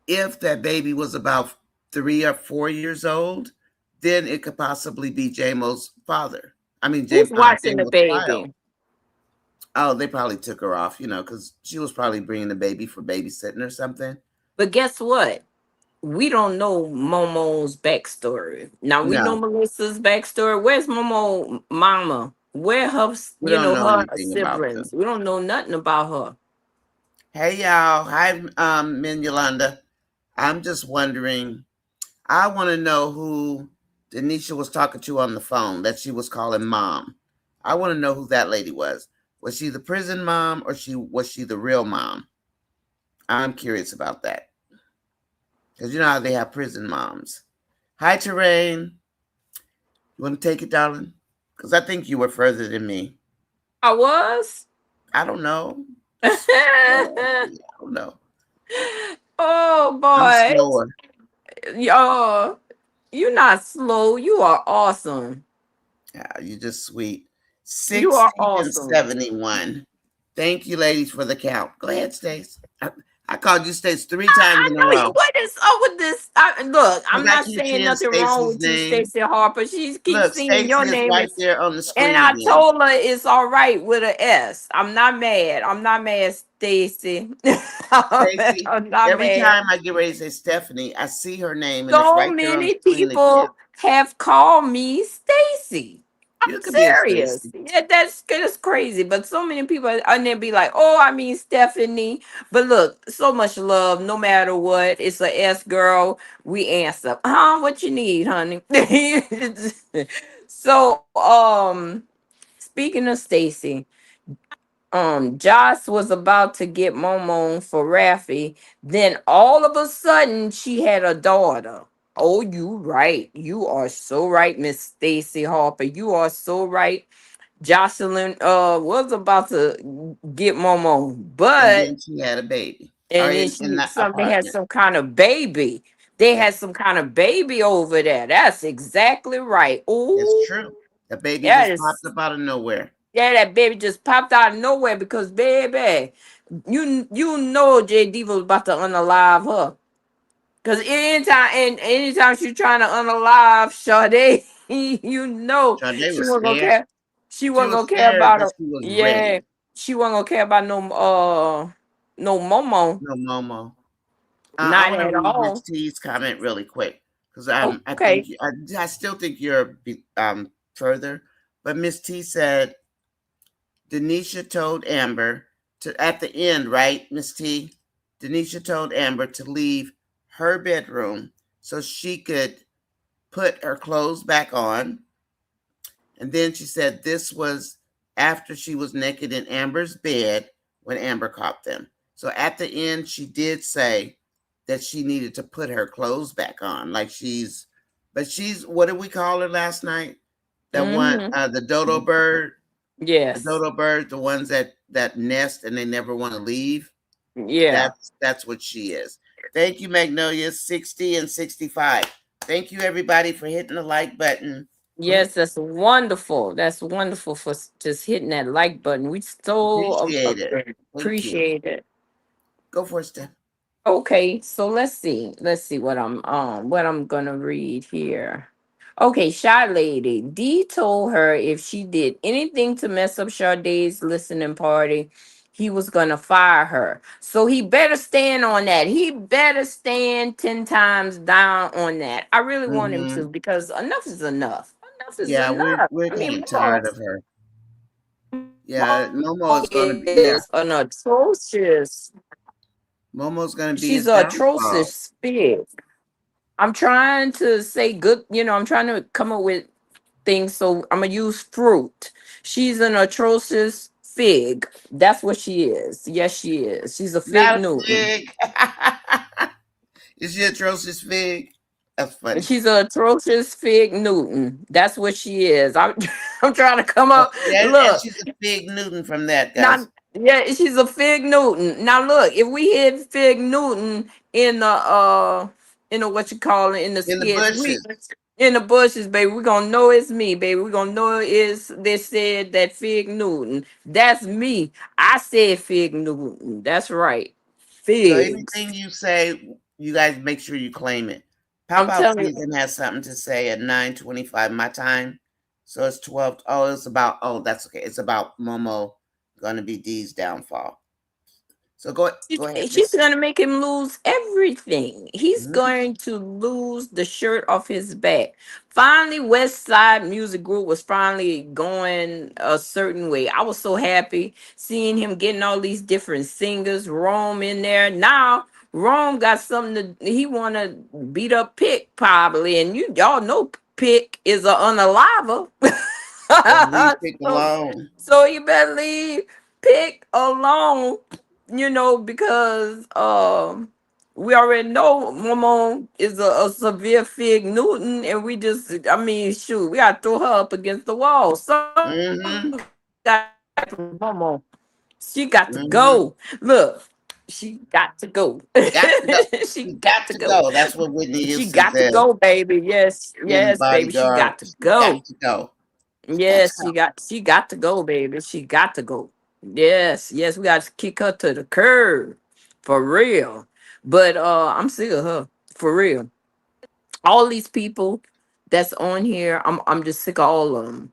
if that baby was about 3 or 4 years old, then it could possibly be JMO's father. I mean, Who's watching the JMO's child. baby? Oh, they probably took her off, because she was probably bringing the baby for babysitting or something. But guess what? We don't know Momo's backstory. Now we know No, Melissa's backstory. Where's Momo mama? Where her, we don't know her anything about them. siblings? We don't know nothing about her. Hey, y'all. Hi, Min Yolanda. I'm just wondering. I want to know who Denisha was talking to on the phone that she was calling mom. I want to know who that lady was. Was she the prison mom or was she the real mom? I'm curious about that because you know how they have prison moms. Hi, Terrain. You want to take it, darling? Because I think you were further than me. I was. I don't know. I don't know. Oh I'm boy. slower. Yo, you're not slow. You are awesome. Yeah, you're just sweet. You are 60 and awesome. 71. Thank you, ladies, for the count. Go ahead, Stace. I called you Stace three times I in a know row. what is up with this. Look, Because I'm I not keep saying seeing nothing wrong Stacy's with you, name. Stacey Harper. She keeps Look, saying your Stacy is name, right there on the and screen I again. told her it's all right with an S. I'm not mad. I'm not mad, Stacy. Stacy, I'm not every mad. time I get ready to say Stephanie, I see her name and it's So right there on the many screen again. people have called me Stacy. I'm You could be a serious. Stacy. Yeah, that's crazy. But so many people and then be like, "Oh, I mean Stephanie." But look, so much love. No matter what, it's a S girl. We answer. Huh? What you need, honey? So, speaking of Stacy, Joss was about to get Momo for Raffy. Then all of a sudden, she had a daughter. Oh, you right. You are so right, Miss Stacy Harper. You are so right. Jocelyn was about to get Momo, And but then she had a baby. Or and then in she that something had apartment. some kind of baby. They Yeah, had some kind of baby over there. That's exactly right. it's Ooh, true. The baby that just is popped up out of nowhere. yeah, that baby just popped out of nowhere because baby, you know JD was about to unalive her. Cause anytime she's trying to unalive Shardae, you know Sade she was wasn't gonna scared. care. She She wasn't was gonna care scared, about but her. she was Yeah, ready. she wasn't gonna care about no Momo. No, Momo. I Not want to at read Miss all. T's comment really quick because I Okay. think I still think you're further, but Miss T said Denisha told Amber to at the end, right, Miss T? Denisha told Amber to leave her bedroom so she could put her clothes back on. And then she said this was after she was naked in Amber's bed when Amber caught them. So at the end, she did say that she needed to put her clothes back on. But she's, what did we call her last night? That one, Mm-hmm. the dodo bird, the Yes. dodo bird, the ones that nest and they never want to leave. Yeah. That's what she is. Thank you, Magnolia, 60 and 65. Thank you, everybody, for hitting the like button. Yes, that's wonderful. That's wonderful for just hitting that like button. We so Appreciate it. Thank you. appreciate it. Go for it, Steph. Okay, so let's see. Let's see what I'm gonna read here. Okay, Shy Lady. D told her if she did anything to mess up Sade's listening party, he was gonna fire her. So he better stand on that. He better stand 10 times down on that. I really want him Mm-hmm. to because enough is enough. Enough is Yeah, enough. we're I getting mean, Momo, tired of her. Yeah, Momo Yeah, is an atrocious. Momo's gonna be She's his a downfall. atrocious fig. I'm trying to say good, I'm trying to come up with things, so I'm gonna use fruit. She's an atrocious fig. That's what she is. Yes, she is. She's a fig Not a Newton. fig. Is she atrocious fig? That's And funny. she's an atrocious fig Newton. That's what she is. I'm trying to come Oh, up. and Look, she's a big Newton from that, now, guys. yeah, she's a Fig Newton. Now look, if we hit Fig Newton in the what you call it in the In the skits, we bushes. in the bushes, baby, we gonna know it's me, baby. We gonna know it's they said that Fig Newton. That's me. I said Fig Newton. That's right. So Figs. anything you say, you guys make sure you claim it. Pop I'm Out telling you. Season has something to say at 9:25 my time. So it's 12. Oh, it's about, oh, that's okay. It's about Momo gonna be Dee's downfall. So go ahead, She's Miss. gonna make him lose everything. He's Mhm. going to lose the shirt off his back. Finally, West Side Music Group was finally going a certain way. I was so happy seeing him getting all these different singers. Rome in there now. Rome got something to. He want to beat up Pick probably, and y'all know Pick is a unaliver. So leave Pick so, alone. so you better leave Pick alone, because we already know Momo is a severe Fig Newton, and we just, I mean, shoot, we gotta throw her up against the wall. Something got to Mm-hmm. happen with Momo. She got to go. Mm-hmm. Look, she got to go. Got to go. She She got to got to go. go. That's what Whitney She Houston got to says go, baby. Yes, in yes, baby. She Bodyguard. got to She got go. to go. She got to Yes, go. she got to go, baby. She got to go. Yes, yes, we got to kick her to the curb. For real. But I'm sick of her. For real. All these people that's on here, I'm just sick of all of them.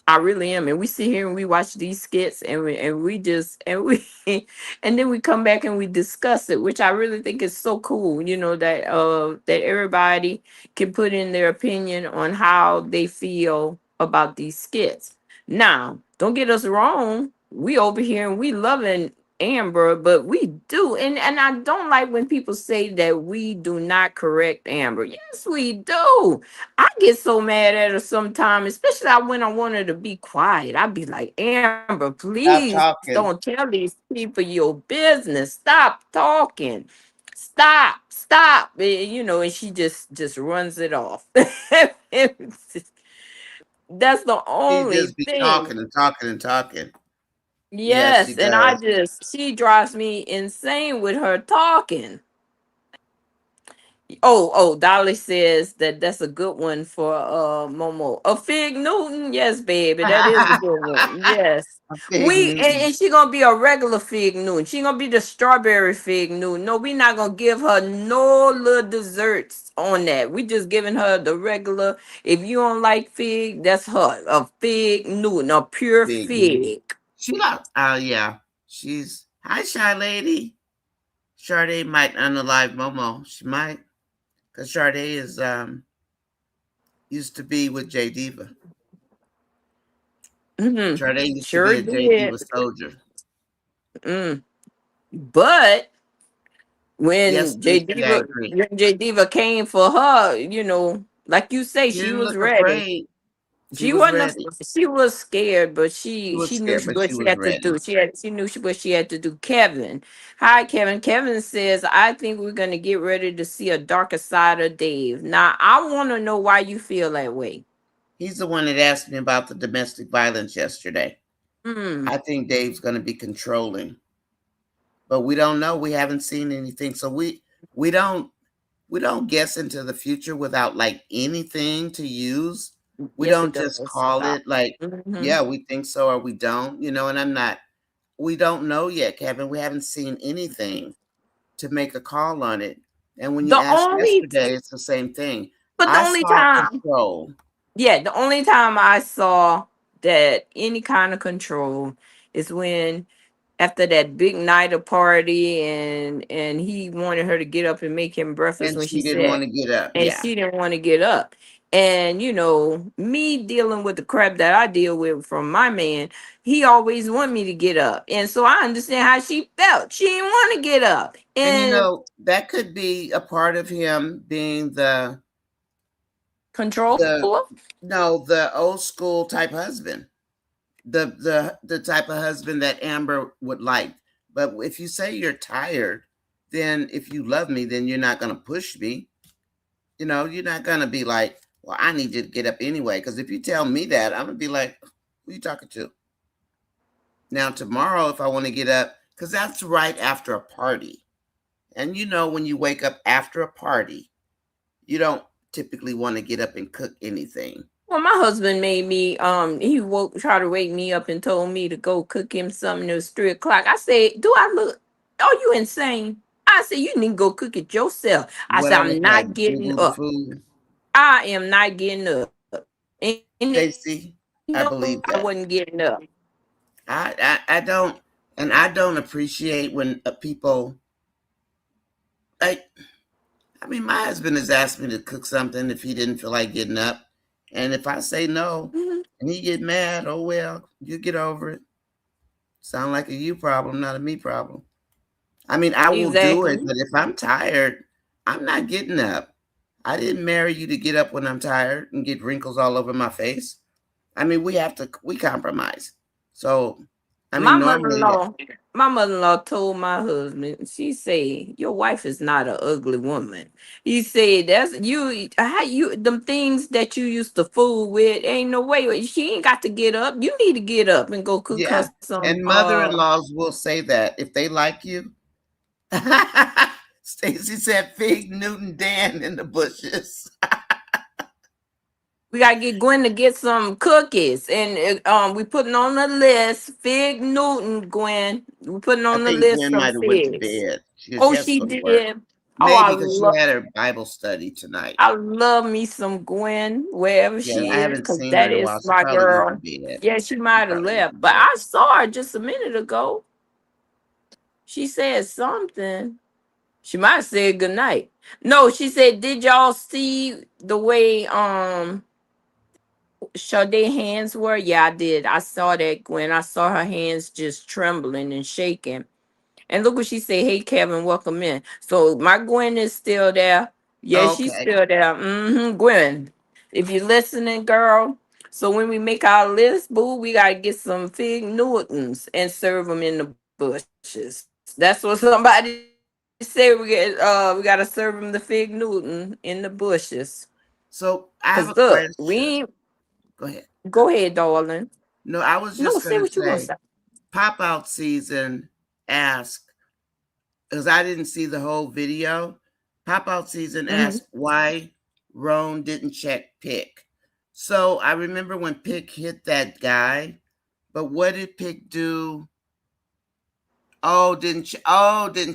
I really am. And we sit here and we watch these skits and we just and we and then we come back and we discuss it, which I really think is so cool, that everybody can put in their opinion on how they feel about these skits. Now, don't get us wrong. We over here and we loving Amber, but we do, and I don't like when people say that we do not correct Amber. Yes, we do. I get so mad at her sometimes, especially when I want her to be quiet. I'd be like, Amber, please Stop don't talking. tell these people your business. Stop talking. Stop. And she just runs it off. That's the She only just be thing. talking and talking and talking. Yes, she Yes, and does. she drives me insane with her talking. Oh, Dolly says that that's a good one for Momo. A Fig Newton, yes, baby, that is a good one. Yes, A Fig and Newton. she gonna be a regular Fig Newton. She gonna be the strawberry Fig Newton. No, we not gonna give her no little desserts on that. We just giving her the regular. If you don't like fig, that's her. A Fig Newton, a pure Fig Newton. fig. She like, yeah. She's, hi, Shy Lady. Shardae might unalive Momo. She might. Because Shardae is, used to be with J Diva. Shardae used to Sure be a J did. Diva soldier. Mm. But Yes, Lucy, I agree. When J Diva came for her, like you say, She she didn't was look ready. afraid. She She was wasn't. ready. She was scared, but She was she knew scared, but what she she was had to do. ready. What she had to do. Kevin, hi Kevin. Kevin says, I think we're gonna get ready to see a darker side of Dave. Now I want to know why you feel that way. He's the one that asked me about the domestic violence yesterday. Hmm. I think Dave's going to be controlling, but we don't know. We haven't seen anything, so we don't we don't guess into the future without like anything to use. We Yes, it don't just does. call Stop. it like, Hmm. yeah, we think so or we don't, and I'm not. We don't know yet, Kevin. We haven't seen anything to make a call on it. And when you The asked only, yesterday, it's the same thing. but the I only saw time. control. Yeah, the only time I saw that any kind of control is when after that big night of party and he wanted her to get up and make him breakfast And when she she didn't said want to get up. and Yeah. she didn't want to get up. And me dealing with the crap that I deal with from my man, he always want me to get up. And so I understand how she felt. She didn't want to get up. And And that could be a part of him being control. the no, the old school type husband. The type of husband that Amber would like. But if you say you're tired, then if you love me, then you're not gonna push me. You're not gonna be like, Well, I need you to get up anyway. Because if you tell me that, I'm going to be like, who you talking to? Now, tomorrow, if I want to get up, because that's right after a party. And you know, when you wake up after a party, you don't typically want to get up and cook anything. Well, my husband made me. He tried to wake me up and told me to go cook him something. It was 3 o'clock. I said, "Do I look? Are you insane?" I said, "You need to go cook it yourself." I What said, I "I'm look like, not getting Boo the up. Food. I am not getting up." And he know Stacy, I I wasn't believe getting that. up. I don't, and I don't appreciate when people like. I mean, my husband has asked me to cook something if he didn't feel like getting up, and if I say no, Mhm. and he get mad, oh well, you get over it. Sound like a you problem, not a me problem. I mean, I will do it, Exactly. but if I'm tired, I'm not getting up. I didn't marry you to get up when I'm tired and get wrinkles all over my face. I mean, we compromise. So, I My mean, normally, mother-in-law, my mother-in-law told my husband, she said, "Your wife is not an ugly woman." He said, "That's you, how you, them things that you used to fool with, ain't no way. She ain't got to get up. You need to get up and go cook her yeah. some And mother-in-laws will say that if they like you. Stacy said, "Fig Newton Dan in the bushes." we gotta get Gwen to get some cookies, and we putting on the list Fig Newton, Gwen. We putting I on the think list Gwen some might have went to figs. bed because she Oh, has to she go to work. did. Oh, Maybe because she had her Bible study tonight. I love me some Gwen wherever Yeah, she I is, haven't because seen her that in a while. is She my probably went to girl. bed. Yeah, she She might have probably went left, to but bed. I saw her just a minute ago. She said something. She might have said good night. No, she said, "Did y'all see the way Shardae hands were?" Yeah, I did. I saw that, Gwen. I saw her hands just trembling and shaking. And look what she said. "Hey, Kevin, welcome in." So my Gwen is still there. Yeah, she's Okay. still there. Gwen, if you're listening, girl. So when we make our list, boo, we gotta get some fig Newtons and serve them in the bushes. That's what somebody said. We gotta serve them the fig Newton in the bushes. Cause So I look, have a we ain't. question. Go ahead. Go ahead, darling. No, I was No, just say going to what you gonna say say. pop out season asked, because I didn't see the whole video. Pop out season Hmm. asked why Roan didn't check Pick. So I remember when Pick hit that guy, but what did Pick do? Didn't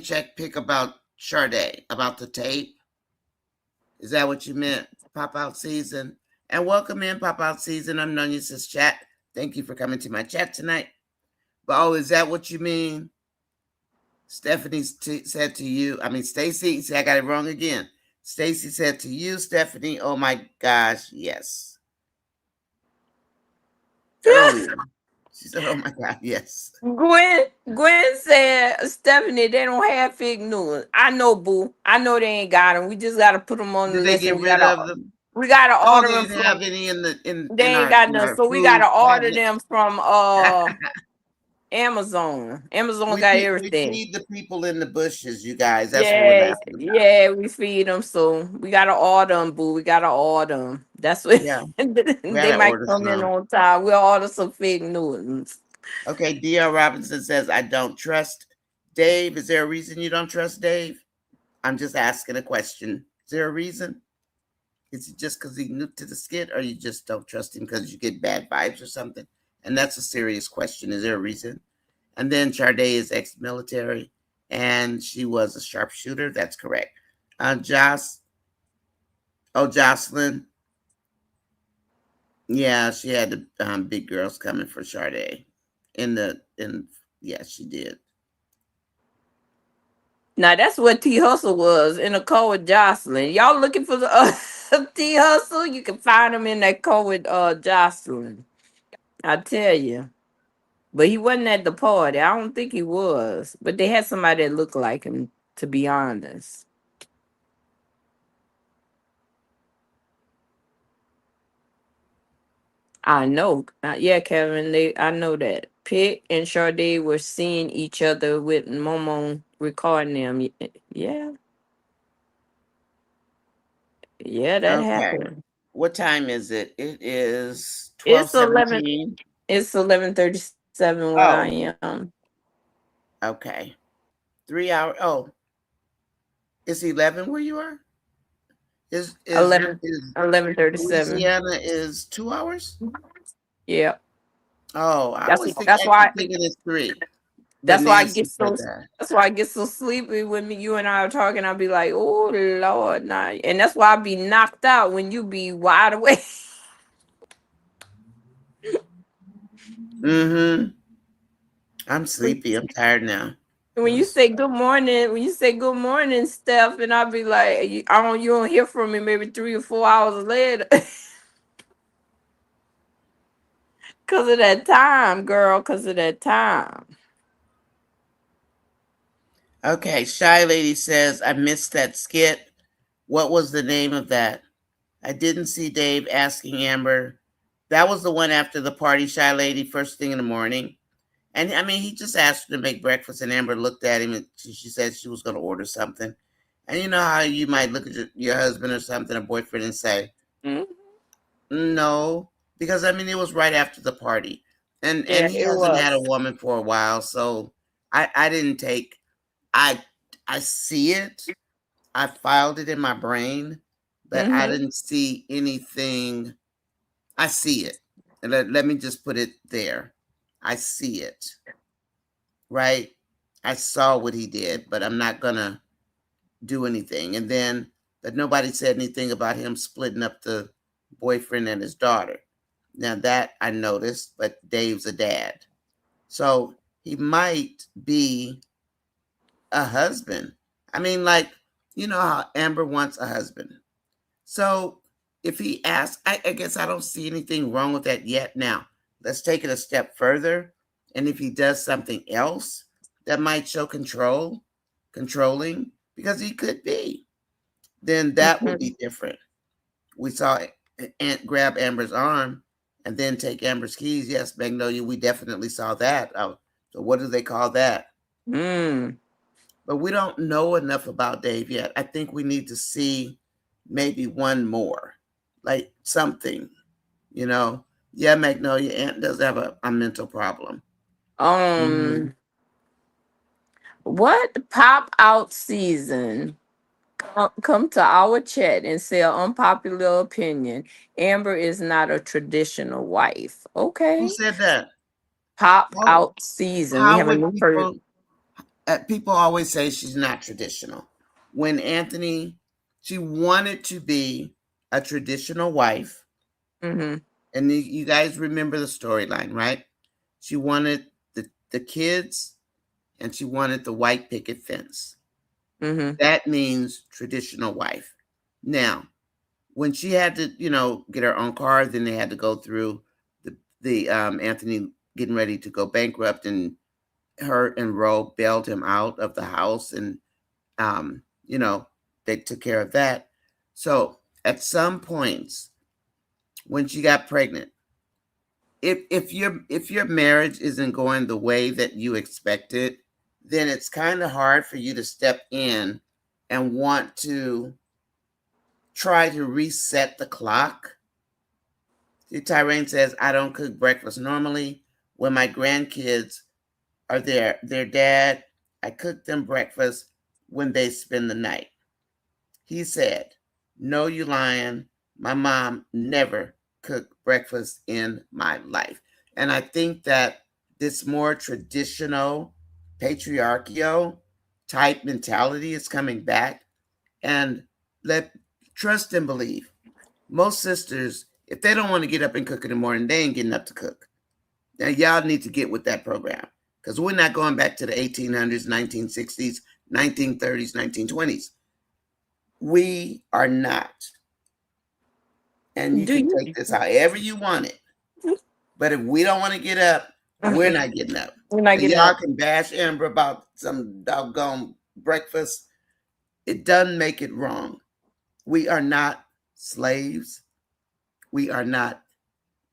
check Pick about Shardae, about the tape. Is that what you meant? Pop out season. And welcome in, Pop Out Season. I'm NONYASISCHAT Chat. Thank you for coming to my chat tonight. But is that what you mean? Stephanie said to you, I mean, Stacy, see, I got it wrong again. Stacy said to you, Stephanie, oh my gosh, yes. Earlier. She said, oh my God, yes. Gwen said, "Stephanie, they don't have fig Newtons." I know, boo. I know they ain't got them. We just gotta put them on the Did they list, get and rid of them? we gotta Oh, order they them didn't have from. any They in ain't our got in none, our so we food gotta order cabinet. them from Amazon. Amazon got We everything. feed the people in the bushes, you guys. That's what we're Yeah, laughing about. yeah, we feed them, so we gotta order them, boo. We gotta order them. That's what Yeah, we they gotta might order come in some. on time. We'll order some fig Newtons. Okay, D.L. Robinson says, I don't trust Dave. Is there a reason you don't trust Dave? I'm just asking a question. Is there a reason? Is it just because he's new to the skit, or you just don't trust him because you get bad vibes or something? And that's a serious question. Is there a reason? And then Shardae is ex-military, and she was a sharpshooter. That's correct. Joss, Jocelyn, yeah, she had the big girls coming for Shardae. Yeah, she did. Now that's what T Hustle was in a car with Jocelyn. Y'all looking for the T Hustle? You can find him in that car with Jocelyn. I tell you. But he wasn't at the party. I don't think he was. But they had somebody that looked like him, to be honest. I know. Yeah, Kevin, I know that. Pitt and Sharday were seeing each other with Momo recording them. Yeah, yeah, that Okay. happened. What time is it? It is It's 11. 12:17. It's 11:37 where I Oh, am. okay. 3 hour. Oh, it's 11 where you are? Eleven Is 11:37. Louisiana is 2 hours? Yeah. Oh, I That's always think that's actually why thinking it's three. But that's why I get Nancy so said that. that's why I get so sleepy when you and I are talking. I'll be like, oh Lord, nah. And that's why I be knocked out when you be wide awake. Mm-hmm. I'm sleepy. I'm tired now. When you say good morning, Steph, and I'll be like, you don't hear from me maybe 3 or 4 hours later, cause of that time, girl, cause of that time. Okay, Shy Lady says, I missed that skit. What was the name of that? I didn't see Dave asking Amber. That was the one after the party, Shy Lady, first thing in the morning. And I mean, he just asked her to make breakfast, and Amber looked at him and she said she was going to order something. And you know how you might look at your husband or something, a boyfriend, and say, Mhm. no, because I mean, it was right after the party. And Yeah, he it hasn't had a was. woman for a while, so I didn't take I I see it. I filed it in my brain, but I Hmm. didn't see anything. I see it. And let me just put it there. I see it, right? I saw what he did, but I'm not going to do anything. And then, but nobody said anything about him splitting up the boyfriend and his daughter. Now, that I noticed, but Dave's a dad. So he might be a husband. I mean, like, you know how Amber wants a husband. So if he asks, I guess I don't see anything wrong with that yet. Now, let's take it a step further. And if he does something else that might show controlling, because he could be, then that would Hmm. be different. We saw Aunt grab Amber's arm and then take Amber's keys. Yes, Magnolia, we definitely saw that. So what do they call that? Mm. But we don't know enough about Dave yet. I think we need to see maybe one more, like something, you know. Yeah, Magnolia Aunt does have a mental problem. Hmm. Um, what pop out season? Come to our chat and say an unpopular opinion. Amber is not a traditional wife. Who Okay. said that? Pop How, out season. We how have a would new person. people always say she's not traditional. When Anthony, she wanted to be a traditional wife, Mm-hmm. and you guys remember the storyline, right? She wanted the kids and she wanted the white picket fence. Mm-hmm. That means traditional wife. Now, when she had to, get her own car, then they had to go through the Anthony getting ready to go bankrupt, and her and Ro bailed him out of the house, and um, you know, they took care of that. So at some points when she got pregnant, if your marriage isn't going the way that you expected, then it's kind of hard for you to step in and want to try to reset the clock. See, Tyrone says, I don't cook breakfast normally. When my grandkids are there, their dad, I cook them breakfast when they spend the night. He said, no, you lying. My mom never cooked breakfast in my life. And I think that this more traditional, patriarchal type mentality is coming back. And let trust and believe. Most sisters, if they don't want to get up and cook in the morning, they ain't getting up to cook. Now, y'all need to get with that program because we're not going back to the 1800s, 1960s, 1930s, 1920s. We are not. And you Do can you? take this however you want it. But if we don't want to get up, we're Mm-mm. not getting up. We're not So getting y'all up. can bash Amber about some doggone breakfast. It doesn't make it wrong. We are not slaves. We are not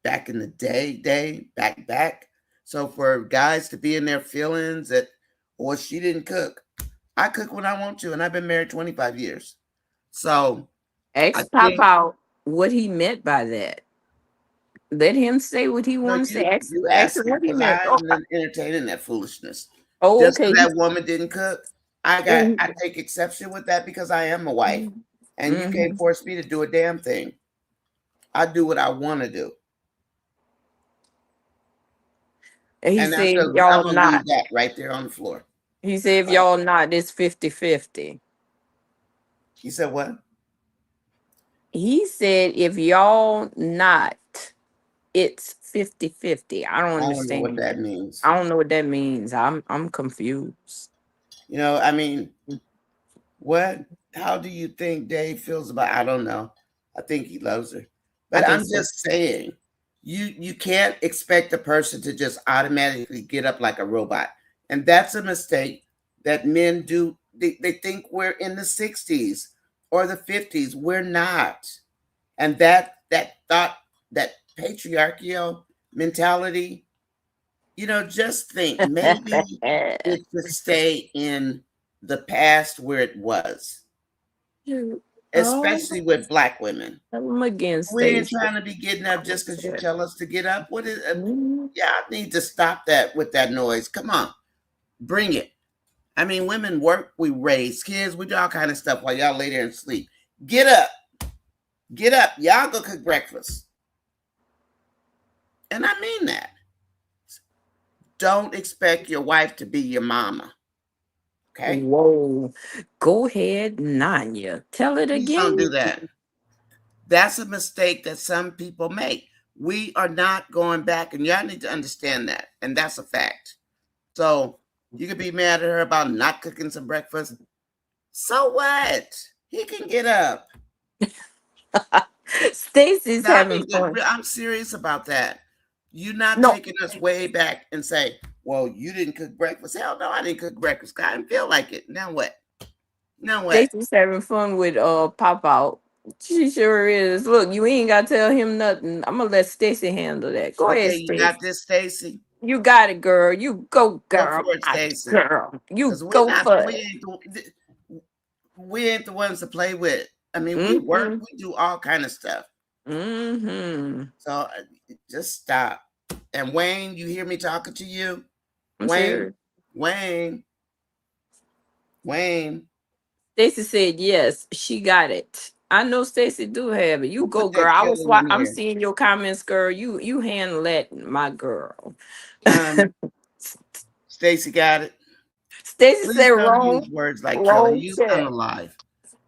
back in the back. So for guys to be in their feelings that, or she didn't cook, I cook when I want to, and I've been married 25 years. So I Ex pop think out. what he meant by that. Let him say what he No, wants to ask. you Ask ask him it what he because meant. I'm not entertaining that foolishness. Oh, Just okay. because that woman didn't cook, I take exception with that because I am a wife, and you can't Mhm. force me to do a damn thing. I do what I want to do, He and that's said, just, if I'm y'all gonna leave not. that right there on the floor. He said, if y'all not, it's 50-50. You said what? He said, if y'all not, it's 50-50. I don't I don't know what understand. that means. I don't know what that means. I'm confused. I mean, what? How do you think Dave feels about? I don't know. I think he loves her, I but think I'm so. just saying, you can't expect a person to just automatically get up like a robot, and that's a mistake that men do. They think we're in the '60s or the '50s. We're not, and that thought, that patriarchal mentality. Just think maybe it should stay in the past where it was, Oh, especially with black women. I'm against We ain't Stacey. trying to be getting up just because you tell us to get up. What is? Mm. Y'all need to stop that with that noise. Come on, bring it. I mean, women work, we raise kids, we do all kind of stuff while y'all lay there and sleep. Get up, get up. Y'all go cook breakfast, and I mean that. Don't expect your wife to be your mama. Okay, Whoa. Go ahead, Nanya. Tell it please don't do again. that. That's a mistake that some people make. We are not going back, and y'all need to understand that. And that's a fact. So you could be mad at her about not cooking some breakfast. So what? He can get up. Stacy's Now, having fun. I'm serious about that. You're not No, taking us way back and say, well, you didn't cook breakfast. Hell no, I didn't cook breakfast. I didn't feel like it. Now what? Now what? Stacy's having fun with Pop Out. She sure is. Look, you ain't gotta tell him nothing. I'm gonna let Stacy handle that. Go ahead, Okay, you Stacy. got this, Stacy. You got it, girl. You go, Go for girl. it, My Stacy. girl. You Because go for it. we ain't the ones to play with. I mean, we work, Mm-hmm. we do all kind of stuff. Mm-hmm. So just stop. And Wayne, you hear me talking to you? I'm Wayne, serious. Wayne, Wayne. Stacy said yes, she got it. I know Stacy do have it. You Who go, put girl. that killing in I'm here? seeing your comments, girl. You handle that, my girl. Um, Stacy got it. Stacy Please said don't wrong, use words like killing. wrong Use check. unalive.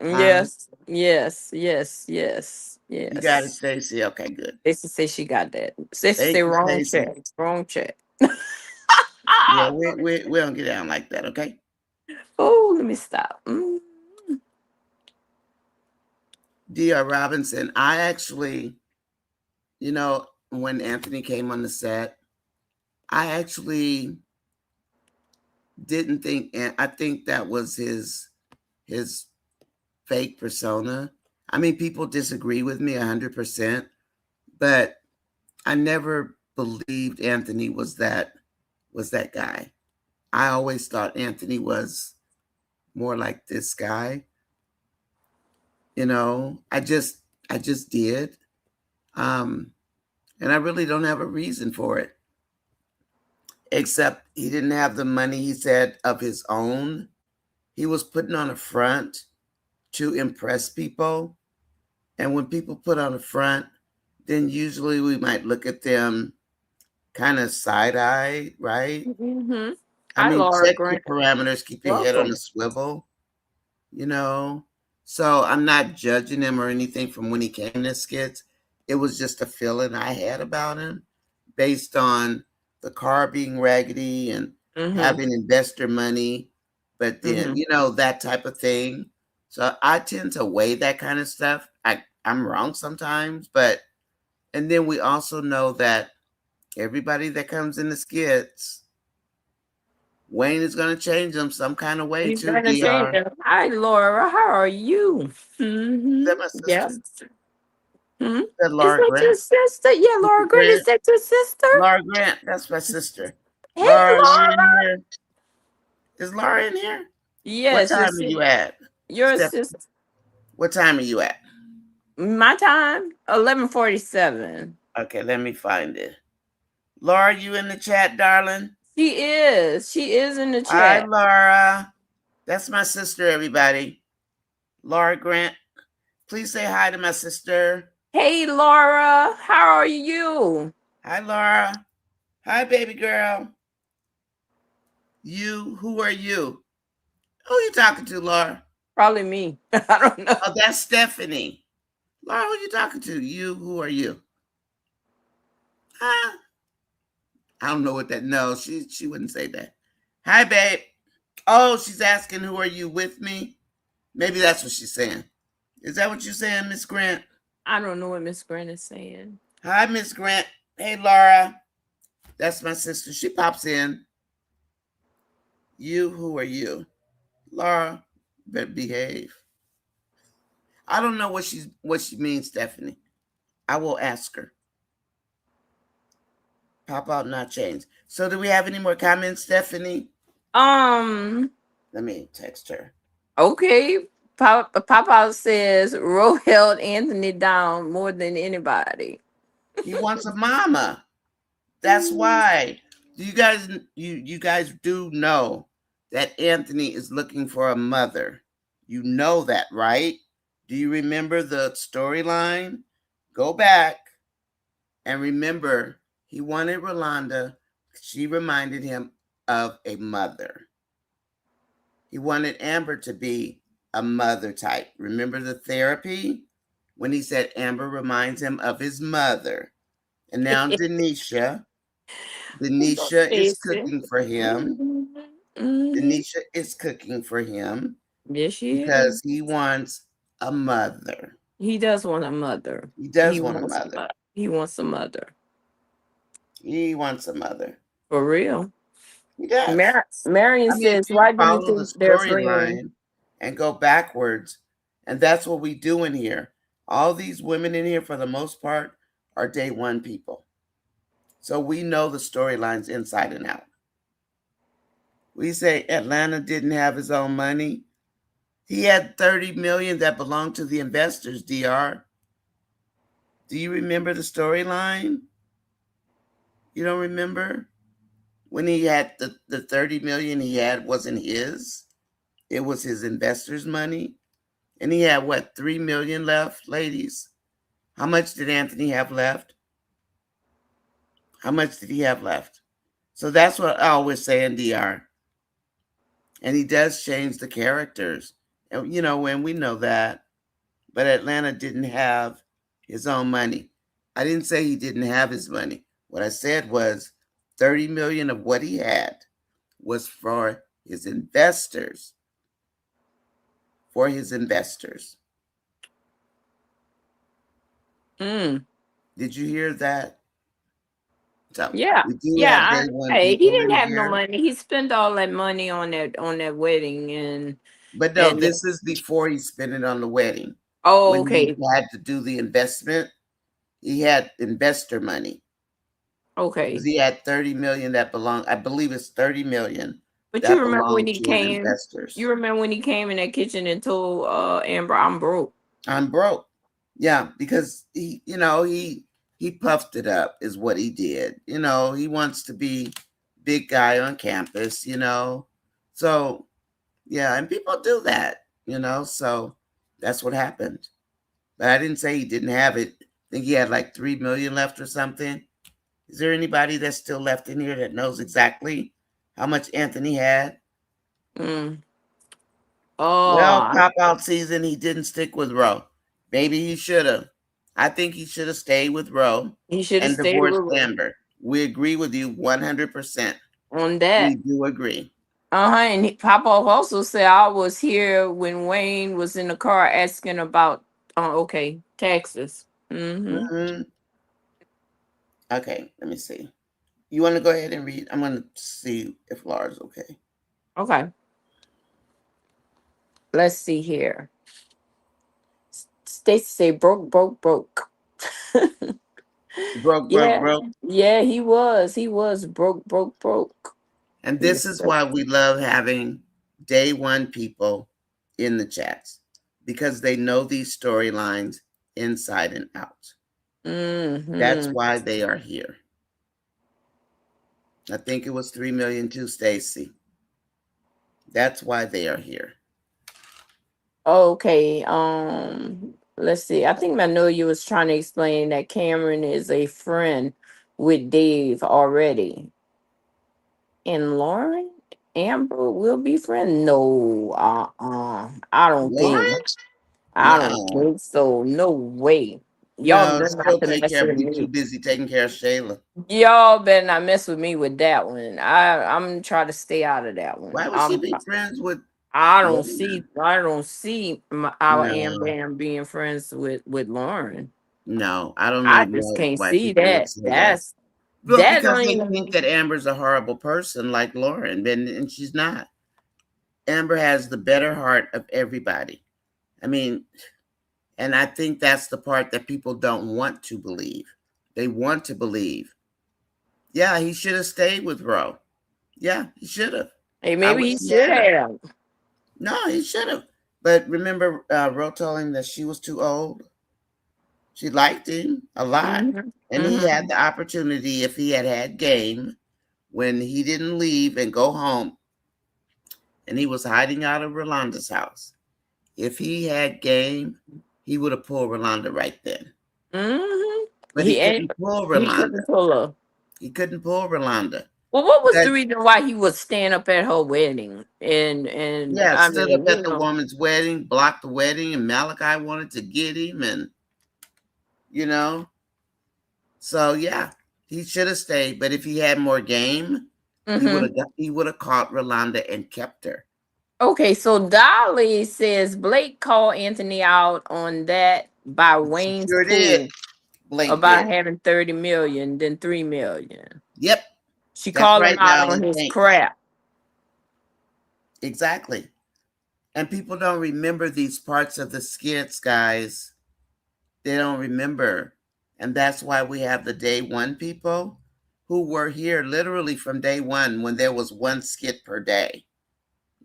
Huh? Yes, yes, yes, yes, You got it, yes. Stacy. Okay, good. Stacy said she got that. Stacy said Thank you, wrong Stacy. check, wrong check. Yeah, we don't get down like that, okay? Oh, let me stop. Mm. D.R. Robinson, I actually, when Anthony came on the set, I actually didn't think, and I think that was his fake persona. I mean, people disagree with me 100%, but I never believed Anthony was that guy. I always thought Anthony was more like this guy. I just did. Um, and I really don't have a reason for it, except he didn't have the money, he said, of his own. He was putting on a front to impress people. And when people put on a front, then usually we might look at them kind of side eye, right? Mm-hmm. I Hi, mean, Laura check your Grant. parameters, keep your head on a Welcome. swivel, you know? So I'm not judging him or anything from when he came to skits. It was just a feeling I had about him based on the car being raggedy and Mm-hmm. having investor money, but then, Mm-hmm. that type of thing. So I tend to weigh that kind of stuff. I'm wrong sometimes, but, and then we also know that everybody that comes in the skits, Wayne is going to change them some kind of way He's too, gonna change DR. it. Hi, Laura. How are you? Is Mm-hmm. that my sister? Yes. Hmm. Is that Is Laura that your Grant? sister? Yeah, Sister Laura Grant. Is Grant? that your sister? Laura Grant, that's my sister. Hey, Laura, you in Laura. here? Is Laura in here? What Yes, time are you at? your Steph, sister. what time are you at? My time, 11:47. Okay, let me find it. Laura, you in the chat, darling? She is. She is in the Hi, chat. Laura. That's my sister, everybody. Laura Grant. Please say hi to my sister. Hey, Laura. How are you? Hi, Laura. Hi, baby girl. You, who are you? Who are you talking to, Laura? Probably me. I don't know. Oh, that's Stephanie. Laura, who are you talking to? You, who are you? Huh? I don't know what that. No, she wouldn't say that. Hi, babe. Oh, she's asking, who are you with me? Maybe that's what she's saying. Is that what you're saying, Miss Grant? I don't know what Miss Grant is saying. Hi, Miss Grant. Hey, Laura. That's my sister. She pops in. You, who are you? Laura, better behave. I don't know what she means, Stephanie. I will ask her. Pop out, not change. So, do we have any more comments, Stephanie? Um. Let me text her. Okay. Papa says Ro held Anthony down more than anybody. He wants a mama. That's why. Do you guys do know that Anthony is looking for a mother? You know that, right? Do you remember the storyline? Go back and remember he wanted Rolanda. She reminded him of a mother. He wanted Amber to be a mother type. Remember the therapy? When he said Amber reminds him of his mother. And now Denisha is Stacy. cooking for him. Mm-hmm. Denisha is cooking for him Yes, she is. because he wants a mother. He does want a mother. He does want a mother. He wants a mother. He wants a mother. For real. He does. Marion I mean, if says, you why do you follow the think they're friends? storyline and go backwards, and that's what we do in here. All these women in here, for the most part, are day one people. So we know the storylines inside and out. We say Atlanta didn't have his own money. He had 30 million that belonged to the investors, DR. Do you remember the storyline? You don't remember? When he had the 30 million he had wasn't his. It was his investors' money. And he had what, 3 million left, ladies? How much did Anthony have left? How much did he have left? So that's what I always say in DR. And he does change the characters. And when we know that. But Atlanta didn't have his own money. I didn't say he didn't have his money. What I said was 30 million of what he had was for his investors. For his investors. Mm. Did you hear that? So Yeah. we do have Yeah. day one Hey, he people didn't in have no here. money. He spent all that money on that wedding But no, and this is before he spent it on the wedding. oh, When he okay. had to do the investment, he had investor money. Because Okay. he had 30 million that belonged, I believe it's 30 million But you that remember when belonged he to his came? investors. You remember when he came in that kitchen and told Amber, I'm broke. I'm broke. Yeah, because he puffed it up is what he did. He wants to be big guy on campus. So yeah, and people do that. So that's what happened. But I didn't say he didn't have it. I think he had like 3 million left or something. Is there anybody that's still left in here that knows exactly how much Anthony had? Mm. Well, Oh, cop out season, he didn't stick with Roe. Maybe he should have. I think he should have stayed with Roe he should have and stayed divorced with Amber. We agree with you 100%. on We that. do agree. And Papa also said I was here when Wayne was in the car asking about okay, taxes. Mm-hmm. Hmm. Okay, let me see. You want to go ahead and read? I'm going to see if Laura's okay. Okay. Let's see here. Stacy say broke, broke, broke. Broke, broke, Yeah, broke. yeah, he was. He was broke, broke, broke. And He this was is broke. why we love having day one people in the chats because they know these storylines inside and out. That's Mm-hmm. why they are here. I think it was 3 million too, Stacy. That's why they are here. Okay. Let's see. I think I know you was trying to explain that Cameron is a friend with Dave already. And Lauren, Amber will be friend. No, I don't think. Lauren? I don't No. think so. No way. Y'all No, better she'll not to take mess care of with it. Be too me. busy taking care of Shayla. Y'all better not mess with me with that one. I'm trying to stay out of that Why one. would she be friends with Lauren? I don't see our No, Ambam being friends with Lauren. no. I don't I even just know can't why see people would that. say that. Well, That because don't they even. think that Amber's a horrible person like Lauren, and she's not. Amber has the better heart of everybody. I mean, and I think that's the part that people don't want to believe. They want to believe, yeah, he should have stayed with Ro. Yeah, he should have. Hey, I maybe wish he he should had her. have. No, he should have. But remember, Ro told him that she was too old. She liked him a lot. Hmm. And he had Hmm. the opportunity, if he had had game, when he didn't leave and go home, and he was hiding out of Rolanda's house. If he had game, he would have pulled Rolanda right then. Hmm. But he couldn't pull He Rolanda. couldn't pull her. He couldn't pull Rolanda. Well, what was That the reason why he would stand up at her wedding? And Yeah, I stood up mean, at the woman's wedding, blocked the wedding, and Malachi wanted to get him, and you know, so yeah, he should have stayed. But if he had more game, hmm. he would have caught Rolanda and kept her. Okay, so Dolly says Blake called Anthony out on that by She Wayne's sure did. pool Blake about did. having 30 million, then 3 million. Yep, She that's called him right, out on Dolly. his Thanks. crap. Exactly. And people don't remember these parts of the skits, guys. They don't remember. And that's why we have the day one people who were here literally from day one when there was one skit per day.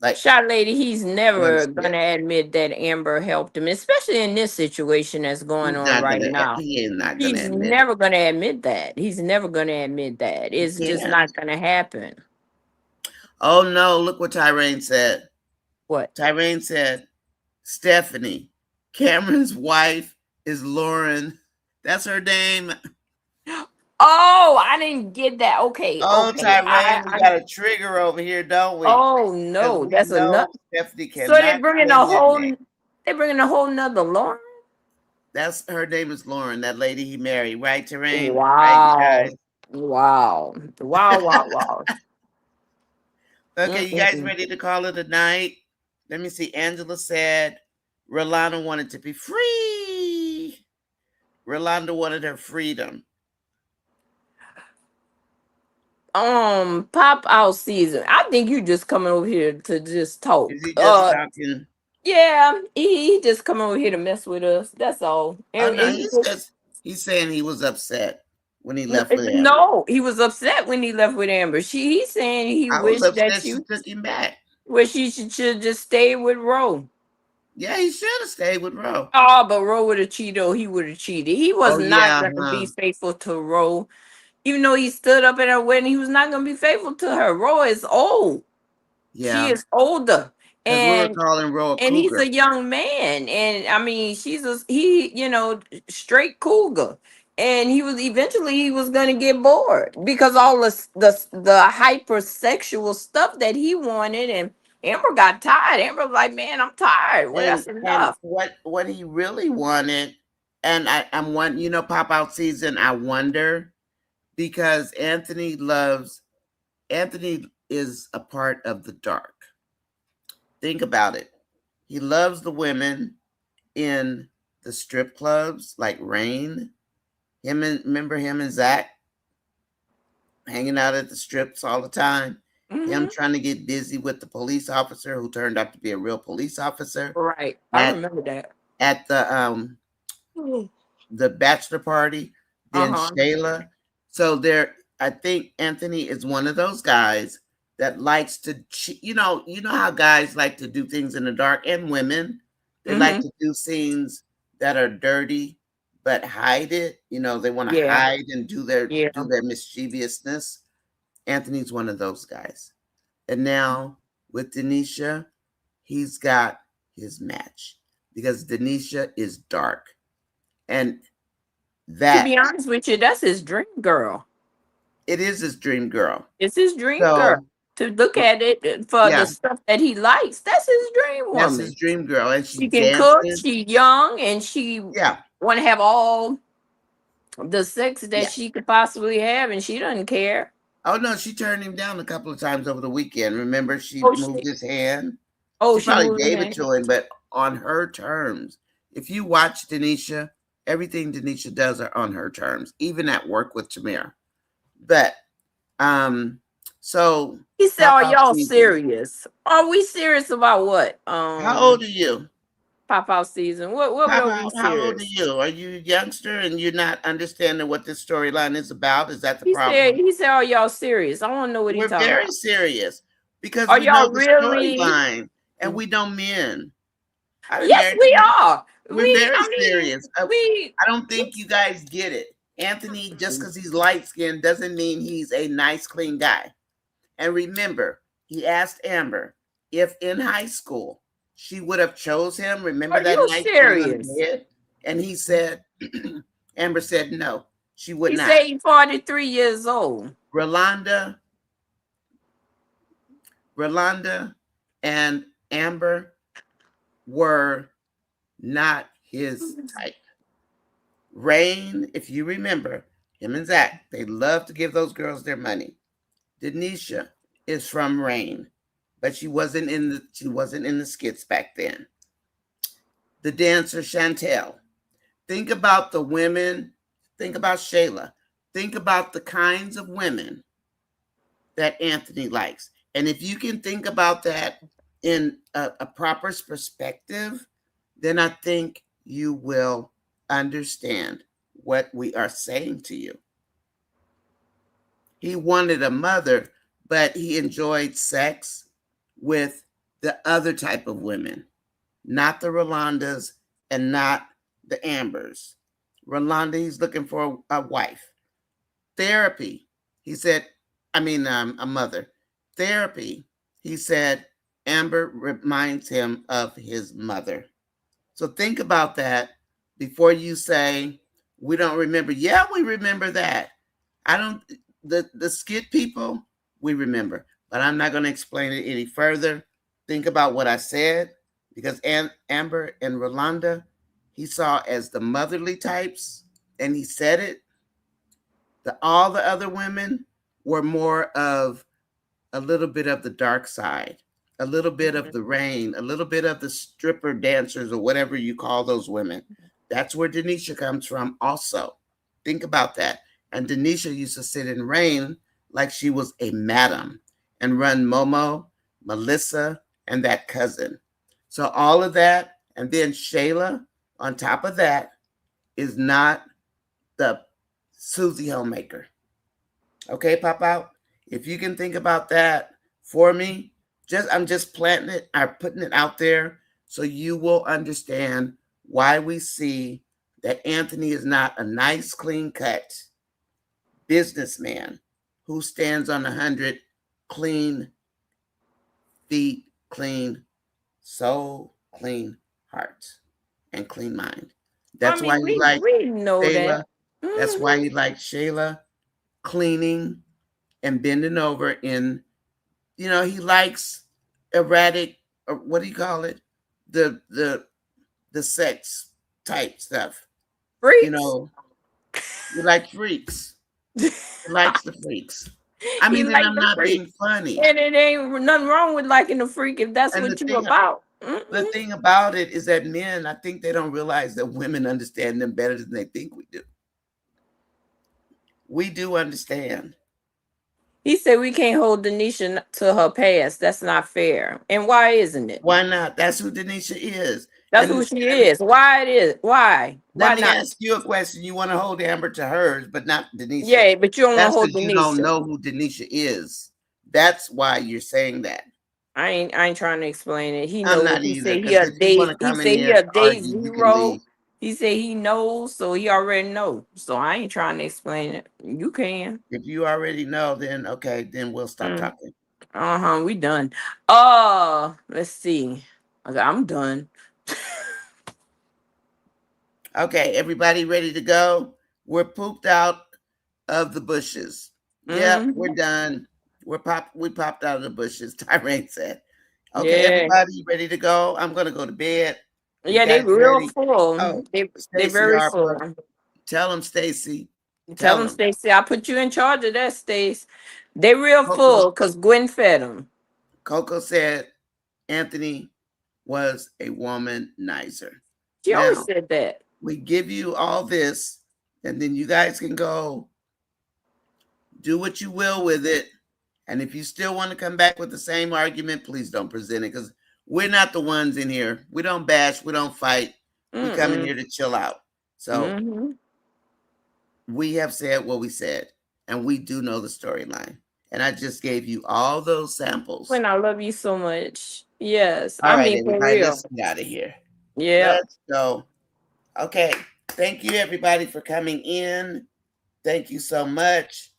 Like Shot lady, he's one never skit. gonna admit that Amber helped him, especially in this situation that's going He's on not right gonna now. he is not gonna He's admit it. never gonna admit that. He's never gonna admit that. He It's just can't. not gonna happen. Oh no, look what Tyrone said. What? Tyrone said, Stephanie, Cameron's wife is Lauren. That's her name. Oh, I didn't get that. Okay, Oh, okay. Tyrone, we got a trigger over here, don't we? Oh Because no, we that's know enough. Stephanie So they cannot bringing stand a that name. whole, they bringing a whole nother Lauren. That's her name is Lauren, that lady he married, right, Terrain? Right, you Wow, guys? wow, wow, wow, wow. Okay, you guys Mm-mm. ready to call it a night? Let me see. Angela said Rolanda wanted to be free. Rolanda wanted her freedom. Pop out season. I think you just coming over here to just Is talk. he just talking? Yeah, he just come over here to mess with us. That's all. Oh And no, he just he's saying he was upset when he left with Amber. no, he was upset when he left with Amber. He's saying he I was wished that upset she she took him back. wish she should just stay with Ro. Yeah, he should have stayed with Ro. Oh, but Ro would have cheated. Or he would have cheated. He was Oh not yeah, going to huh? be faithful to Ro. Even though he stood up at her wedding, he was not going to be faithful to her. Ro is old. She Yeah, is older. because we were And calling Ro a he's cougar. a young man, and I mean he straight cougar, and he was gonna get bored because all the hypersexual stuff that he wanted, and Amber got tired. Amber was like, man, I'm tired. Well, that's And enough. what he really wanted, and I'm one, pop out season. I wonder because Anthony is a part of the dark. Think about it. He loves the women in the strip clubs like Rain. Remember him and Zach hanging out at the strips all the time. Him Hmm. trying to get busy with the police officer who turned out to be a real police officer Right, I at remember that. at the bachelor party. Then Uh-huh. Shayla. So I think Anthony is one of those guys that likes to, you know how guys like to do things in the dark, and women, they like Hmm. to do scenes that are dirty but hide it. They want to Yeah. hide and Yeah. do their mischievousness. Anthony's one of those guys. And now with Denisha, he's got his match because Denisha is dark. And To that be honest with you, that's his dream girl. it is his dream girl. It's his dream girl. So, To look at it for the yeah, stuff that he likes, that's his dream that's his woman. dream girl. And she She can cook. dances. She young, and she Yeah. want to have all the sex that Yeah. she could possibly have, and she doesn't care. Oh, no, she turned him down a couple of times over the weekend. Remember, she Oh, moved his hand. She she probably moved gave it in. to him, but on her terms. If you watch Denisha, everything Denisha does are on her terms, even at work with Tamir. But so He said, pop "Are out y'all season. serious? Are we serious about what? How old are you? Pop out season. What Pop were we out. How old are serious?" you? Are you a youngster and you're not understanding what this storyline is about? Is that the He said, problem? "He said, are y'all serious? I want to know what he We're talking very about. serious because Are we know y'all the really?" storyline and we don't men. I've been Yes, married we 20. are. We're very I mean, serious. we. I don't think you guys get it. Anthony, just because he's light skinned doesn't mean he's a nice, clean guy. And remember, he asked Amber if in high school she would have chose him. Remember Are that you night sitting on the serious? bed? And he said, Amber said no, she would He not. said he's 43 years old. Rolanda, Rolanda and Amber were not his type. Rain, if you remember, him and Zach, they love to give those girls their money. Denisha is from Rain, but she wasn't in the skits back then. The dancer Chantel. Think about the women. Think about Shayla. Think about the kinds of women that Anthony likes. And if you can think about that in a proper perspective, then I think you will understand what we are saying to you. He wanted a mother, but he enjoyed sex with the other type of women, not the Rolandas and not the Ambers. Rolanda, he's looking for a wife. Therapy, he said, a mother. Therapy, he said, Amber reminds him of his mother. So think about that before you say, we don't remember. Yeah, we remember that. I don't, the skit people, we remember, but I'm not going to explain it any further. Think about what I said because Amber and Rolanda, he saw as the motherly types, and he said it. All the other women were more of a little bit of the dark side, a little bit of the rain, a little bit of the stripper dancers or whatever you call those women. That's where Denisha comes from also. Think about that. And Denisha used to sit in rain like she was a madam and run Momo, Melissa, and that cousin. So all of that, and then Shayla on top of that is not the Susie Homemaker. Okay, pop out. If you can think about that for me, I'm just planting it, I'm putting it out there so you will understand why we see that Anthony is not a nice, clean cut businessman who stands on 100 clean feet, clean soul, clean heart, and clean mind. I That's why mean, he we likes we know that. Shayla. That's why he likes Shayla cleaning and bending over in, he likes erratic, or what do you call it, the sex type stuff. you Freaks. know he likes freaks. He likes the freaks. I He mean, and like I'm the not freak, being funny. and it ain't nothing wrong with liking the freak if that's And what you about. the thing about it is that men, I think they don't realize that women understand them better than they think we do. We do understand. He said we can't hold Denisha to her past. That's not fair. And why isn't it? Why not? That's who Denisha is. That's And who she is. Why it is? Why? let Why me not? ask you a question. You want to hold Amber to hers, but not Denisha. Yeah, but you don't want to That's hold because you don't Denisha. know who Denisha is. That's why you're saying that. I ain't trying to explain it. He I'm knows. not He either. said he Because a if you want day. to He come in said he here and a day argue, you can zero. leave. He said he knows, so he already knows. So I ain't trying to explain it. You can. If you already know, then okay, then we'll stop Mm. talking. Uh-huh. We done. Let's see. Okay, I'm done. Okay, everybody ready to go? We're pooped out of the bushes. Yep, we're Mm-hmm. done. We popped out of the bushes, Tyrone said. Okay, Yeah. everybody ready to go? I'm gonna go to bed. You Yeah, they guys real ready? full. Oh, They Stacy very Harper. full. Tell them, Stacy. Tell Tell them, them. Stacy, I put you in charge of that, Stace. They real Coco full because Gwen fed them. Coco said Anthony was a womanizer. She always Now, said that. we give you all this, and then you guys can go do what you will with it. And if you still want to come back with the same argument, please don't present it because we're not the ones in here. We don't bash, we don't fight. We come in Mm-mm. here to chill out. So Mm-hmm. we have said what we said, and we do know the storyline. And I just gave you all those samples. Gwen, I love you so much. Yes, All I right, mean for everybody, real. let's get out of here. Yeah. Let's go. Okay. Thank you, everybody, for coming in. Thank you so much.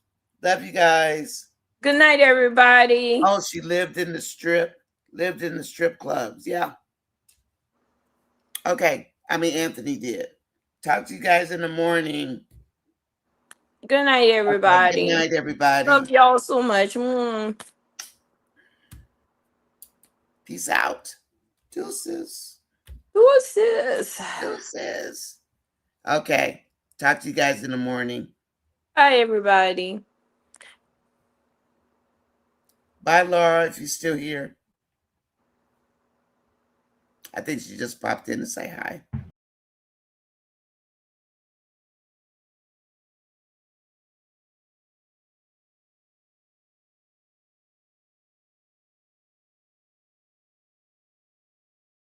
Love you guys. Good night, everybody. Oh, she lived in the strip clubs. Yeah. Okay. I mean, Anthony did. Talk to you guys in the morning. Good night, Okay. Good everybody. night, Love everybody. y'all so much. Mm. Peace out. Deuces. Who is this? Deuces. Okay. Talk to you guys in the morning. Bye, everybody. Bye, Laura, if you're still here. I think she just popped in to say hi.